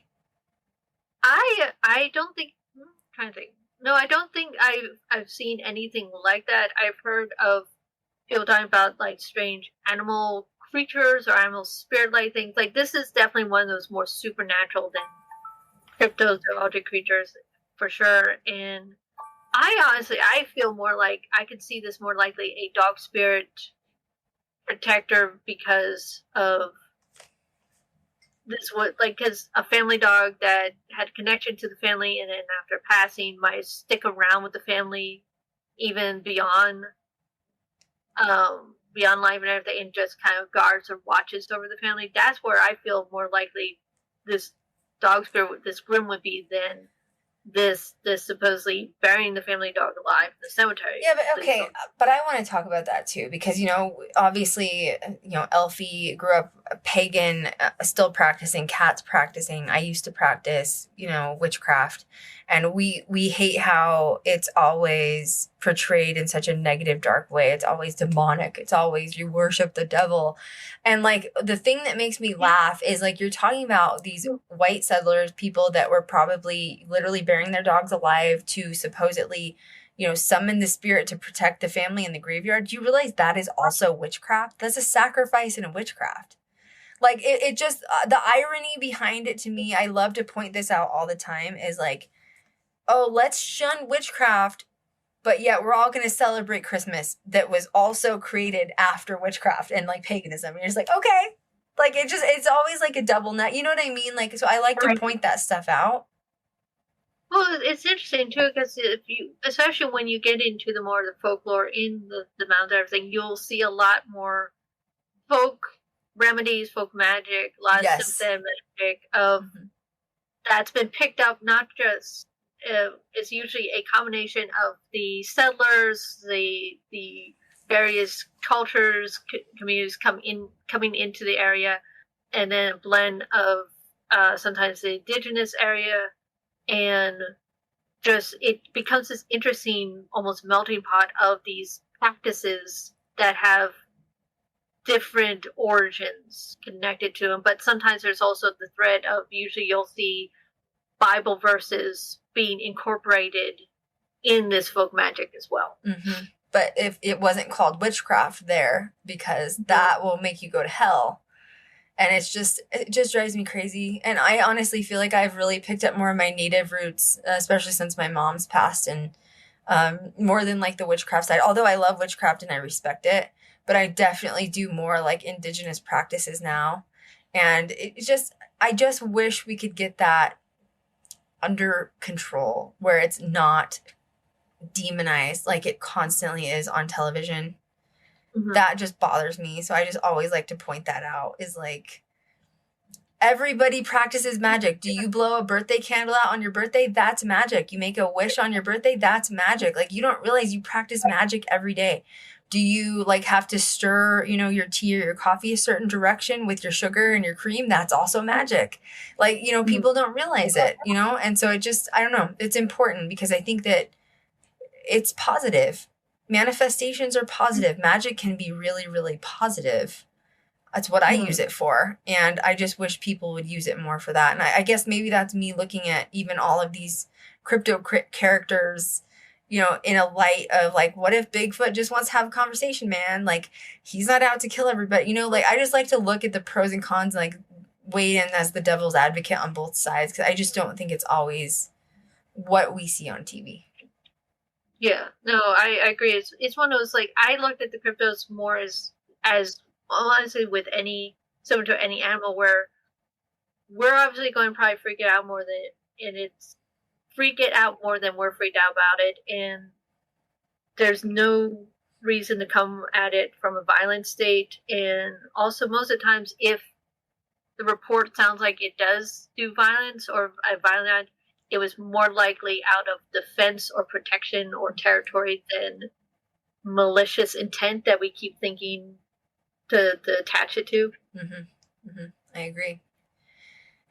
I don't think. I'm trying to think. No, I don't think I've seen anything like that. I've heard of people talking about like strange animal creatures or animal spirit-like things. Like this is definitely one of those more supernatural than cryptozoologic creatures for sure. And I feel more like I could see this more likely a dog spirit protector because of this was like, because a family dog that had connection to the family and then after passing might stick around with the family even beyond life and everything, and just kind of guards or watches over the family. That's where I feel more likely this dog spirit, this Grim would be than this supposedly burying the family dog alive in the cemetery. Yeah, but okay, but I want to talk about that too, because, you know, obviously, you know, Eilfie grew up pagan, still practicing, cats practicing. I used to practice, you know, witchcraft, and we hate how it's always portrayed in such a negative, dark way. It's always demonic. It's always you worship the devil. And like the thing that makes me laugh is like you're talking about these white settlers, people that were probably literally burying their dogs alive to supposedly, you know, summon the spirit to protect the family in the graveyard. Do you realize that is also witchcraft? That's a sacrifice in a witchcraft. Like it just, the irony behind it to me, I love to point this out all the time, is like, oh, let's shun witchcraft, but yet we're all going to celebrate Christmas that was also created after witchcraft and like paganism. And you're just like, okay. Like it's always like a double net. You know what I mean? Like, so I like to point that stuff out. Well, it's interesting too, because if you, especially when you get into the more of the folklore in the mountains and everything, you'll see a lot more folk remedies, folk magic, a lot of Yes. symptomatic of that's been picked up. Not just it's usually a combination of the settlers, the various cultures, communities coming into the area, and then a blend of sometimes the indigenous area, and just it becomes this interesting almost melting pot of these practices that have different origins connected to them. But sometimes there's also the thread of, usually you'll see Bible verses being incorporated in this folk magic as well. Mm-hmm. But if it wasn't called witchcraft there, because that will make you go to hell. And it just drives me crazy. And I honestly feel like I've really picked up more of my native roots, especially since my mom's passed, and more than like the witchcraft side. Although I love witchcraft and I respect it, but I definitely do more like indigenous practices now. And I just wish we could get that under control, where it's not demonized like it constantly is on television. That just bothers me. So I just always like to point that out, is like, everybody practices magic. Do you blow a birthday candle out on your birthday? That's magic. You make a wish on your birthday? That's magic. Like, you don't realize you practice magic every day. Do you like have to stir, your tea or your coffee a certain direction with your sugar and your cream? That's also magic. Like, people don't realize it, And so I don't know. It's important, because I think that it's positive. Manifestations are positive. Magic can be really, really positive. That's what I use it for. And I just wish people would use it more for that. And I guess maybe that's me looking at even all of these crypto characters, in a light of like, what if Bigfoot just wants to have a conversation, man? Like, he's not out to kill everybody. Like, I just like to look at the pros and cons, like weigh in as the devil's advocate on both sides. Because I just don't think it's always what we see on TV. Yeah, no, I agree. It's one of those, like, I looked at the cryptos more as honestly with similar to any animal, where we're obviously going to probably freak it out more than we're freaked out about it, and there's no reason to come at it from a violent state. And also, most of the times, if the report sounds like it does do violence or a violent act, it was more likely out of defense or protection or territory than malicious intent that we keep thinking to attach it to. I agree.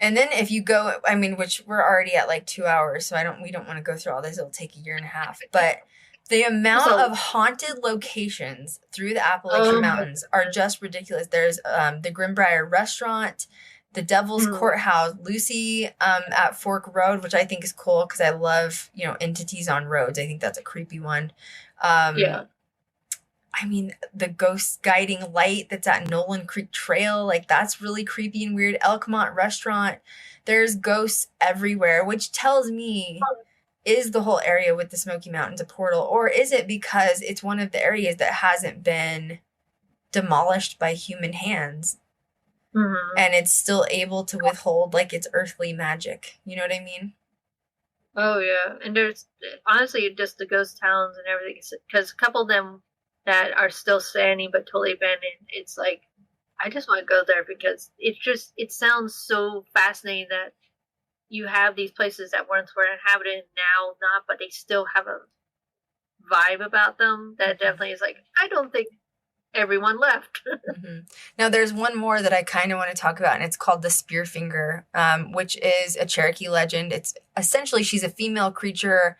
And then if you go, which we're already at like 2 hours, so we don't want to go through all this. It'll take a year and a half. But the amount of haunted locations through the Appalachian Mountains are just ridiculous. There's the Greenbrier Restaurant, the Devil's Courthouse, Lucy at Fork Road, which I think is cool because I love, entities on roads. I think that's a creepy one. The ghost guiding light that's at Nolan Creek Trail, like that's really creepy and weird. Elkmont Restaurant, there's ghosts everywhere, which tells me, is the whole area with the Smoky Mountains a portal, or is it because it's one of the areas that hasn't been demolished by human hands? And it's still able to withhold like its earthly magic. You know what I mean? Oh, yeah. And there's honestly just the ghost towns and everything. Because a couple of them that are still standing but totally abandoned, it's like, I just want to go there because it sounds so fascinating that you have these places that once were inhabited and now not, but they still have a vibe about them that definitely is like, I don't think everyone left. Now there's one more that I kind of want to talk about, and it's called the Spearfinger, which is a Cherokee legend. It's essentially, she's a female creature,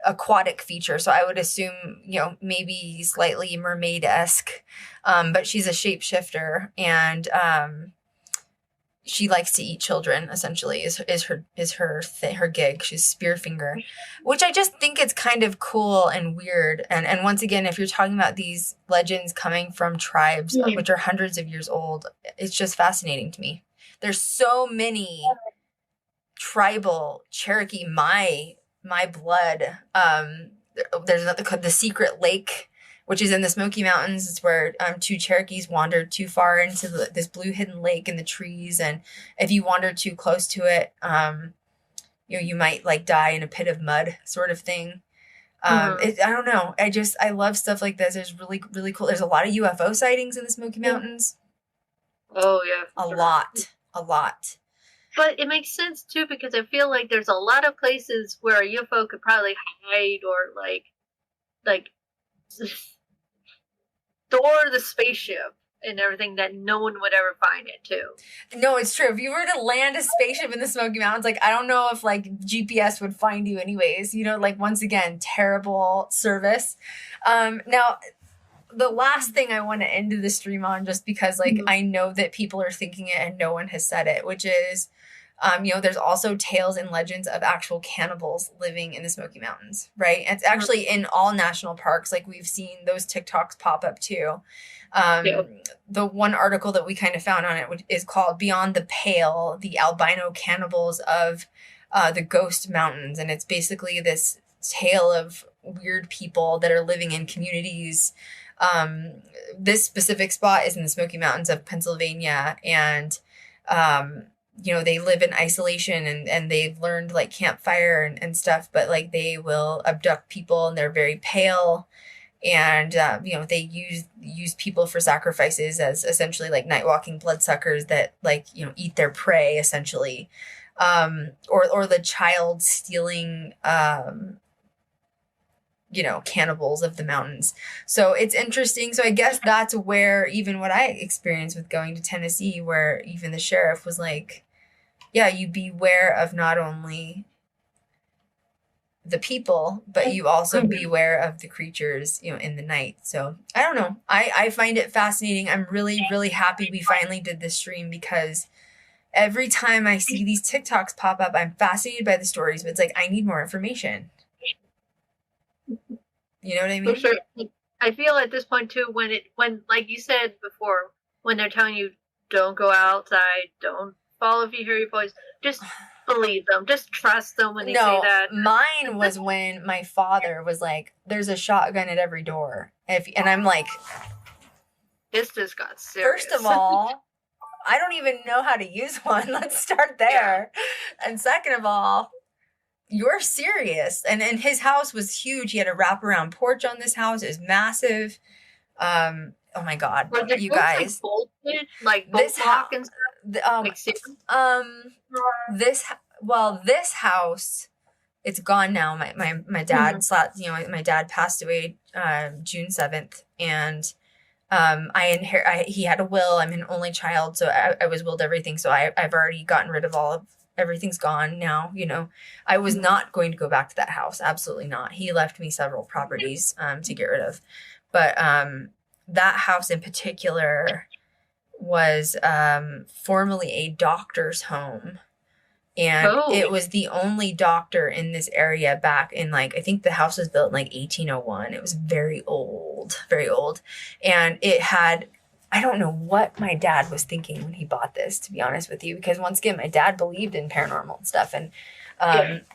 aquatic feature, so I would assume maybe slightly mermaid-esque, but she's a shapeshifter, and she likes to eat children, essentially, is her gig. She's Spearfinger, which I just think it's kind of cool and weird. And once again, if you're talking about these legends coming from tribes, which are hundreds of years old, it's just fascinating to me. There's so many tribal Cherokee, my blood. There's the Secret Lake, which is in the Smoky Mountains. It's where two Cherokees wandered too far into this blue hidden lake in the trees. And if you wander too close to it, you might like die in a pit of mud sort of thing. I don't know. I love stuff like this. It's really, really cool. There's a lot of UFO sightings in the Smoky Mountains. Oh, yeah. A lot. But it makes sense, too, because I feel like there's a lot of places where a UFO could probably hide or, like, store the spaceship and everything that no one would ever find it, too. No, it's true. If you were to land a spaceship in the Smoky Mountains, like, I don't know if, like, GPS would find you anyways. Like, once again, terrible service. Now, the last thing I want to end the stream on, just because, like, I know that people are thinking it and no one has said it, which is, there's also tales and legends of actual cannibals living in the Smoky Mountains, right? It's actually in all national parks. Like, we've seen those TikToks pop up too. The one article that we kind of found on it is called Beyond the Pale, the Albino Cannibals of the Ghost Mountains. And it's basically this tale of weird people that are living in communities. This specific spot is in the Smoky Mountains of Pennsylvania, and they live in isolation and they've learned like campfire and stuff, but like they will abduct people and they're very pale, and they use people for sacrifices as essentially like night walking bloodsuckers that like eat their prey essentially, or the child stealing cannibals of the mountains. So it's interesting. So I guess that's where even what I experienced with going to Tennessee, where even the sheriff was like, yeah, you beware of not only the people, but you also beware of the creatures, in the night. So I don't know. I find it fascinating. I'm really, really happy we finally did this stream, because every time I see these TikToks pop up, I'm fascinated by the stories, but it's like, I need more information. You know what I mean? For sure. I feel at this point too, when like you said before, when they're telling you don't go outside, don't follow if you hear your voice, just believe them, just trust them when they say that. Mine was when my father was like, "There's a shotgun at every door," and I'm like, "This just got serious." First of all, I don't even know how to use one. Let's start there. Yeah. And second of all, you're serious. And his house was huge. He had a wraparound porch on this house. It was massive. Oh my God, you guys! Like this house and stuff. This house, it's gone now. My dad my dad passed away June 7th, and he had a will. I'm an only child, so I was willed everything. So I've already gotten rid of all of everything's gone now. I was not going to go back to that house. Absolutely not. He left me several properties to get rid of, but that house in particular was formerly a doctor's home, and it was the only doctor in this area back in I think the house was built in 1801. It was very old, and it had, I don't know what my dad was thinking when he bought this, to be honest with you, because once again, my dad believed in paranormal and stuff. And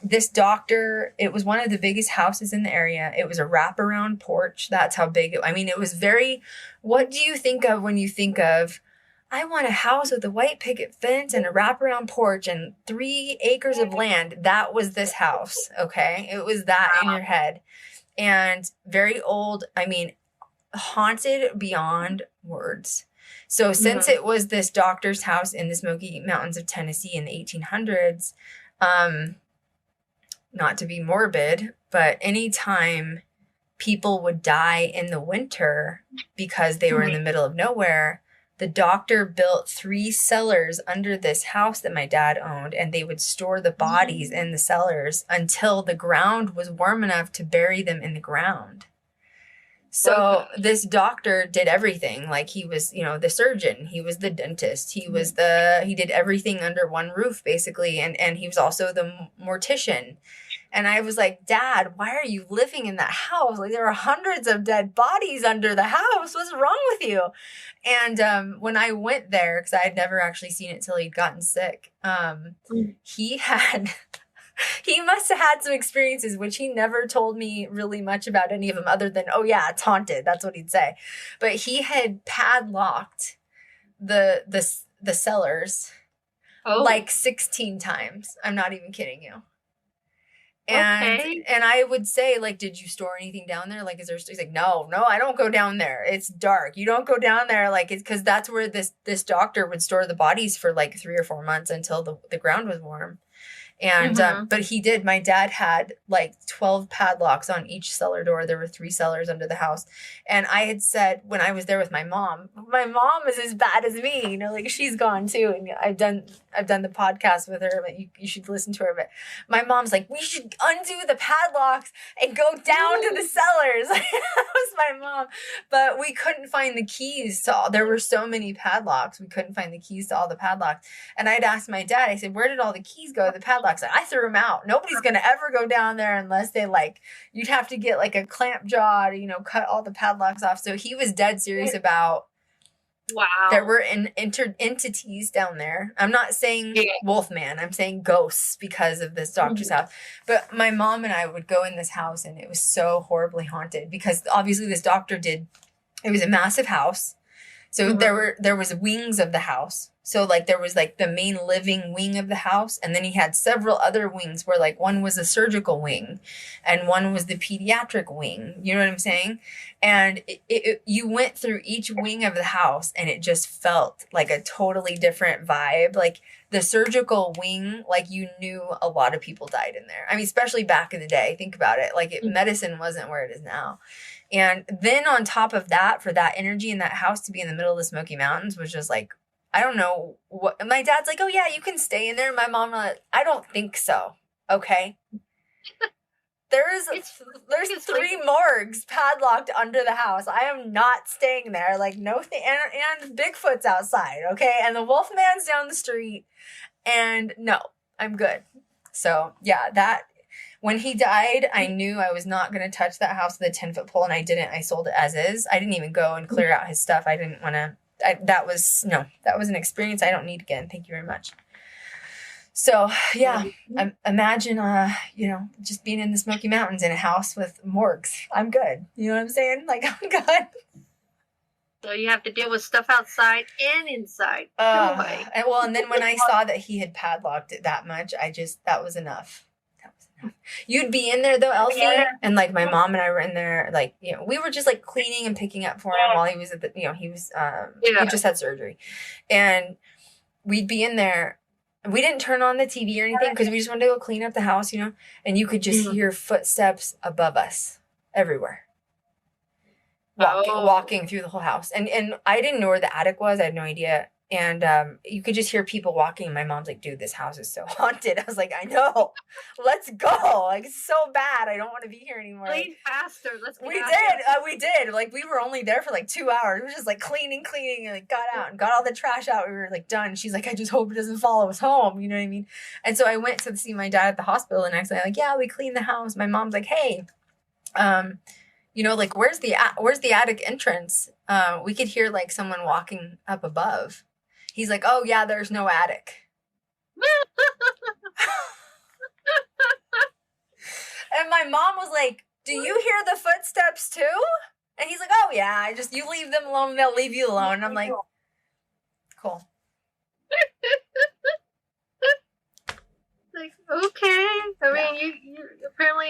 this doctor, it was one of the biggest houses in the area. It was a wraparound porch. That's how big it was very, what do you think of when you think of, I want a house with a white picket fence and a wraparound porch and 3 acres of land? That was this house. Okay. It was that in your head. And very old. Haunted beyond words. So since it was this doctor's house in the Smoky Mountains of Tennessee in the 1800s, not to be morbid, but anytime people would die in the winter because they were in the middle of nowhere, the doctor built 3 cellars under this house that my dad owned, and they would store the bodies in the cellars until the ground was warm enough to bury them in the ground. So this doctor did everything. Like, he was, the surgeon, he was the dentist, he did everything under one roof basically. And he was also the mortician. And I was like, Dad, why are you living in that house? Like, there are hundreds of dead bodies under the house. What's wrong with you? And when I went there, because I had never actually seen it till he'd gotten sick, he must have had some experiences, which he never told me really much about any of them other than, oh yeah, it's haunted. That's what he'd say. But he had padlocked the cellars 16 times. I'm not even kidding you. And I would say, like, did you store anything down there? Like, is there, he's like, no, I don't go down there. It's dark. You don't go down there. Like, it's because that's where this doctor would store the bodies for like 3 or 4 months until the ground was warm. And, but he did, my dad had like 12 padlocks on each cellar door. There were 3 cellars under the house. And I had said, when I was there with my mom is as bad as me, you know, like she's gone too. And I've done the podcast with her, but you should listen to her. But my mom's like, we should undo the padlocks and go down to the cellars. That was my mom. But we couldn't find the keys to all, there were so many padlocks. We couldn't find the keys to all the padlocks. And I'd asked my dad, I said, where did all the keys go? The padlocks. I threw them out. Nobody's going to ever go down there unless they like, you'd have to get like a clamp jaw to, you know, cut all the padlocks off. So he was dead serious about, there were entities down there. I'm not saying Wolfman. I'm saying ghosts because of this doctor's house. But my mom and I would go in this house and it was so horribly haunted because obviously this doctor it was a massive house. So there was wings of the house. So like there was like the main living wing of the house. And then he had several other wings where like one was a surgical wing and one was the pediatric wing. You know what I'm saying? And you went through each wing of the house and it just felt like a totally different vibe. Like the surgical wing, like you knew a lot of people died in there. I mean, especially back in the day, think about it. Like medicine wasn't where it is now. And then on top of that, for that energy in that house to be in the middle of the Smoky Mountains was just like, I don't know what. My dad's like, oh yeah, you can stay in there. My mom, like, I don't think so. Okay. There's 3 morgues padlocked under the house. I am not staying there. Like no thing. And Bigfoot's outside. Okay. And the Wolfman's down the street. And no, I'm good. So yeah, when he died, I knew I was not going to touch that house with a 10-foot pole, and I didn't. I sold it as is. I didn't even go and clear out his stuff. I didn't want to. That was an experience I don't need again. Thank you very much. So yeah, imagine, just being in the Smoky Mountains in a house with morgues. I'm good. You know what I'm saying? Like, I'm good. So you have to deal with stuff outside and inside. And then when I saw that he had padlocked it that much, that was enough. You'd be in there though, Eilfie, and like my mom and I were in there, like, you know, we were just like cleaning and picking up for him while he was at the, you know, he just had surgery, and we'd be in there. We didn't turn on the TV or anything because we just wanted to go clean up the house, you know, and you could just hear footsteps above us everywhere. Walking through the whole house. And I didn't know where the attic was. I had no idea. And you could just hear people walking. And my mom's like, dude, this house is so haunted. I was like, I know. Let's go. Like, it's so bad. I don't want to be here anymore. Clean faster. Let's get We out did. here. We did. Like, we were only there for like 2 hours. We were just like cleaning, and like got out and got all the trash out. We were like done. She's like, I just hope it doesn't follow us home. You know what I mean? And so I went to see my dad at the hospital the next day. Like, yeah, we cleaned the house. My mom's like, hey, you know, like, where's the attic entrance? We could hear like someone walking up above. He's like, oh yeah, there's no attic. And my mom was like, do you hear the footsteps too? And he's like, oh yeah, you leave them alone, they'll leave you alone. And I'm like, cool. Like, okay. I mean, you apparently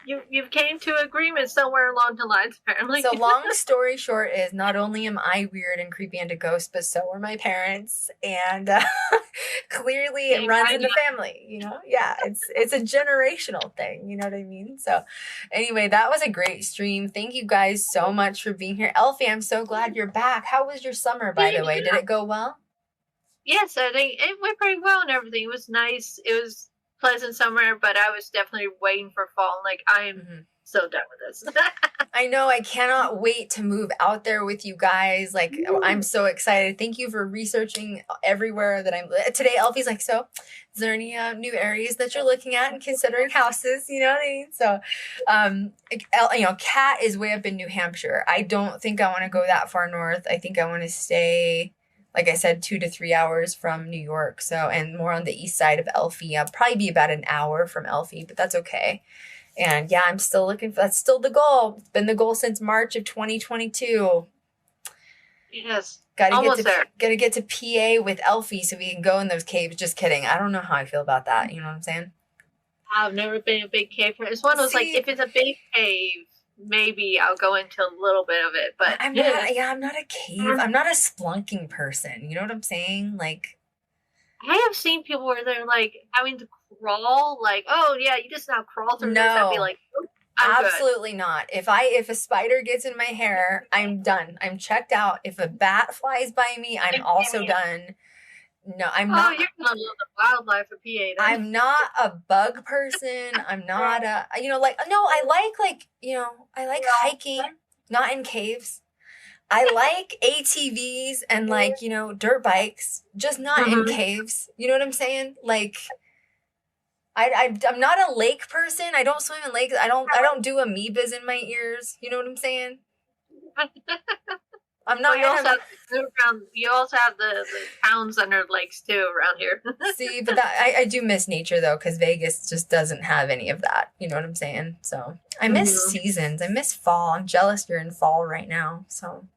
you came to agreement somewhere along the lines, apparently. So long story short is, not only am I weird and creepy into ghosts, but so are my parents, and clearly it runs in the family. You know, yeah, it's a generational thing. You know what I mean? So anyway, that was a great stream. Thank you guys so much for being here, Eilfie. I'm so glad you're back. How was your summer, by the way? Did it go well? Yes, I think it went pretty well and everything. It was nice. It was pleasant summer, but I was definitely waiting for fall. Like, I am so done with this. I know. I cannot wait to move out there with you guys. Like, I'm so excited. Thank you for researching everywhere that I'm today. Eilfie's like, so is there any new areas that you're looking at and considering houses? You know what I mean? So, you know, Kat is way up in New Hampshire. I don't think I want to go that far north. I think I want to stay, like I said, 2 to 3 hours from New York. So, and more on the east side of Eilfie. I'll probably be about an hour from Eilfie, but that's okay. And yeah, I'm still looking for, that's still the goal. It's been the goal since March of 2022. Yes. Gotta get to PA with Eilfie so we can go in those caves. Just kidding. I don't know how I feel about that. You know what I'm saying? I've never been a big cave person. It's one of those, like, if it's a big cave, maybe I'll go into a little bit of it, but I'm not a cave. I'm not a splunking person. You know what I'm saying? Like, I have seen people where they're like having to crawl, like, oh yeah, you just now crawl through this. I'd be like, oh, I'm absolutely good. not. If a spider gets in my hair, I'm done. I'm checked out. If a bat flies by me, I'm also done. No, I'm not. Oh, you're gonna love the wildlife of PA. Then. I'm not a bug person. I'm not a, I like hiking, not in caves. I like ATVs and dirt bikes, just not in caves. You know what I'm saying? Like, I'm not a lake person. I don't swim in lakes. I don't do amoebas in my ears. You know what I'm saying? I'm not. You also have the towns under lakes too around here. See, but I do miss nature though, because Vegas just doesn't have any of that. You know what I'm saying? So I miss seasons. I miss fall. I'm jealous you're in fall right now. So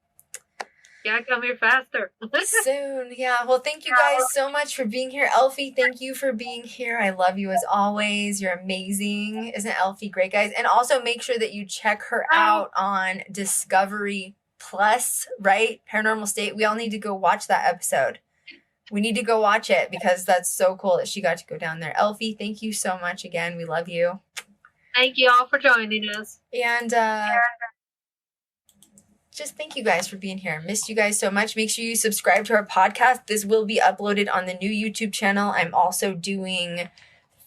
yeah, come here faster. Soon. Yeah. Well, thank you guys so much for being here. Eilfie, thank you for being here. I love you as always. You're amazing. Isn't Eilfie great, guys? And also make sure that you check her out on Discovery Plus, right? Paranormal State. We all need to go watch that episode. We need to go watch it because that's so cool that she got to go down there. Eilfie, thank you so much again. We love you. Thank you all for joining us. And just thank you guys for being here. Missed you guys so much. Make sure you subscribe to our podcast. This will be uploaded on the new YouTube channel. I'm also doing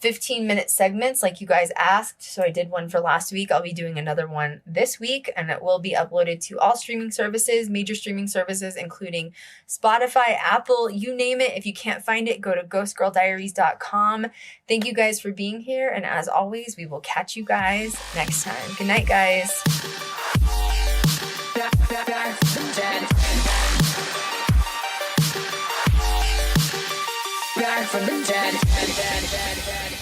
15-minute segments like you guys asked. So I did one for last week. I'll be doing another one this week, and it will be uploaded to all streaming services, major streaming services, including Spotify, Apple, you name it. If you can't find it, go to ghostgirldiaries.com. Thank you guys for being here. And as always, we will catch you guys next time. Good night, guys. Back from the dead. Back from the dead.